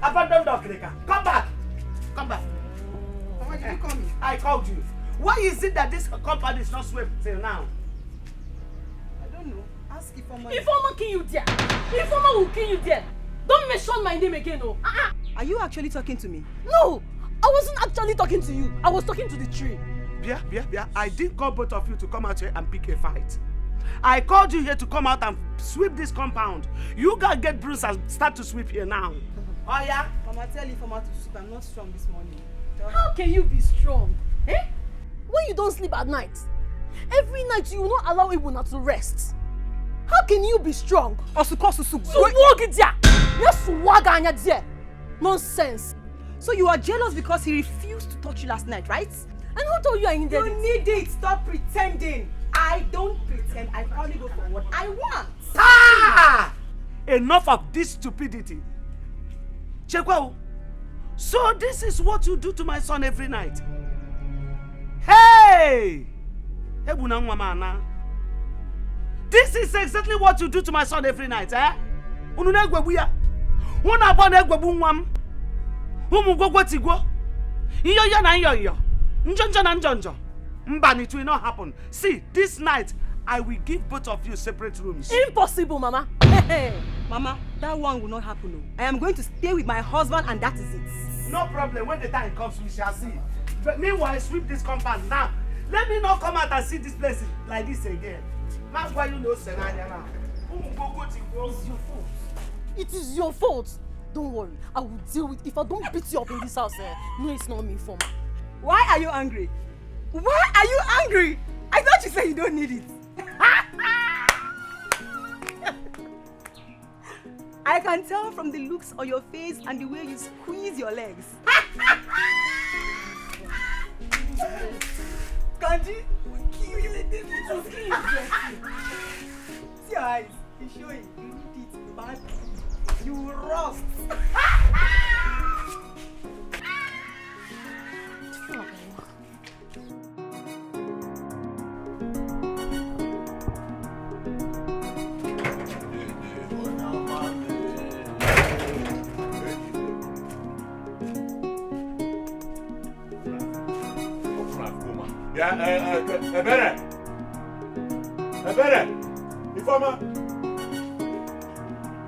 Abandon the clicker. Come back. Come back. Why did you call me? I called you. Why is it that this compound is not swept till now? I don't know. Ask Ifoma. Ifoma kill you there. Ifoma will kill you there. Don't mention my name again, oh. Are you actually talking to me? No, I wasn't actually talking to you. I was talking to the tree. Bia, I didn't call both of you to come out here and pick a fight. I called you here to come out and sweep this compound. You guys get bruised and start to sweep here now. Oh yeah? Mama, tell Ifoma to sweep. I'm not strong this morning. How can you be strong? Eh? When you don't sleep at night, every night you will not allow Ibuna to rest. How can you be strong? Nonsense. So you are jealous because he refused to touch you last night, right? And who told you I needed it? You need it. Stop pretending. I don't pretend. I only go for what I want. Enough of this stupidity. Chekwa, so this is what you do to my son every night. Hey! This is exactly what you do to my son every night, eh? It will not happen. See, this night I will give both of you separate rooms. Impossible, Mama. Mama, that one will not happen. No. I am going to stay with my husband and that is it. No problem. When the time comes, we shall see. But meanwhile, sweep this compound now. Let me not come out and see this place like this again. That's why you know Senanya now. It's your fault. It is your fault. Don't worry. I will deal with it. If I don't beat you up in this house, no, it's not me, Foma. Why are you angry? Why are you angry? I thought you said you don't need it. I can tell from the looks on your face and the way you squeeze your legs. Kanji will kill you like this. See your eyes. He's showing. You need it bad. You will rust. Yeah, Ebere. Informer.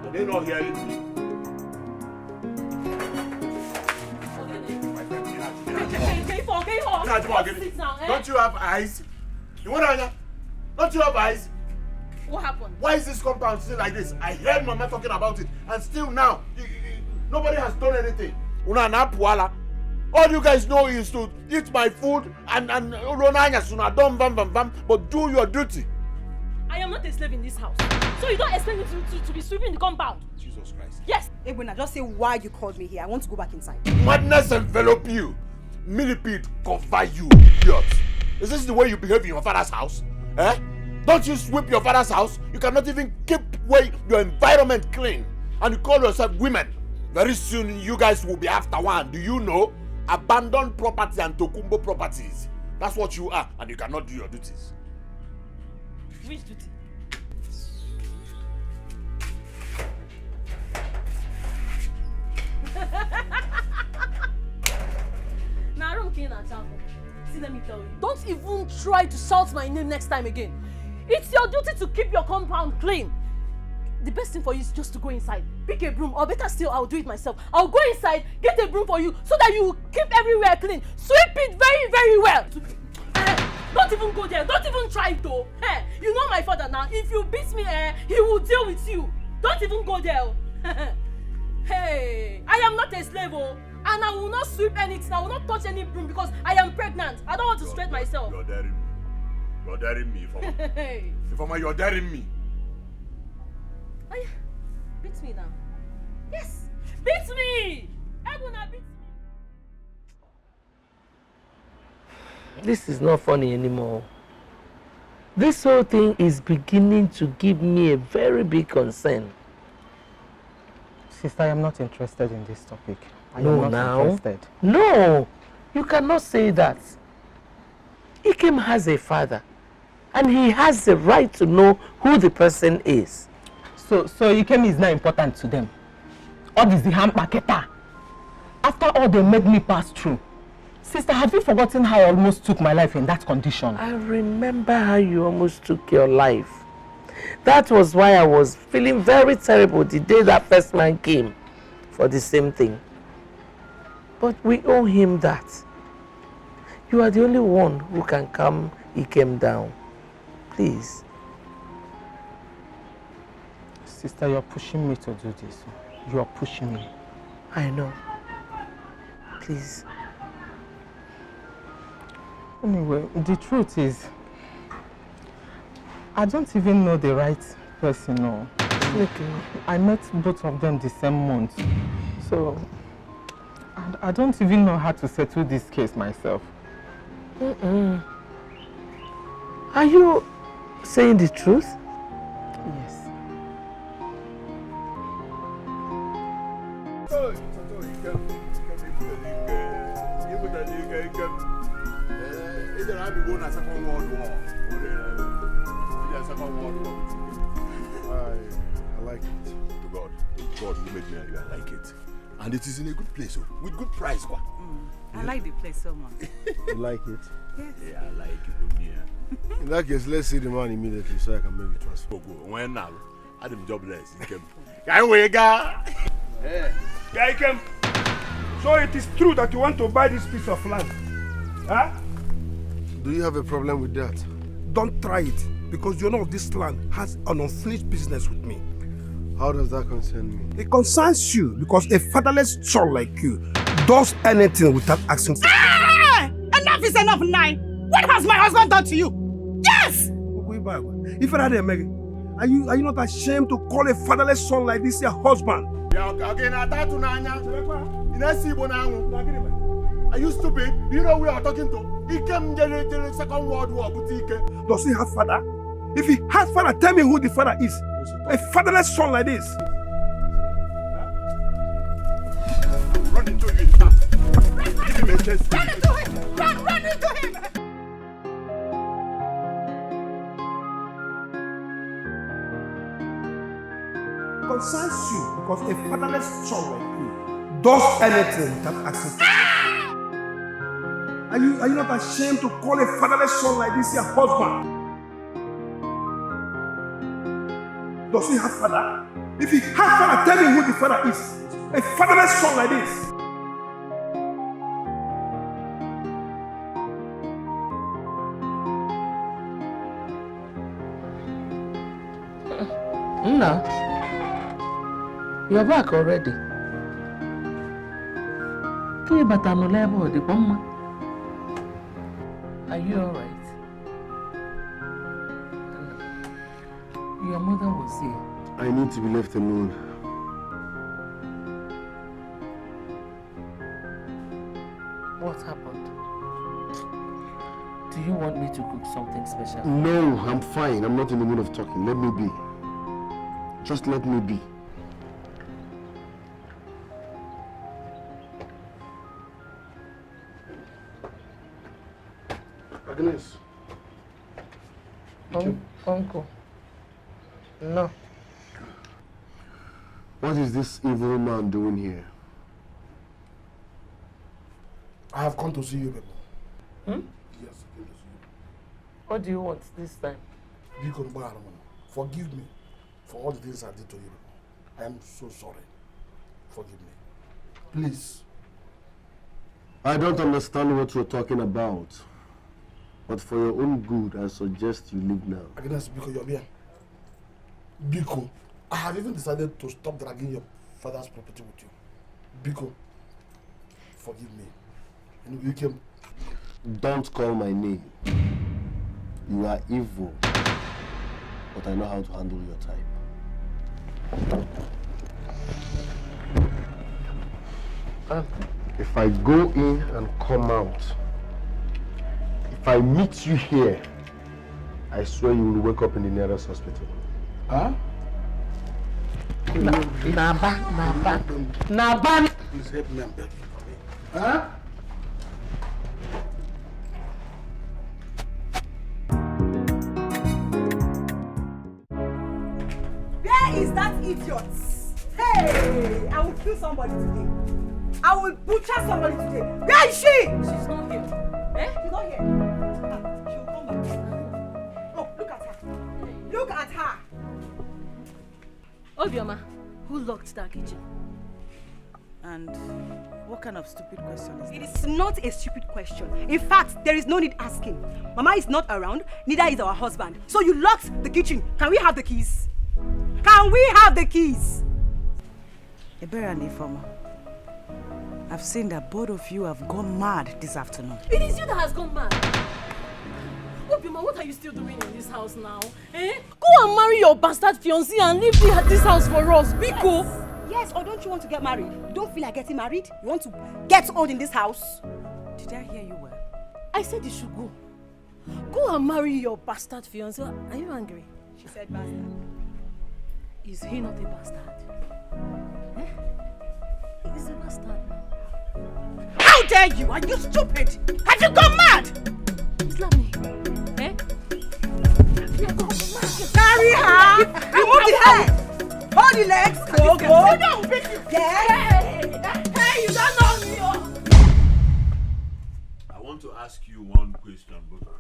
Are they not hearing me? Don't you have eyes? You want to? Don't you have eyes? What happened? Why is this compound still like this? I heard Mama talking about it, and still now, nobody has done anything. All you guys know is to eat my food and but do your duty. I am not a slave in this house. So you don't expect me to be sweeping the compound? Jesus Christ. Yes. Ebuna, just say why you called me here. I want to go back inside. Madness envelop you. Millipede cover you, idiot. Is this the way you behave in your father's house? Eh? Don't you sweep your father's house? You cannot even keep your environment clean. And you call yourself women. Very soon you guys will be after one. Do you know? Abandoned property and Tokumbo properties. That's what you are, and you cannot do your duties. Which duty? Now, see, let me tell you. Don't even try to shout my name next time again. It's your duty to keep your compound clean. The best thing for you is just to go inside, pick a broom, or better still, I'll do it myself. I'll go inside, get a broom for you, so that you will keep everywhere clean. Sweep it very, very well. Don't even go there. Don't even try it, though. Hey, you know my father now. If you beat me, he will deal with you. Don't even go there. Hey, I am not a slave, and I will not sweep anything. I will not touch any broom because I am pregnant. I don't want to straight myself. You're daring me. You're daring me, Ifoma. Ifoma, you're daring me. Beat me now. Yes, beat me. Ebuna, beat me. This is not funny anymore. This whole thing is beginning to give me a very big concern. Sister, I am not interested in this topic. I am No, not interested. No, you cannot say that. Ikem has a father, and he has the right to know who the person is. So Ikem is not important to them. All this the handpacketa. After all they made me pass through. Sister, have you forgotten how I almost took my life in that condition? I remember how you almost took your life. That was why I was feeling very terrible the day that first man came for the same thing. But we owe him that. You are the only one who can calm Ikem down. Please. Sister, you're pushing me to do this. You're pushing me. I know. Please. Anyway, the truth is, I don't even know the right person. No. I met both of them the same month. So, I don't even know how to settle this case myself. Are you saying the truth? Yes. I like it. To God who made me, I like it. And it is in a good place, with good price. I like the place so much. You like it? Yes. Yeah, I like it. In that case, let's see the man immediately so I can make the transfer. When now? I'm jobless. Ikem. So it is true that you want to buy this piece of land? Huh? Do you have a problem with that? Don't try it, because you know this land has an unfinished business with me. How does that concern me? It concerns you because a fatherless son like you does anything without asking for. Ah! Enough is enough, Nai. What has my husband done to you? Yes! If are you not ashamed to call a fatherless son like this your husband? Are you stupid? Do you know who we are talking to? He came during the Second World War. Does he have father? If he has father, tell me who the father is. A fatherless son like this. Run into him. Give him a chance. Run into him! Run into him! Concerns you because a fatherless son like you does anything without asking for. Are you not ashamed to call a fatherless son like this your husband? Does he have father? If he has father, tell me who the father is. A fatherless son like this. Nna, you're back already. Are you alright? Your mother was here. I need to be left alone. What happened? Do you want me to cook something special? No, I'm fine. I'm not in the mood of talking. Let me be. Just let me be. Agnes. Uncle. No. What is this evil man doing here? I have come to see you, people. Hmm? Yes, I came to see you. What do you want this time? Forgive me for all the things I did to you. I am so sorry. Forgive me. Please. I don't understand what you're talking about. But for your own good, I suggest you leave now. Agnes, Biko, you're here. Biko, I have even decided to stop dragging your father's property with you. Biko, forgive me. You came. Don't call my name. You are evil. But I know how to handle your type. If I go in and come out, if I meet you here, I swear you will wake up in the nearest hospital. Huh? Naba. Please help me and beg you for me. Huh? Where is that idiot? Hey, I will kill somebody today. I will butcher somebody today. Where is she? She's not here. Eh? She's not here. She will come back. Oh, look at her. Look at her. Obioma, who locked that kitchen? And what kind of stupid question is that? It is not a stupid question. In fact, there is no need asking. Mama is not around, neither is our husband. So you locked the kitchen. Can we have the keys? Can we have the keys? Ebere and Ifoma, I've seen that both of you have gone mad this afternoon. It is you that has gone mad. Obioma, what are you still doing in this house now? Eh? Go and marry your bastard fiancé and leave this house for us, Biko. Yes, or don't you want to get married? You don't feel like getting married? You want to get old in this house? Did I hear you well? I said you should go. Go and marry your bastard fiancé. Are you angry? She said bastard. Is he not a bastard? Eh? He is a bastard now. How dare you? Are you stupid? Have you gone mad? Slap me. Eh? Carry her! Remove the head! Hold the legs! Go! Don't pick you! Hey, you don't know me! I want to ask you one question, both of you.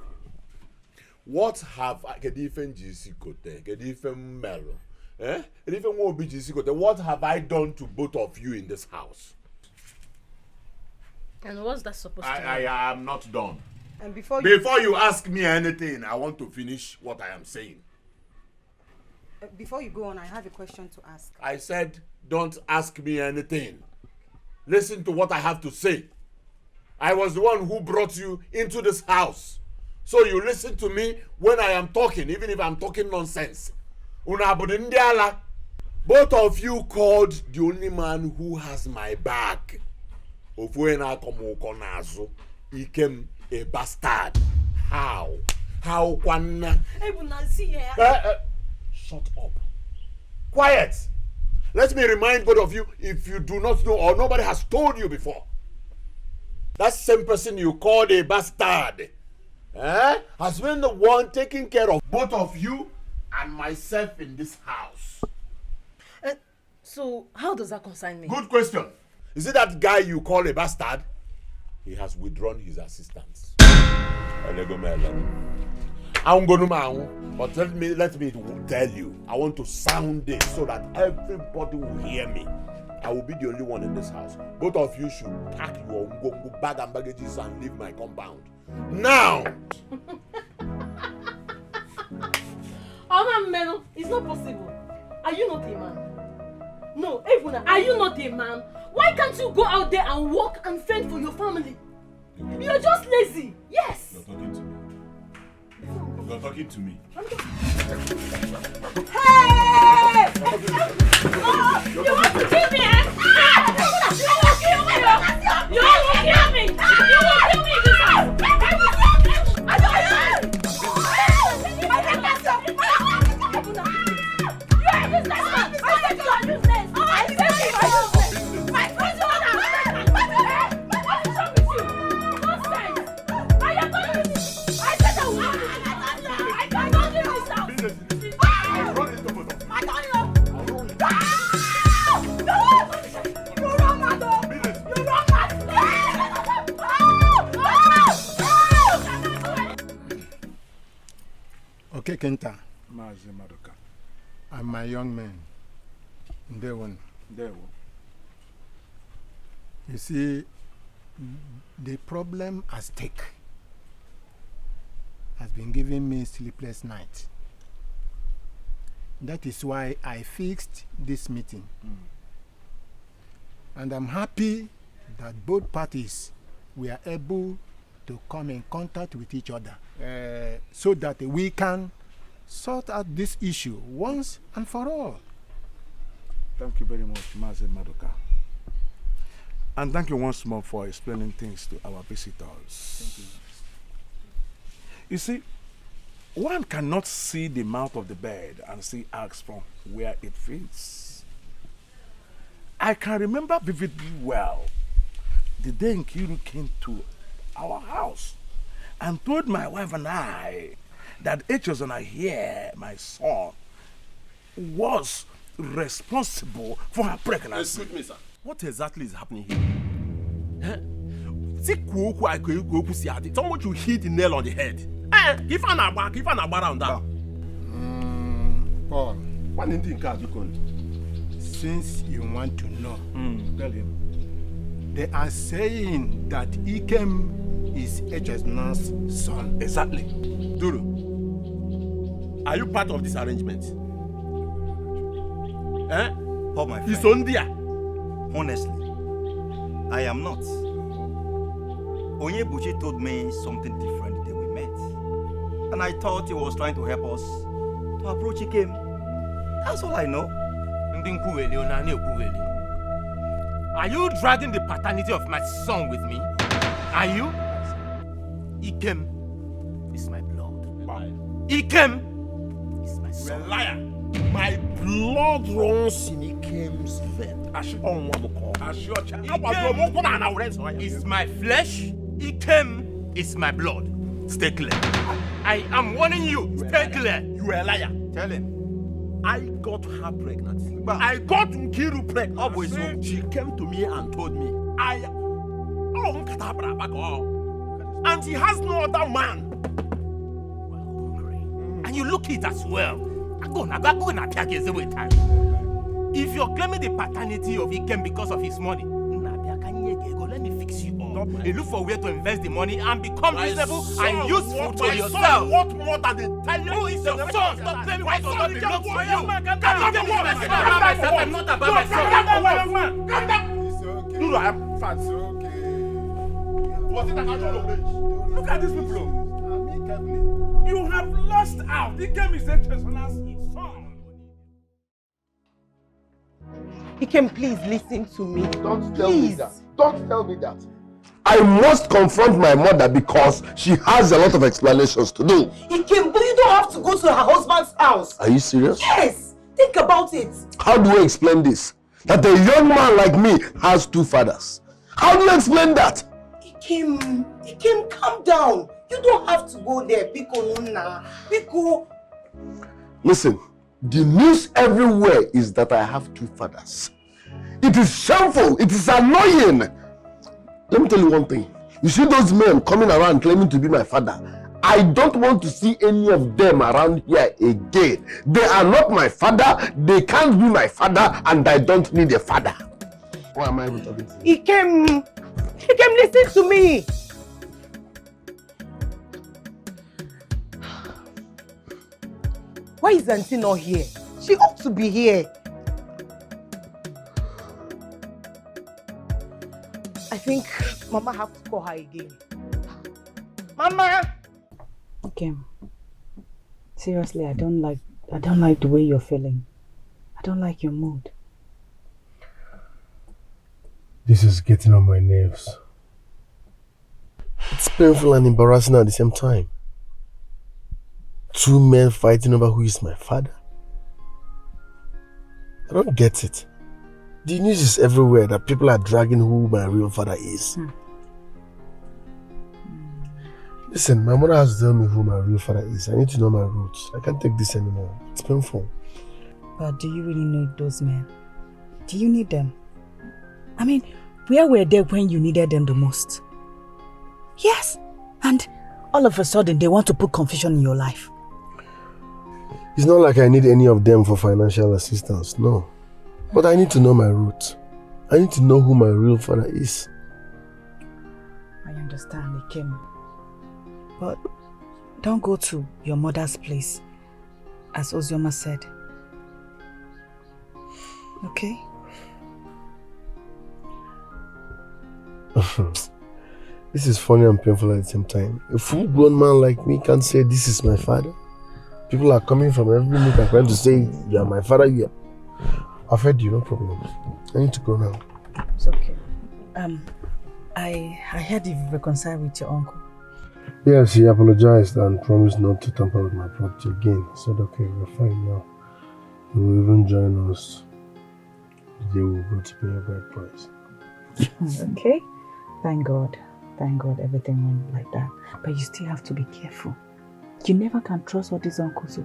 What have what have I done to both of you in this house? And what's that supposed to mean? I am not done. And before you ask me anything, I want to finish what I am saying. Before you go on, I have a question to ask. I said, don't ask me anything. Listen to what I have to say. I was the one who brought you into this house. So you listen to me when I am talking, even if I'm talking nonsense. Both of you called the only man who has my back. He became a bastard. How? How? Shut up. Quiet. Let me remind both of you, if you do not know or nobody has told you before, that same person you called a bastard has been the one taking care of both of you and myself in this house. So, how does that concern me? Good question. Is it that guy you call a bastard? he has withdrawn his assistance. I'm going to but let me tell you, I want to sound this so that everybody will hear me. I will be the only one in this house. Both of you should pack your bag and baggages and leave my compound. Now! Oh, man, it's not possible. Are you not a man? No, Evuna, are you not a man? Why can't you go out there and work and fend for your family? You're just lazy. Yes. You're talking to me. You're talking to me. Hey! You want to kill me, eh? You will kill me! You will kill me! You will kill me in this house! Okay, Kenta. I'm my young man. You see, the problem at stake has been giving me sleepless nights. That is why I fixed this meeting. And I'm happy that both parties were able to come in contact with each other so that we can sort out this issue once and for all. Thank you very much, Mazi Madoka. And thank you once more for explaining things to our visitors. Thank you. You see, one cannot see the mouth of the bird and see eggs from where it fits. I can remember vividly well the day Nkiru came to our house and told my wife and I that Echezona here, my son, was responsible for her pregnancy. Excuse me, sir. What exactly is happening here? Someone should hit the nail on the head. Give an around that. Paul, since you want to know, tell him. They are saying that Ikem is Echezona's son. Exactly. Duru, are you part of this arrangement? Paul, my friend. He's on there. Honestly, I am not. Onyebuchi told me something different the day we met. And I thought he was trying to help us to approach Ikem. That's all I know. Are you dragging the paternity of my son with me? Are you? Ikem is my blood. Ikem is my son. You're a liar. My blood runs in Ikem's vein. Ikem is my flesh. Ikem is my blood. Stay clear. I am warning you. Stay clear. You are a liar. Tell him. I got her pregnant. I got Nkiru pregnant. She came to me and told me, and she has no other man. And you look it as well. If you're claiming the paternity of Ikem because of his money, let me fix you up. You look for a way to invest the money and become reasonable and useful to yourself. What more than the tell Who is your son? Stop claiming what does not belong to you. I'm not about my son. Calm down. Duru, I am fat. It's okay. Was it an actual outrage? Look at these people. You have lost out. Ikem is Echezona's son. Ikem, please listen to me. Don't tell me that. Don't tell me that. I must confront my mother because she has a lot of explanations to do. Ikem, but you don't have to go to her husband's house. Are you serious? Yes. Think about it. How do I explain this? That a young man like me has two fathers. How do you explain that? Ikem, calm down. You don't have to go there. Biko. Listen, the news everywhere is that I have two fathers. It is shameful. It is annoying. Let me tell you one thing. You see those men coming around claiming to be my father? I don't want to see any of them around here again. They are not my father, they can't be my father, and I don't need a father. Why am I even talking to you? Ikem, listen to me. Why is Auntie not here? She ought to be here. I think Mama have to call her again. Mama! Okay. Seriously, I don't like the way you're feeling. I don't like your mood. This is getting on my nerves. It's painful and embarrassing at the same time. Two men fighting over who is my father. I don't get it. The news is everywhere that people are dragging who my real father is. Listen, my mother has to tell me who my real father is. I need to know my roots. I can't take this anymore. It's painful. But do you really need those men? Do you need them? I mean, where were they when you needed them the most? Yes, and all of a sudden they want to put confusion in your life. It's not like I need any of them for financial assistance, no. But I need to know my roots. I need to know who my real father is. I understand, Ikem. But don't go to your mother's place, as Ozioma said. Okay? This is funny and painful at the same time. A full-grown man like me can't say this is my father. People are coming from every nook and trying to say you are my father. Yeah. I've heard you, no problem. I need to go now. It's okay. I heard you've reconciled with your uncle. Yes, he apologized and promised not to tamper with my property again. I said, okay, we're fine now. He will even join us the day we'll go to pay a bride price. Okay? Thank God. Thank God everything went like that. But you still have to be careful. You never can trust all these uncles.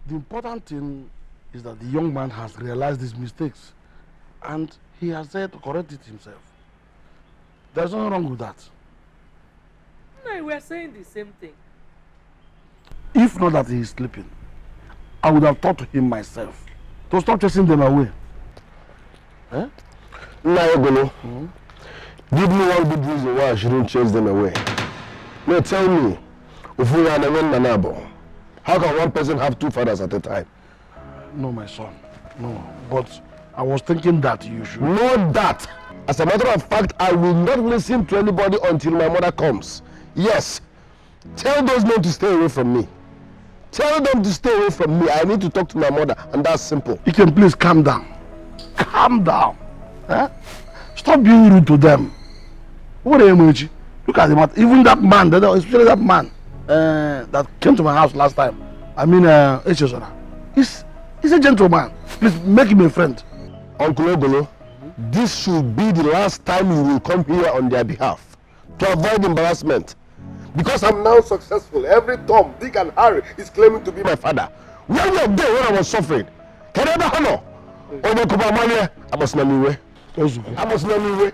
The important thing is that the young man has realized his mistakes and he has said to correct it himself. There's nothing wrong with that. No, we are saying the same thing. If not that he is sleeping, I would have talked to him myself to stop chasing them away. Eh? Naegolo, give me one good reason why I shouldn't chase them away. No, tell me, how can one person have two fathers at a time? No, my son, no. But I was thinking that you should... Know that! As a matter of fact, I will not listen to anybody until my mother comes. Yes, tell those men to stay away from me. Tell them to stay away from me. I need to talk to my mother, and that's simple. You can please calm down. Calm down. Eh? Stop being rude to them. What are you doing? Look at him. Even that man, especially that man that came to my house last time. I mean, he's a gentleman. Please make him a friend. Uncle Ogolo, this should be the last time you will come here on their behalf to avoid embarrassment. Because I'm now successful. Every Tom, Dick, and Harry is claiming to be my father. Where were they when I was suffering? Can I ever honor? I must not be way. I must not be way.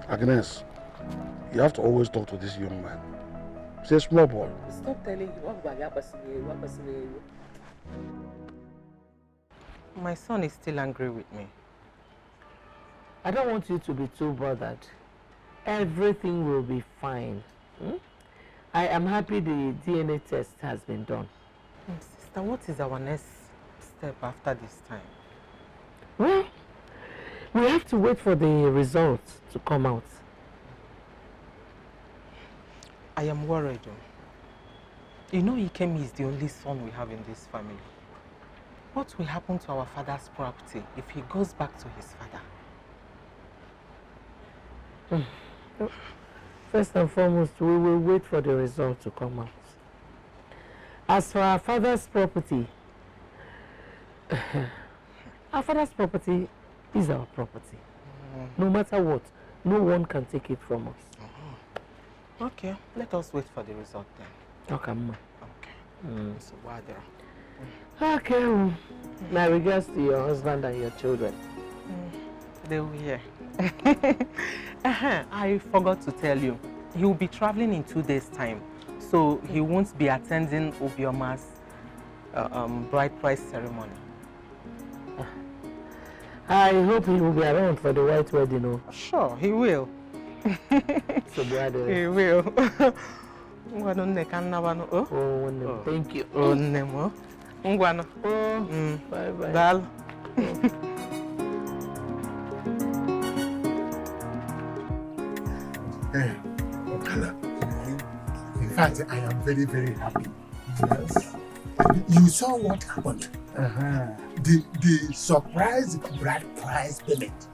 Agnes, you have to always talk to this young man. He's a small boy. Stop telling him what happened. My son is still angry with me. I don't want you to be too bothered. Everything will be fine. I am happy the DNA test has been done. Sister, what is our next step after this time? Well, we have to wait for the results to come out. I am worried. You know Ikemi is the only son we have in this family. What will happen to our father's property if he goes back to his father? First and foremost, we will wait for the result to come out. As for our father's property, our father's property is our property. No matter what, no one can take it from us. Okay, let us wait for the result then. Okay, ma. So why there? Okay. My regards to your husband and your children. They will hear. I forgot to tell you. He will be traveling in 2 days' time. So he won't be attending Obioma's bride price ceremony. I hope he will be around for the white wedding. Oh. Sure, he will. So brother. He will. Thank you. Bye bye. In fact, I am very, very happy. Yes. You saw what happened. The surprise bride price payment.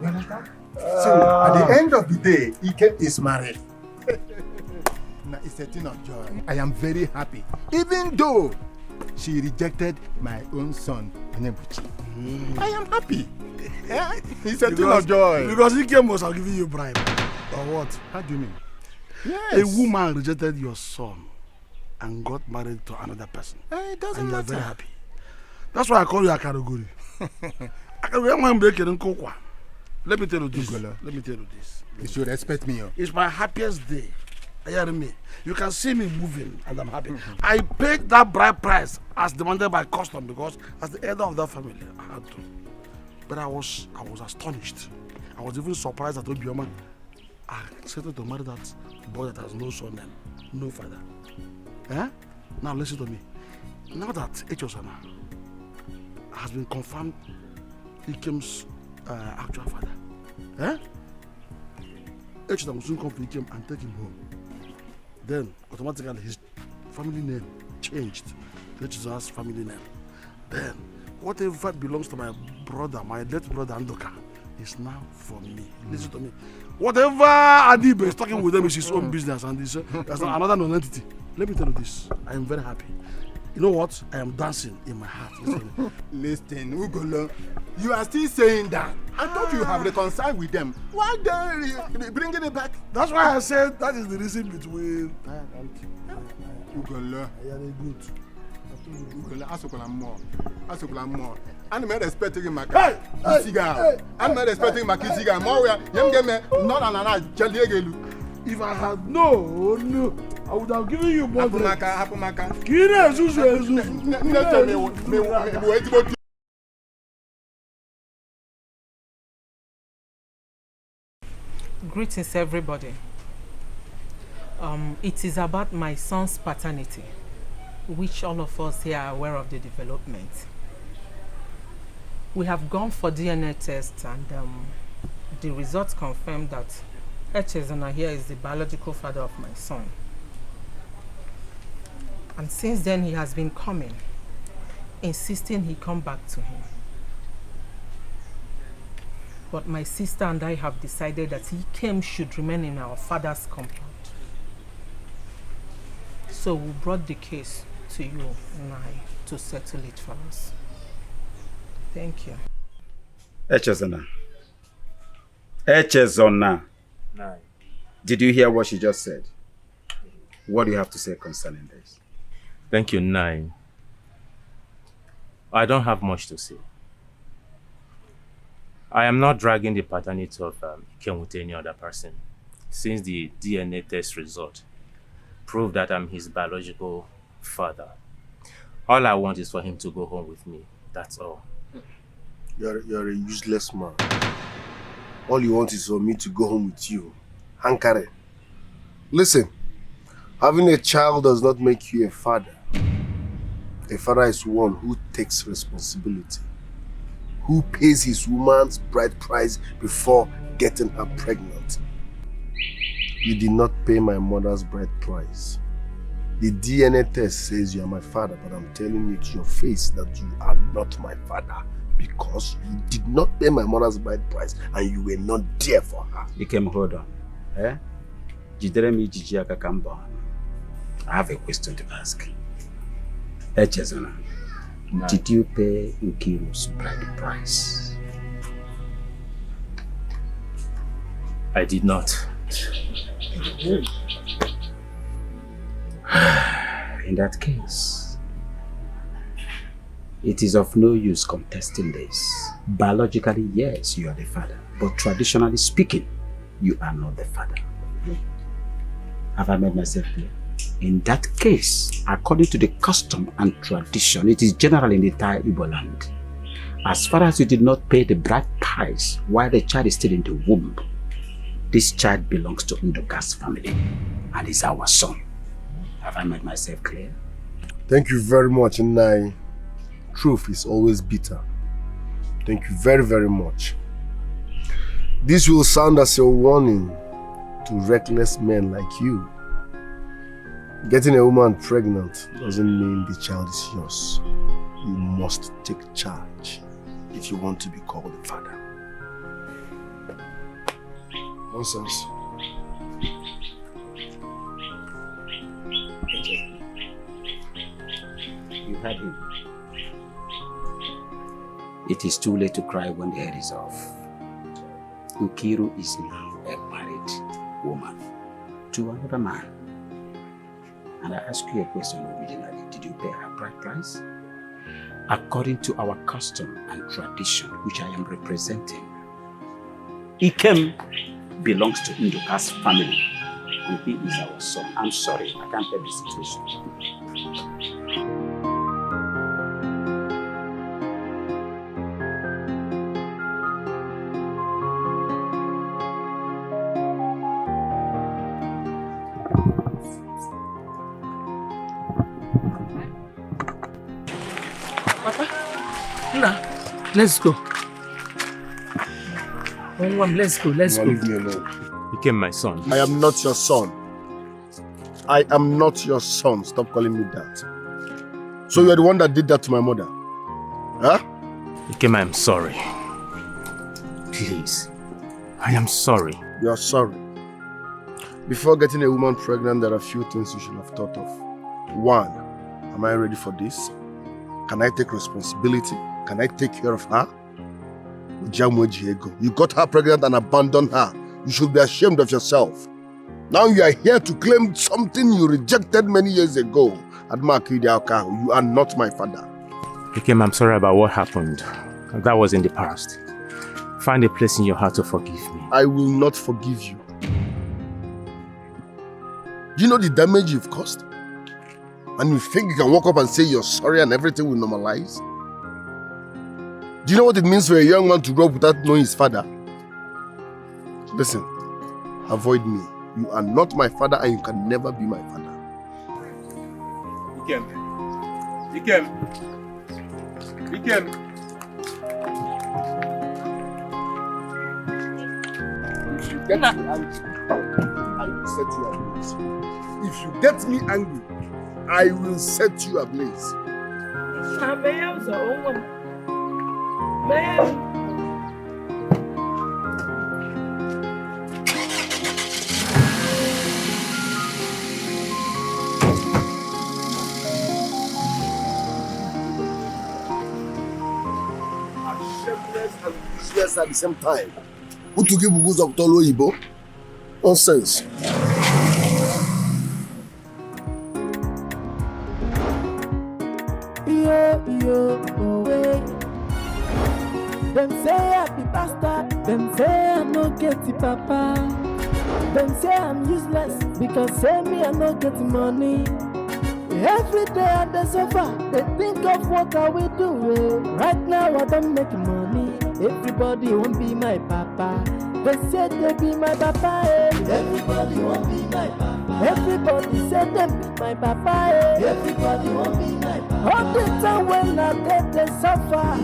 You understand? So at the end of the day, Ike is married. Now it's a thing of joy. I am very happy, even though she rejected my own son, Anebuchi. I am happy. Yeah? It's a thing of joy. Because Ike must have given you a bribe. Or what? How do you mean? Yes. A woman rejected your son and got married to another person. It doesn't and you are matter. very happy. That's why I call you a category. Let me tell you this. Let me tell you this. You should respect me. It's my happiest day. Hear me. You can see me moving and I'm happy. I paid that bride price as demanded by custom because as the elder of that family, I had to. But I was astonished. I was even surprised that Obioma accepted to marry that boy that has no son and no father. Eh? Now listen to me. Now that Echosana has been confirmed Ikem's actual father, Echosana will soon come to Ikem and take him home. Then automatically his family name changed to Echosana's family name. Then whatever belongs to my brother, my late brother Andoka, is now for me. Listen to me. Whatever Adibe is talking with them is his own business and this, that's another non-entity. Let me tell you this. I am very happy. You know what? I am dancing in my heart. Listen, Ugolo, you are still saying that. I thought you have reconciled with them. Why they bringing it back? That's why I said that is the reason between Ugolo. Very good. Ugolo, Asokola more. I'm not expecting my Kisiga. I'm not expecting my Kisiga. If I had no, I would have given you more. Greetings, everybody. It is about my son's paternity, which all of us here are aware of the development. We have gone for DNA tests and the results confirm that Echezona here is the biological father of my son. And since then he has been coming, insisting he come back to him. But my sister and I have decided that Ikem should remain in our father's compound. So we brought the case to you and I to settle it for us. Thank you. Echezona. Echezona. Did you hear what she just said? What do you have to say concerning this? Thank you, Nine. I don't have much to say. I am not dragging the paternity of Ikem with any other person, since the DNA test result proved that I'm his biological father. All I want is for him to go home with me. That's all. You're a useless man. All you want is for me to go home with you. Hankare. Listen, having a child does not make you a father. A father is one who takes responsibility, who pays his woman's bride price before getting her pregnant. You did not pay my mother's bride price. The DNA test says you are my father, but I'm telling you to your face that you are not my father because you did not pay my mother's bride price and you were not there for her. You came, hold on. Eh? I have a question to ask. Chezona, did you pay Nkiru's bride price? I did not. In that case, it is of no use contesting this. Biologically, yes, you are the father. But traditionally speaking, you are not the father. Have I made myself clear? In that case, according to the custom and tradition, it is general in the entire Igbo land. As far as you did not pay the bride price while the child is still in the womb, this child belongs to Nduka's family and is our son. Have I made myself clear? Thank you very much, Ini. Truth is always bitter. Thank you very, very much. This will sound as a warning to reckless men like you. Getting a woman pregnant doesn't mean the child is yours. You must take charge if you want to be called a father. Nonsense. You heard him. It is too late to cry when the head is off. Nkiru is now a married woman to another man. And I ask you a question originally. Did you pay her bride price? According to our custom and tradition, which I am representing, Ikem belongs to Nduka's family. And he is our son. I'm sorry, I can't help the situation. Let's go. Let's go. Leave me alone. He became my son. I am not your son. I am not your son. Stop calling me that. So you're the one that did that to my mother? Huh? Ikem, I am sorry. Please. I am sorry. You're sorry. Before getting a woman pregnant, there are a few things you should have thought of. One, am I ready for this? Can I take responsibility? Can I take care of her? You got her pregnant and abandoned her. You should be ashamed of yourself. Now you are here to claim something you rejected many years ago. You are not my father. Ikem, I'm sorry about what happened. That was in the past. Find a place in your heart to forgive me. I will not forgive you. Do you know the damage you've caused? And you think you can walk up and say you're sorry and everything will normalize? Do you know what it means for a young man to grow up without knowing his father? Listen, avoid me. You are not my father and you can never be my father. Ikem. Ikem. Ikem. If you get me angry, I will set you ablaze. If you get me angry, I will set you ablaze. Useless at the same time. Who to give Buguz of Tolo Ibo? Nonsense. Them say I be bastard, them say I no get the papa. Them say I'm useless because say me I no get the money. Every day I dey suffer, they think of what I will do. Right now I don't make money, everybody won't be my papa. They said they be my papa. Everybody won't be my papa. Everybody said them be my papa. Everybody won't be my papa. All the time when I get they suffer,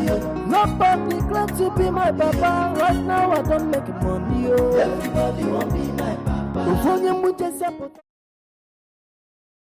nobody claim to be my papa. Right now I don't make money. Everybody won't be my papa.